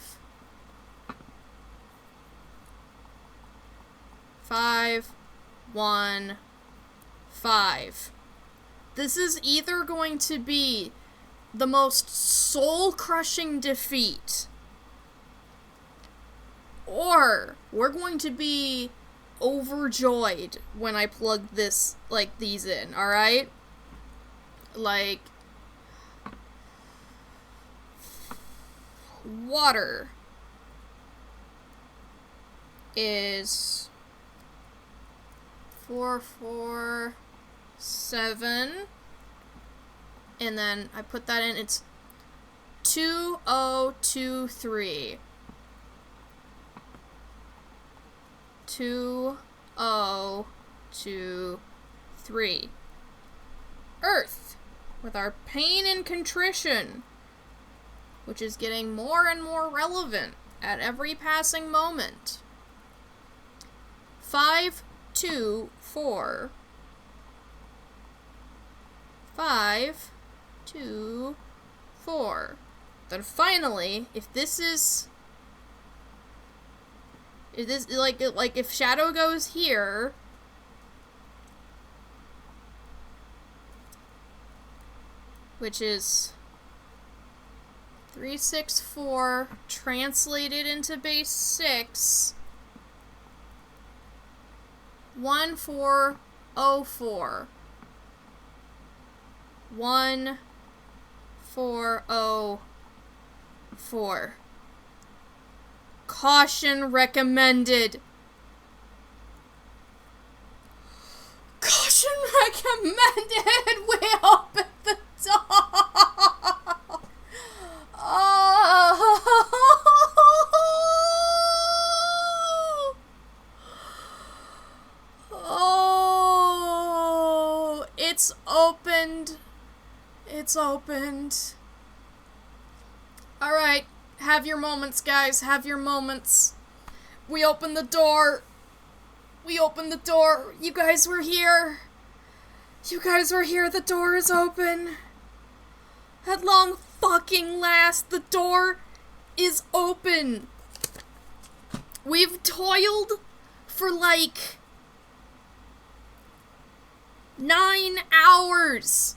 515. This is either going to be the most soul-crushing defeat, or we're going to be overjoyed when I plug this, like, these in, alright? Like, water is 4, 4, 7, and then I put that in, it's 2023. 2023. Earth, with our pain and contrition, which is getting more and more relevant at every passing moment. 5, 2, 4. 5, 2, 4. Then finally, if this is... like if Shadow goes here, which is 364 translated into base 6, 1404. 1404. Caution recommended. Caution recommended. We open the door. Oh, it's opened. It's opened. Alright, have your moments, guys, have your moments. We opened the door. We opened the door. You guys were here. You guys were here. The door is open. At long fucking last, the door is open. We've toiled for like 9 hours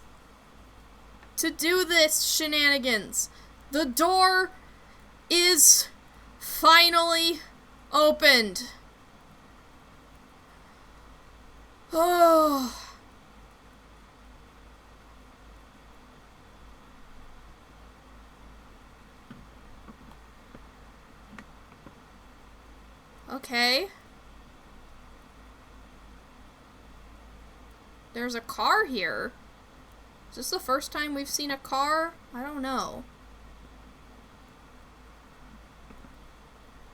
to do this shenanigans. The door is finally opened. Oh. Okay. There's a car here. Is this the first time we've seen a car? I don't know.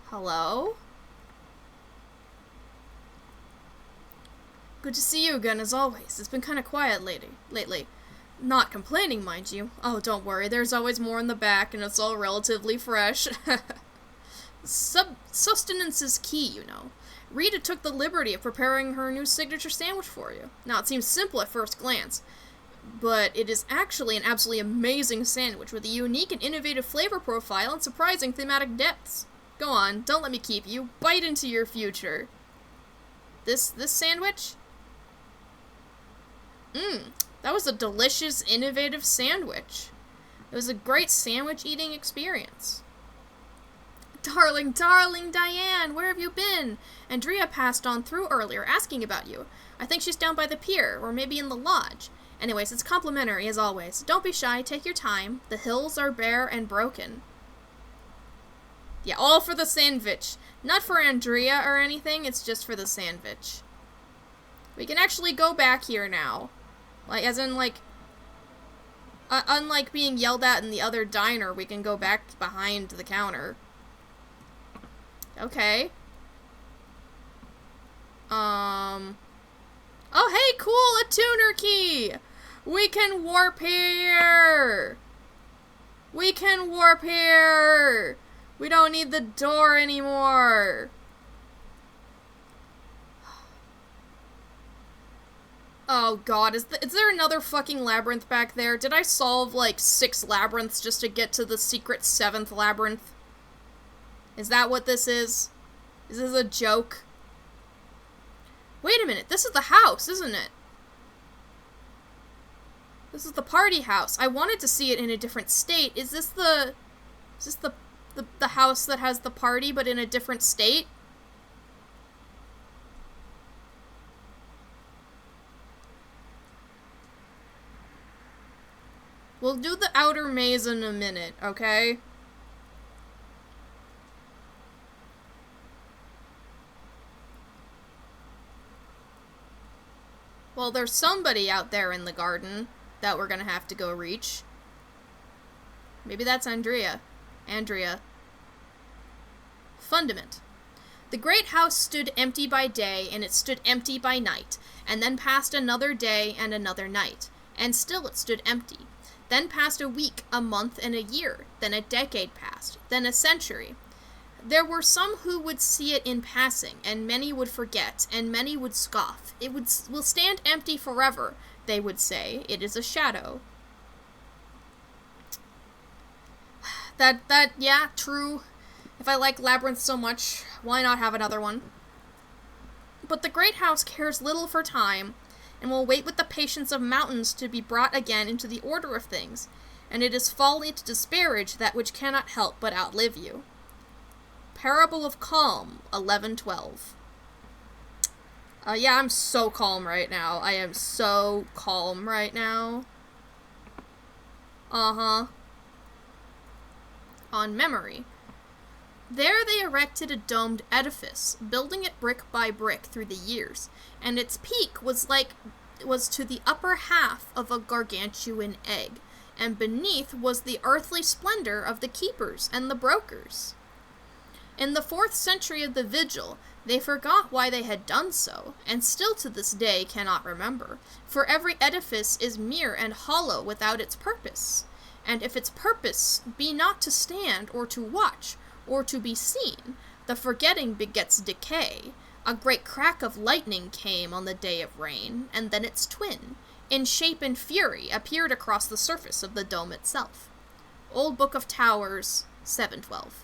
Hello? Good to see you again, as always. It's been kind of quiet lately. Not complaining, mind you. Oh, don't worry. There's always more in the back, and it's all relatively fresh. Sustenance is key, you know. Rita took the liberty of preparing her new signature sandwich for you. Now, it seems simple at first glance, but it is actually an absolutely amazing sandwich with a unique and innovative flavor profile and surprising thematic depths. Go on, don't let me keep you. Bite into your future. This sandwich? That was a delicious, innovative sandwich. It was a great sandwich eating experience. Darling Diane, where have you been? Andrea passed on through earlier, asking about you. I think she's down by the pier, or maybe in the lodge. Anyways, it's complimentary, as always. Don't be shy, take your time. The hills are bare and broken. Yeah, all for the sandwich. Not for Andrea or anything, it's just for the sandwich. We can actually go back here now. Like, as in, like, unlike being yelled at in the other diner, we can go back behind the counter. Okay. Oh, hey, cool, a tuner key! We can warp here! We can warp here! We don't need the door anymore! Oh god, is there another fucking labyrinth back there? Did I solve, like, 6 labyrinths just to get to the secret 7th labyrinth? Is that what this is? Is this a joke? Wait a minute, this is the house, isn't it? This is the party house. I wanted to see it in a different state. Is this the house that has the party, but in a different state? We'll do the outer maze in a minute, okay? Well, there's somebody out there in the garden that we're gonna have to go reach. Maybe that's Andrea. Fundament. The great house stood empty by day, and it stood empty by night, and then passed another day and another night, and still it stood empty. Then passed a week, a month, and a year. Then a decade passed. Then a century. There were some who would see it in passing, and many would forget, and many would scoff. It will stand empty forever, they would say. It is a shadow. Yeah, true. If I like Labyrinth so much, why not have another one? But the great house cares little for time, and will wait with the patience of mountains to be brought again into the order of things, and it is folly to disparage that which cannot help but outlive you. Parable of Calm, 11:12. Yeah, I'm so calm right now. I am so calm right now. On memory. There they erected a domed edifice, building it brick by brick through the years, and its peak was to the upper half of a gargantuan egg, and beneath was the earthly splendor of the keepers and the brokers. In the 4th century of the Vigil, they forgot why they had done so, and still to this day cannot remember, for every edifice is mere and hollow without its purpose, and if its purpose be not to stand, or to watch, or to be seen, the forgetting begets decay. A great crack of lightning came on the day of rain, and then its twin, in shape and fury, appeared across the surface of the dome itself. Old Book of Towers, 712.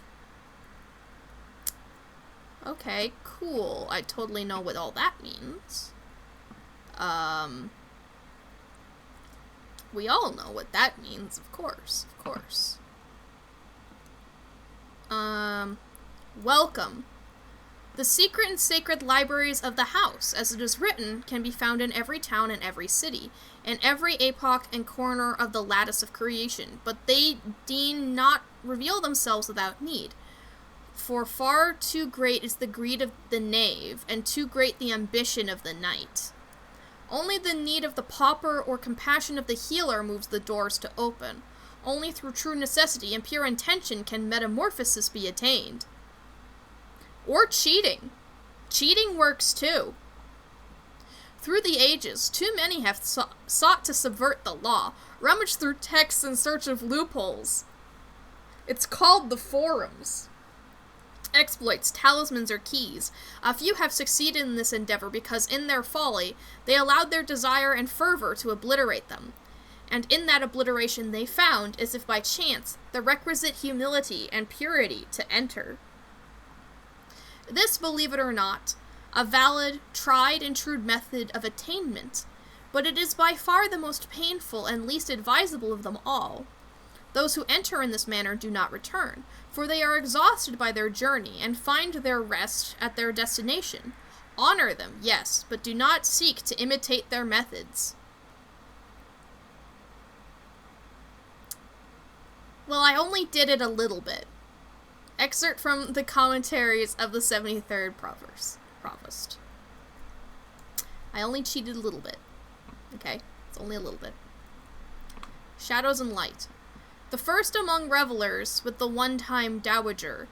Okay, cool. I totally know what all that means. We all know what that means, of course, of course. Welcome. The secret and sacred libraries of the house, as it is written, can be found in every town and every city, in every epoch and corner of the lattice of creation, but they deem not reveal themselves without need. For far too great is the greed of the knave, and too great the ambition of the knight. Only the need of the pauper or compassion of the healer moves the doors to open. Only through true necessity and pure intention can metamorphosis be attained. Or cheating. Cheating works too. Through the ages, too many have sought to subvert the law, rummage through texts in search of loopholes. It's called the forums. Exploits, talismans, or keys. A few have succeeded in this endeavor because in their folly, they allowed their desire and fervor to obliterate them. And in that obliteration they found, as if by chance, the requisite humility and purity to enter. This, believe it or not, a valid, tried and true method of attainment, but it is by far the most painful and least advisable of them all. Those who enter in this manner do not return, for they are exhausted by their journey and find their rest at their destination. Honor them, yes, but do not seek to imitate their methods. Well, I only did it a little bit. Excerpt from the commentaries of the 73rd Provost. I only cheated a little bit. Okay? It's only a little bit. Shadows and Light. The first among revelers, with the one-time dowager,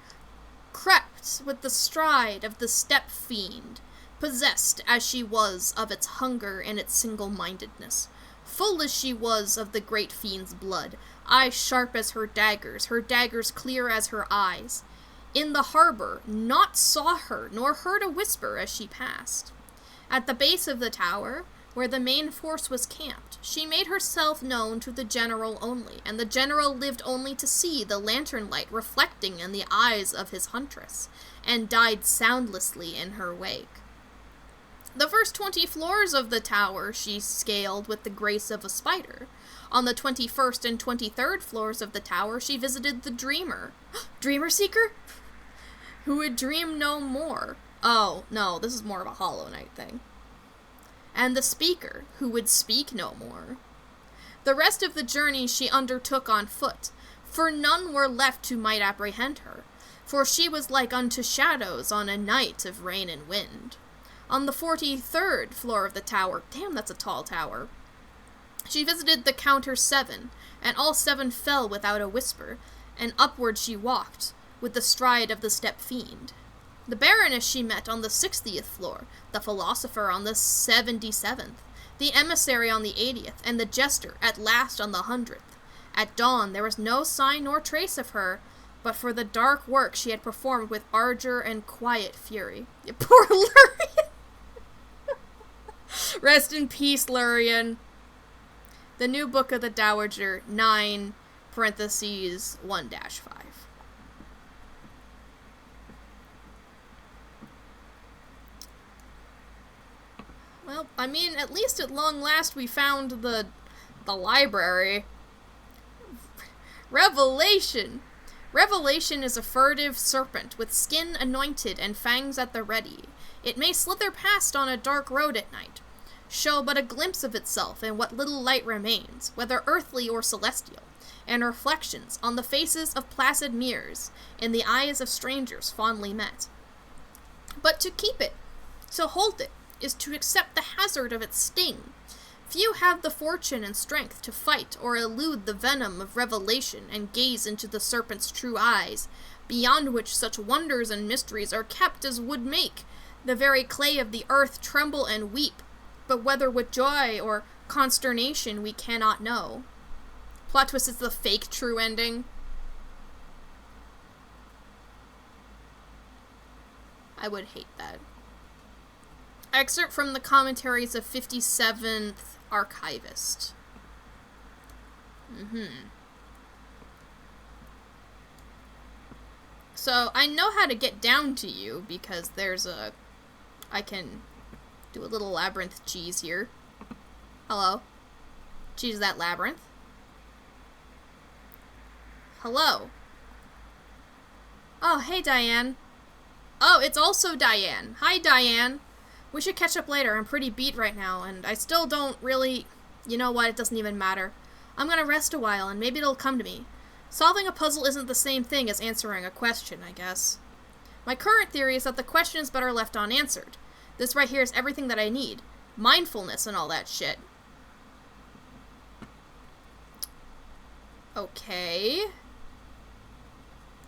crept with the stride of the steppe fiend, possessed as she was of its hunger and its single-mindedness, full as she was of the great fiend's blood, eyes sharp as her daggers clear as her eyes. In the harbor, naught saw her, nor heard a whisper as she passed. At the base of the tower, where the main force was camped, she made herself known to the general only, and the general lived only to see the lantern light reflecting in the eyes of his huntress, and died soundlessly in her wake. The first 20 floors of the tower she scaled with the grace of a spider. On the 21st and 23rd floors of the tower she visited the dreamer. Dreamer Seeker? Who would dream no more. Oh, no, this is more of a Hollow Knight thing. And the speaker, who would speak no more. The rest of the journey she undertook on foot, for none were left who might apprehend her, for she was like unto shadows on a night of rain and wind. On the 43rd floor of the tower, damn, that's a tall tower, she visited the counter 7, and all 7 fell without a whisper, and upward she walked, with the stride of the steppe fiend. The Baroness she met on the 60th floor, the philosopher on the 77th, the emissary on the 80th, and the jester at last on the 100th. At dawn there was no sign nor trace of her, but for the dark work she had performed with ardor and quiet fury. Poor Lurian! Rest in peace, Lurian. The New Book of the Dowager, 9, parentheses, 1-5. Well, I mean, at least at long last we found the library. Revelation! Revelation is a furtive serpent with skin anointed and fangs at the ready. It may slither past on a dark road at night, show but a glimpse of itself and what little light remains, whether earthly or celestial, and reflections on the faces of placid mirrors, in the eyes of strangers fondly met. But to keep it, to hold it, is to accept the hazard of its sting. Few have the fortune and strength to fight or elude the venom of revelation and gaze into the serpent's true eyes, beyond which such wonders and mysteries are kept as would make the very clay of the earth tremble and weep, but whether with joy or consternation we cannot know. Plot twist is the fake true ending. I would hate that. Excerpt from the commentaries of 57th Archivist. So, I know how to get down to you, because there's a... I can do a little labyrinth cheese here. Hello? Cheese that labyrinth. Hello? Oh, hey, Diane. Oh, it's also Diane. Hi, Diane. We should catch up later. I'm pretty beat right now, and I still don't really... You know what? It doesn't even matter. I'm gonna rest a while, and maybe it'll come to me. Solving a puzzle isn't the same thing as answering a question, I guess. My current theory is that the question is better left unanswered. This right here is everything that I need. Mindfulness and all that shit. Okay.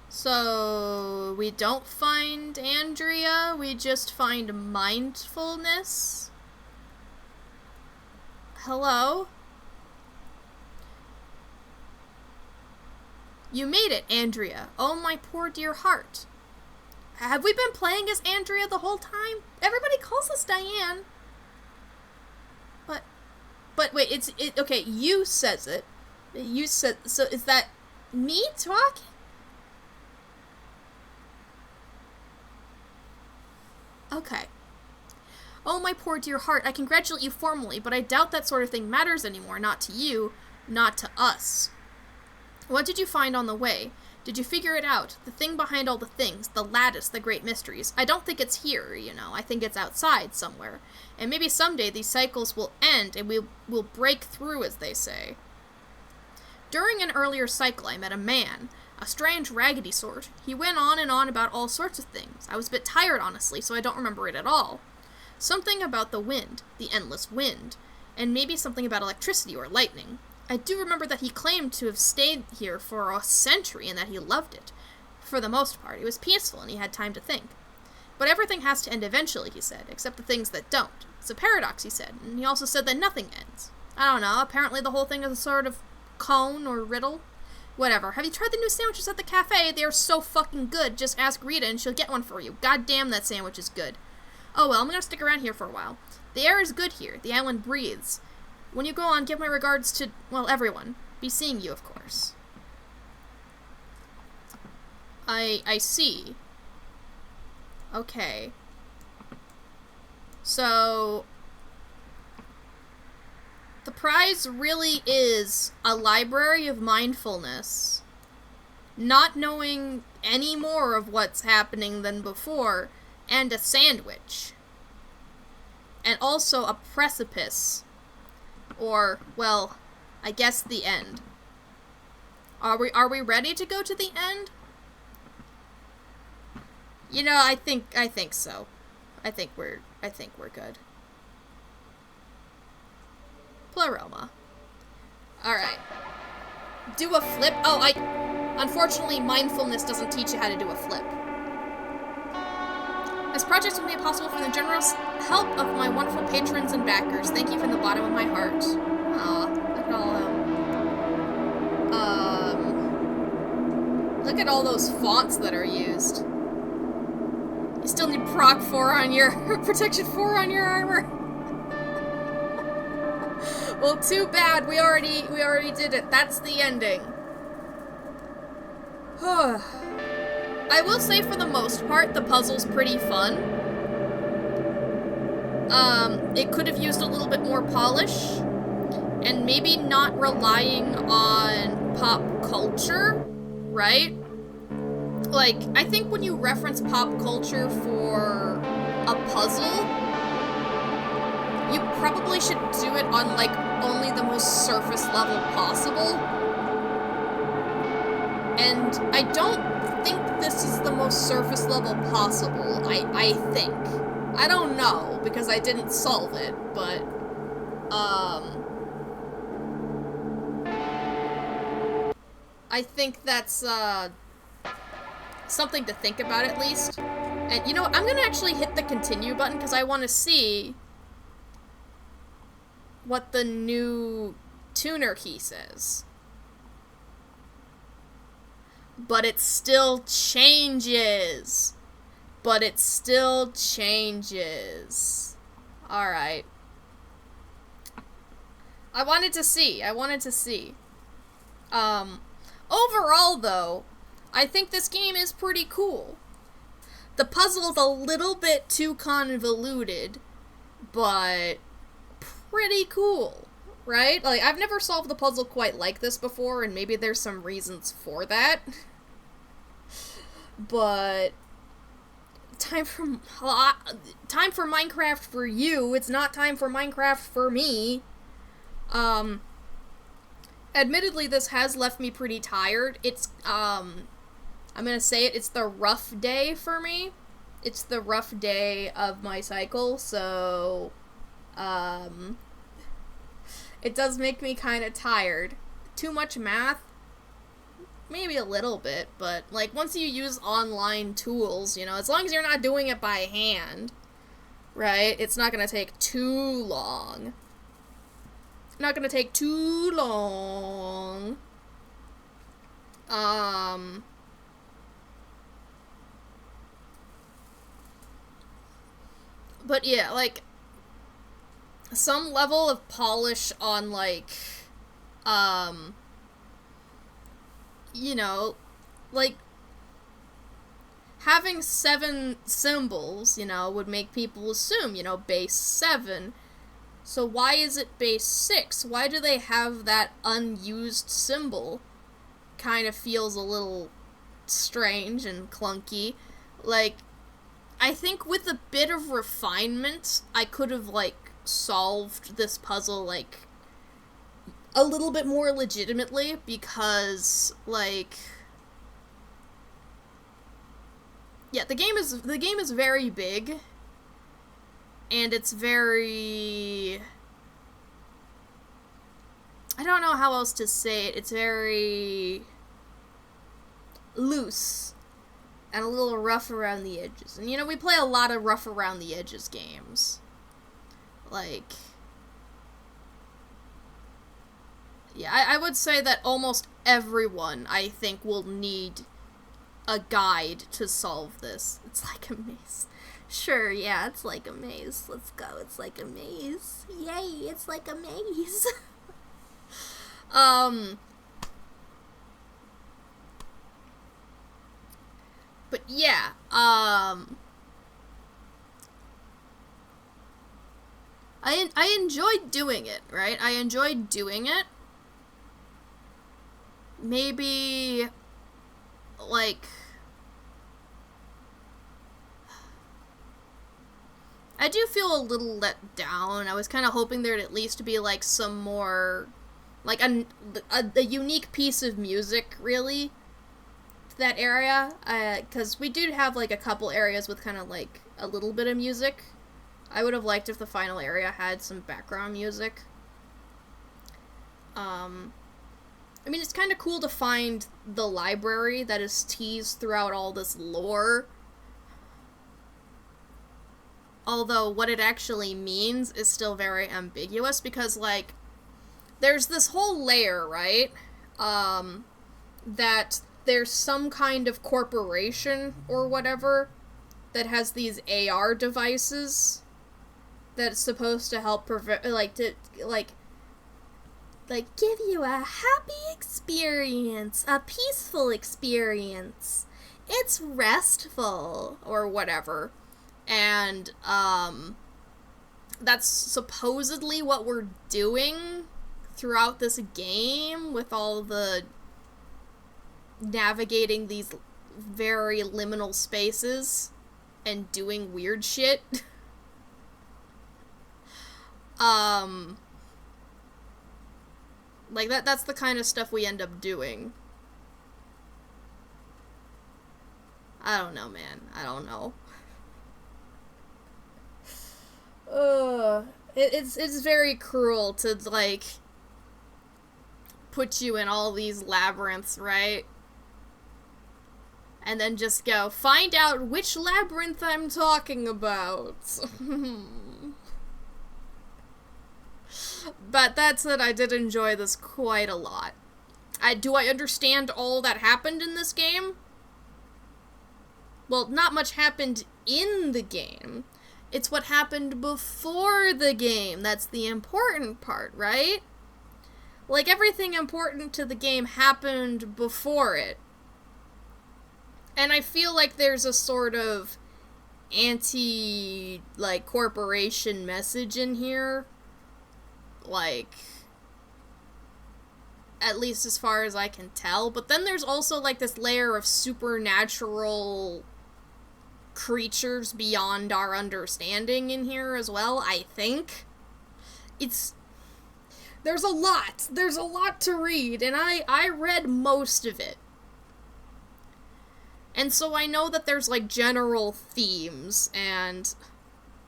So, we don't find Andrea, we just find mindfulness. Hello? You made it, Andrea. Oh, my poor dear heart. Have we been playing as Andrea the whole time? Everybody calls us Diane. But wait, okay, you says it. You said, so is that me talking? Okay. Oh, my poor dear heart, I congratulate you formally, but I doubt that sort of thing matters anymore. Not to you, not to us. What did you find on the way? Did you figure it out? The thing behind all the things, the lattice, the great mysteries. I don't think it's here, you know. I think it's outside somewhere. And maybe someday these cycles will end and we will break through, as they say. During an earlier cycle, I met a man. A strange, raggedy sort. He went on and on about all sorts of things. I was a bit tired, honestly, so I don't remember it at all. Something about the wind, the endless wind, and maybe something about electricity or lightning. I do remember that he claimed to have stayed here for a century and that he loved it. For the most part, it was peaceful and he had time to think. But everything has to end eventually, he said, except the things that don't. It's a paradox, he said, and he also said that nothing ends. I don't know, apparently the whole thing is a sort of cone or riddle. Whatever. Have you tried the new sandwiches at the cafe? They are so fucking good. Just ask Rita and she'll get one for you. God damn, that sandwich is good. Oh well, I'm gonna stick around here for a while. The air is good here. The island breathes. When you go on, give my regards to, well, everyone. Be seeing you, of course. I see. Okay. So, the prize really is a library of mindfulness, not knowing any more of what's happening than before, and a sandwich. And also a precipice. Or, well, I guess the end. Are we ready to go to the end? You know, I think so. I think we're good. Pleroma. Alright. Do a flip? Oh, unfortunately, mindfulness doesn't teach you how to do a flip. This project was made possible from the generous help of my wonderful patrons and backers. Thank you from the bottom of my heart. Aw, look at all them. Look at all those fonts that are used. You still need proc 4 on your protection 4 on your armor. Well, too bad. We already did it. That's the ending. I will say, for the most part, the puzzle's pretty fun. It could have used a little bit more polish, and maybe not relying on pop culture, right? Like, I think when you reference pop culture for a puzzle, you probably should do it on, like, only the most surface level possible. And I don't think this is the most surface level possible, I think. I don't know, because I didn't solve it, but, I think that's, something to think about, at least. And, you know what, I'm gonna actually hit the continue button, because I want to see what the new tuner key says. but it still changes. But it still changes. Alright. I wanted to see. Overall, though, I think this game is pretty cool. The puzzle's a little bit too convoluted, but pretty cool, right? Like, I've never solved the puzzle quite like this before, and maybe there's some reasons for that. But time for Minecraft for you. It's not time for Minecraft for me. Admittedly, this has left me pretty tired. It's, I'm gonna say it, it's the rough day for me. It's the rough day of my cycle, so, it does make me kind of tired. Too much math? Maybe a little bit, but, like, once you use online tools, you know, as long as you're not doing it by hand, right, it's not gonna take too long. Not gonna take too long. But yeah, like, some level of polish on, like, you know, like, having 7 symbols, you know, would make people assume, you know, base 7. So why is it base 6? Why do they have that unused symbol? Kind of feels a little strange and clunky. Like, I think with a bit of refinement, I could have, like, solved this puzzle, like, a little bit more legitimately, because, like, yeah, the game is very big, and it's very, I don't know how else to say it, it's very loose, and a little rough around the edges, and, you know, we play a lot of rough around the edges games, like, yeah, I would say that almost everyone, I think, will need a guide to solve this. It's like a maze. Sure, yeah, it's like a maze. Let's go, it's like a maze. Yay, it's like a maze. But yeah, I enjoyed doing it, right? I enjoyed doing it. Maybe, like, I do feel a little let down. I was kind of hoping there'd at least be, like, some more, like, a unique piece of music, really, to that area, because we do have, like, a couple areas with kind of, like, a little bit of music. I would have liked if the final area had some background music. I mean, it's kind of cool to find the library that is teased throughout all this lore. Although, what it actually means is still very ambiguous, because, like, there's this whole layer, right? That there's some kind of corporation or whatever that has these AR devices that's supposed to help prevent, like, give you a happy experience, a peaceful experience. It's restful, or whatever. And, that's supposedly what we're doing throughout this game, with all the navigating these very liminal spaces and doing weird shit. Like, that's the kind of stuff we end up doing. I don't know, man. I don't know. It's very cruel to, like, put you in all these labyrinths, right? And then just go, find out which labyrinth I'm talking about. But that said, I did enjoy this quite a lot. Do I understand all that happened in this game? Well, not much happened in the game. It's what happened before the game that's the important part, right? Like, everything important to the game happened before it. And I feel like there's a sort of anti, corporation message in here. Like, at least as far as I can tell. But then there's also, this layer of supernatural creatures beyond our understanding in here as well, I think. There's a lot to read, and I read most of it. And so I know that there's, general themes, and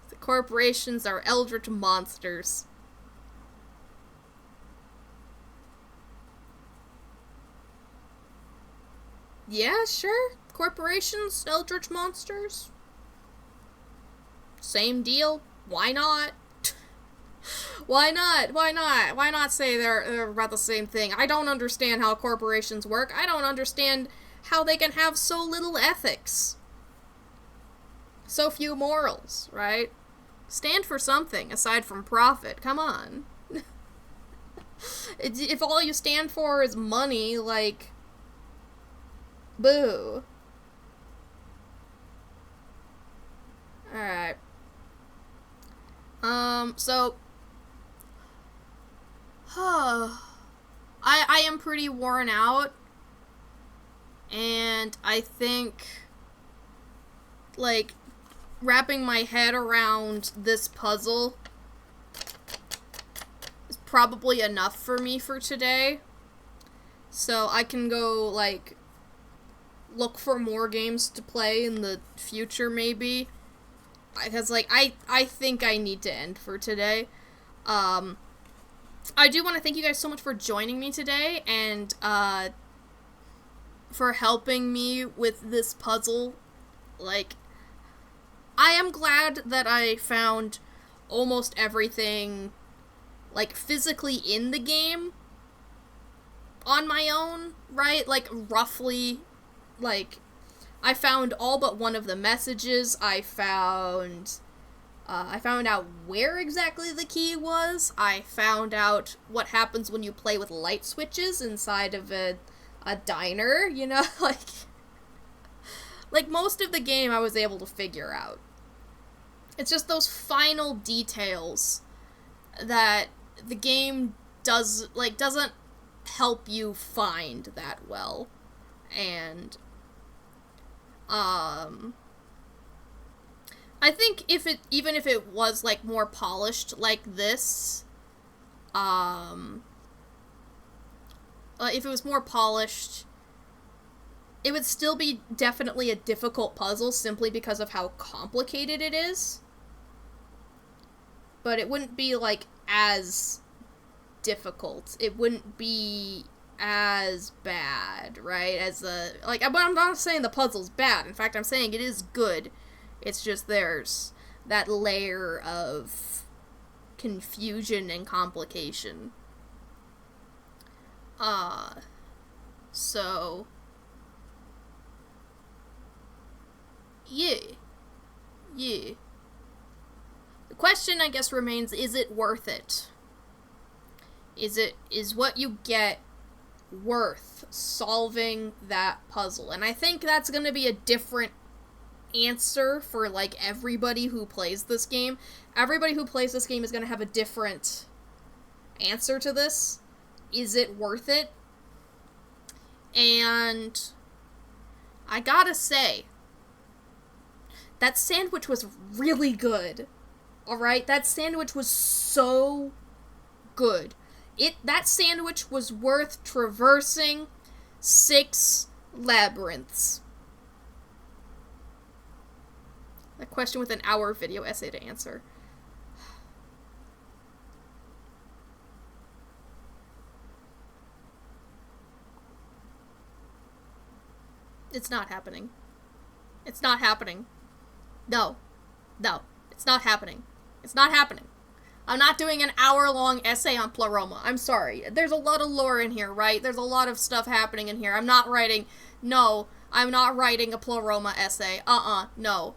the corporations are eldritch monsters. Yeah, sure. Corporations, eldritch monsters. Same deal. Why not? Why not? Why not? Why not say they're about the same thing? I don't understand how corporations work. I don't understand how they can have so little ethics. So few morals, right? Stand for something aside from profit. Come on. If all you stand for is money, boo. Alright. So... I am pretty worn out. And I think... wrapping my head around this puzzle is probably enough for me for today. So I can go, look for more games to play in the future, maybe. Because, I think I need to end for today. I do want to thank you guys so much for joining me today, and, for helping me with this puzzle. I am glad that I found almost everything, physically in the game on my own, right? Roughly, I found all but one of the messages. I found out where exactly the key was. I found out what happens when you play with light switches inside of a diner, you know? Most of the game I was able to figure out. It's just those final details that the game doesn't help you find that well. And, I think even if it was, more polished like this, if it was more polished, it would still be definitely a difficult puzzle simply because of how complicated it is. But it wouldn't be, as difficult. It wouldn't be as bad, right? But I'm not saying the puzzle's bad. In fact, I'm saying it is good. It's just there's that layer of confusion and complication. So... Yeah. The question, I guess, remains, is it worth it? Is what you get worth solving that puzzle? And I think that's gonna be a different answer for, everybody who plays this game. Everybody who plays this game is gonna have a different answer to this. Is it worth it? And I gotta say, that sandwich was really good. Alright? That sandwich was so good. That sandwich was worth traversing 6 labyrinths. A question with an hour video essay to answer. It's not happening. It's not happening. No. It's not happening. It's not happening. I'm not doing an hour-long essay on Pleroma. I'm sorry. There's a lot of lore in here, right? There's a lot of stuff happening in here. I'm not writing a Pleroma essay. No.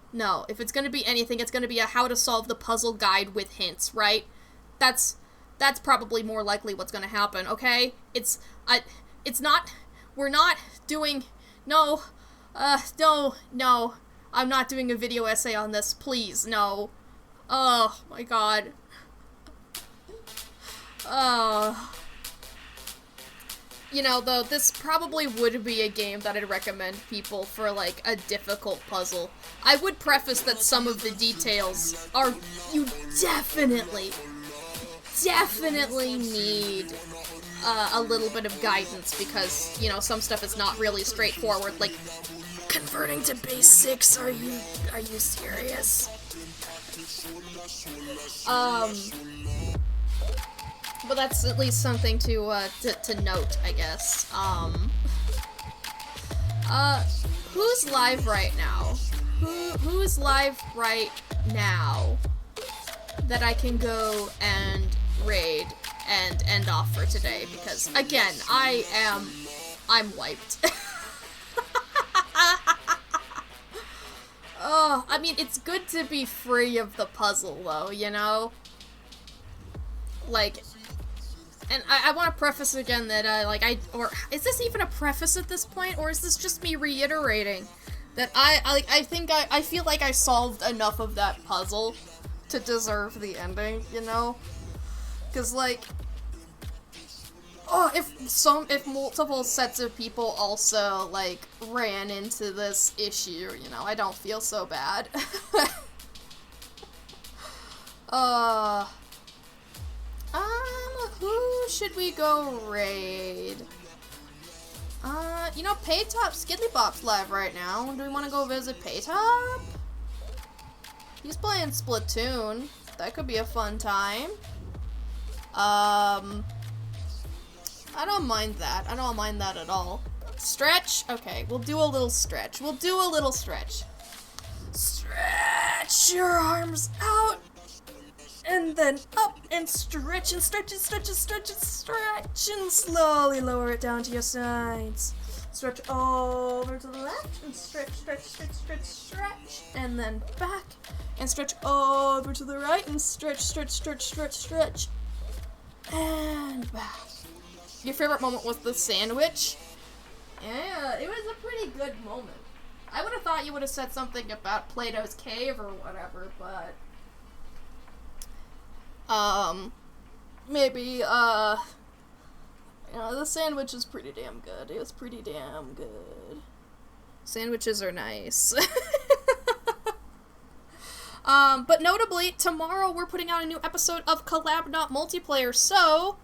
If it's gonna be anything, it's gonna be a how to solve the puzzle guide with hints, right? That's probably more likely what's gonna happen, okay? We're not doing, no. I'm not doing a video essay on this, please, no. Oh, my God. You know, though, this probably would be a game that I'd recommend people for, like, a difficult puzzle. I would preface that some of the details are, you definitely need a little bit of guidance, because, you know, some stuff is not really straightforward, like, converting to base 6, are you serious? But that's at least something to note, I guess. Who's live right now? Who's live right now that I can go and raid and end off for today? Because, again, I'm wiped. Oh, I mean, it's good to be free of the puzzle, though, you know? Like, and I want to preface again that, or is this even a preface at this point, or is this just me reiterating that I feel like I solved enough of that puzzle to deserve the ending, you know? Because, like, oh, if multiple sets of people also, like, ran into this issue, you know, I don't feel so bad. Who should we go raid? You know, Paytop Skidlybop's live right now. Do we want to go visit Paytop? He's playing Splatoon. That could be a fun time. I don't mind that. I don't mind that at all. Stretch? Okay, we'll do a little stretch. Stretch your arms out. And then up and stretch and stretch and stretch and stretch and stretch and slowly lower it down to your sides. Stretch over to the left and stretch, stretch, stretch, stretch, stretch. And then back and stretch over to the right and stretch, stretch, stretch, stretch, stretch. And back. Your favorite moment was the sandwich? Yeah, it was a pretty good moment. I would have thought you would have said something about Plato's Cave or whatever, but maybe, you know, the sandwich is pretty damn good. It was pretty damn good. Sandwiches are nice. But notably, tomorrow we're putting out a new episode of Collab Not Multiplayer, so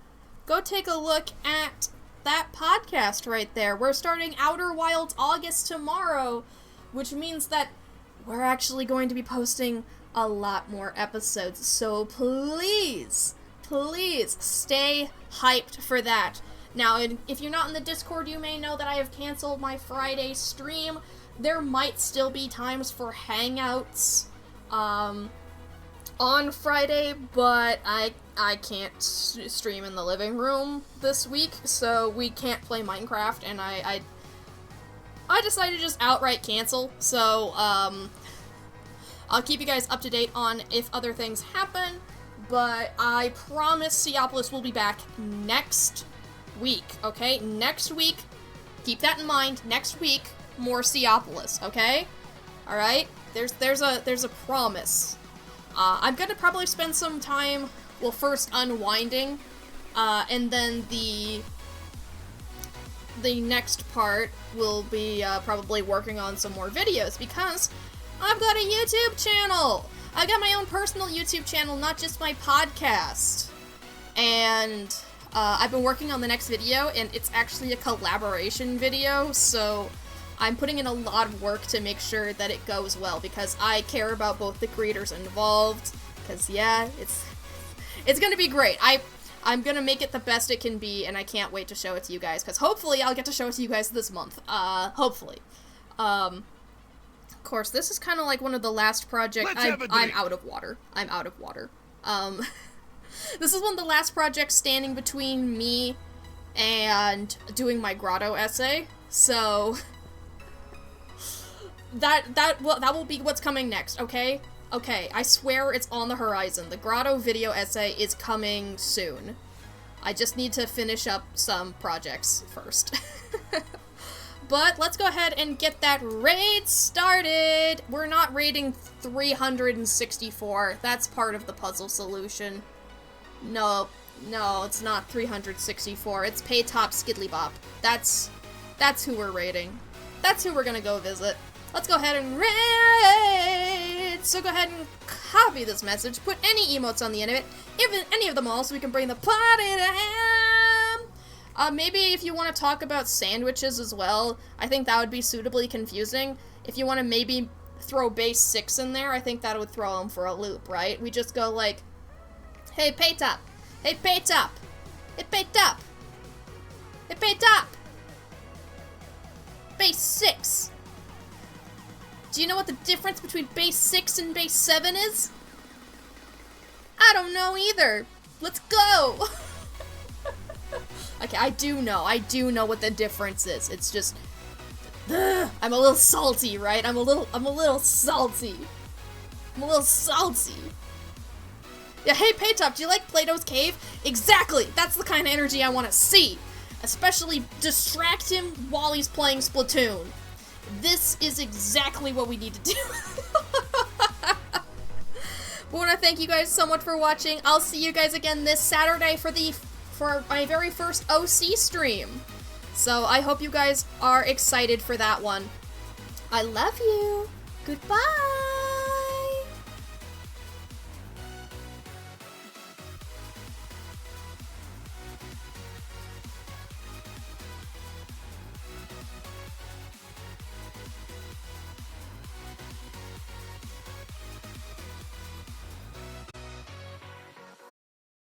go take a look at that podcast right there. We're starting Outer Wilds August tomorrow, which means that we're actually going to be posting a lot more episodes, so please stay hyped for that. Now, if you're not in the Discord, you may know that I have canceled my Friday stream. There might still be times for hangouts on Friday, but I can't stream in the living room this week, so we can't play Minecraft, and I decided to just outright cancel, so I'll keep you guys up to date on if other things happen, but I promise Seopolis will be back next week, okay? Next week, keep that in mind, next week, more Seopolis, okay? Alright? There's a promise. I'm gonna probably spend some time, well, first unwinding, and then the next part will be probably working on some more videos, because I've got a YouTube channel! I got my own personal YouTube channel, not just my podcast. And I've been working on the next video, and it's actually a collaboration video, so I'm putting in a lot of work to make sure that it goes well, because I care about both the creators involved, because yeah, it's gonna be great. I'm gonna make it the best it can be, and I can't wait to show it to you guys, because hopefully I'll get to show it to you guys this month. Hopefully. Of course, this is kind of like one of the last projects. I'm out of water. I'm out of water. This is one of the last projects standing between me and doing my grotto essay, so that will be what's coming next, okay? Okay, I swear it's on the horizon. The grotto video essay is coming soon. I just need to finish up some projects first. But let's go ahead and get that raid started. We're not raiding 364. That's part of the puzzle solution. No, it's not 364. It's Paytop Skidlybop. That's who we're raiding. That's who we're gonna go visit. Let's go ahead and raid! So go ahead and copy this message, put any emotes on the end of it, even any of them all, so we can bring the party to him! Maybe if you want to talk about sandwiches as well, I think that would be suitably confusing. If you want to maybe throw base 6 in there, I think that would throw them for a loop, right? We just go like, hey Paytop! Hey Paytop! Hey Paytop! Hey Paytop! Base 6! Do you know what the difference between base 6 and base 7 is? I don't know either. Let's go! Okay, I do know what the difference is. It's just, I'm a little salty, right? I'm a little salty. I'm a little salty. Yeah, hey Paytop, do you like Plato's Cave? Exactly! That's the kind of energy I want to see! Especially distract him while he's playing Splatoon. This is exactly what we need to do. I want to thank you guys so much for watching. I'll see you guys again this Saturday for my very first OC stream. So I hope you guys are excited for that one. I love you. Goodbye.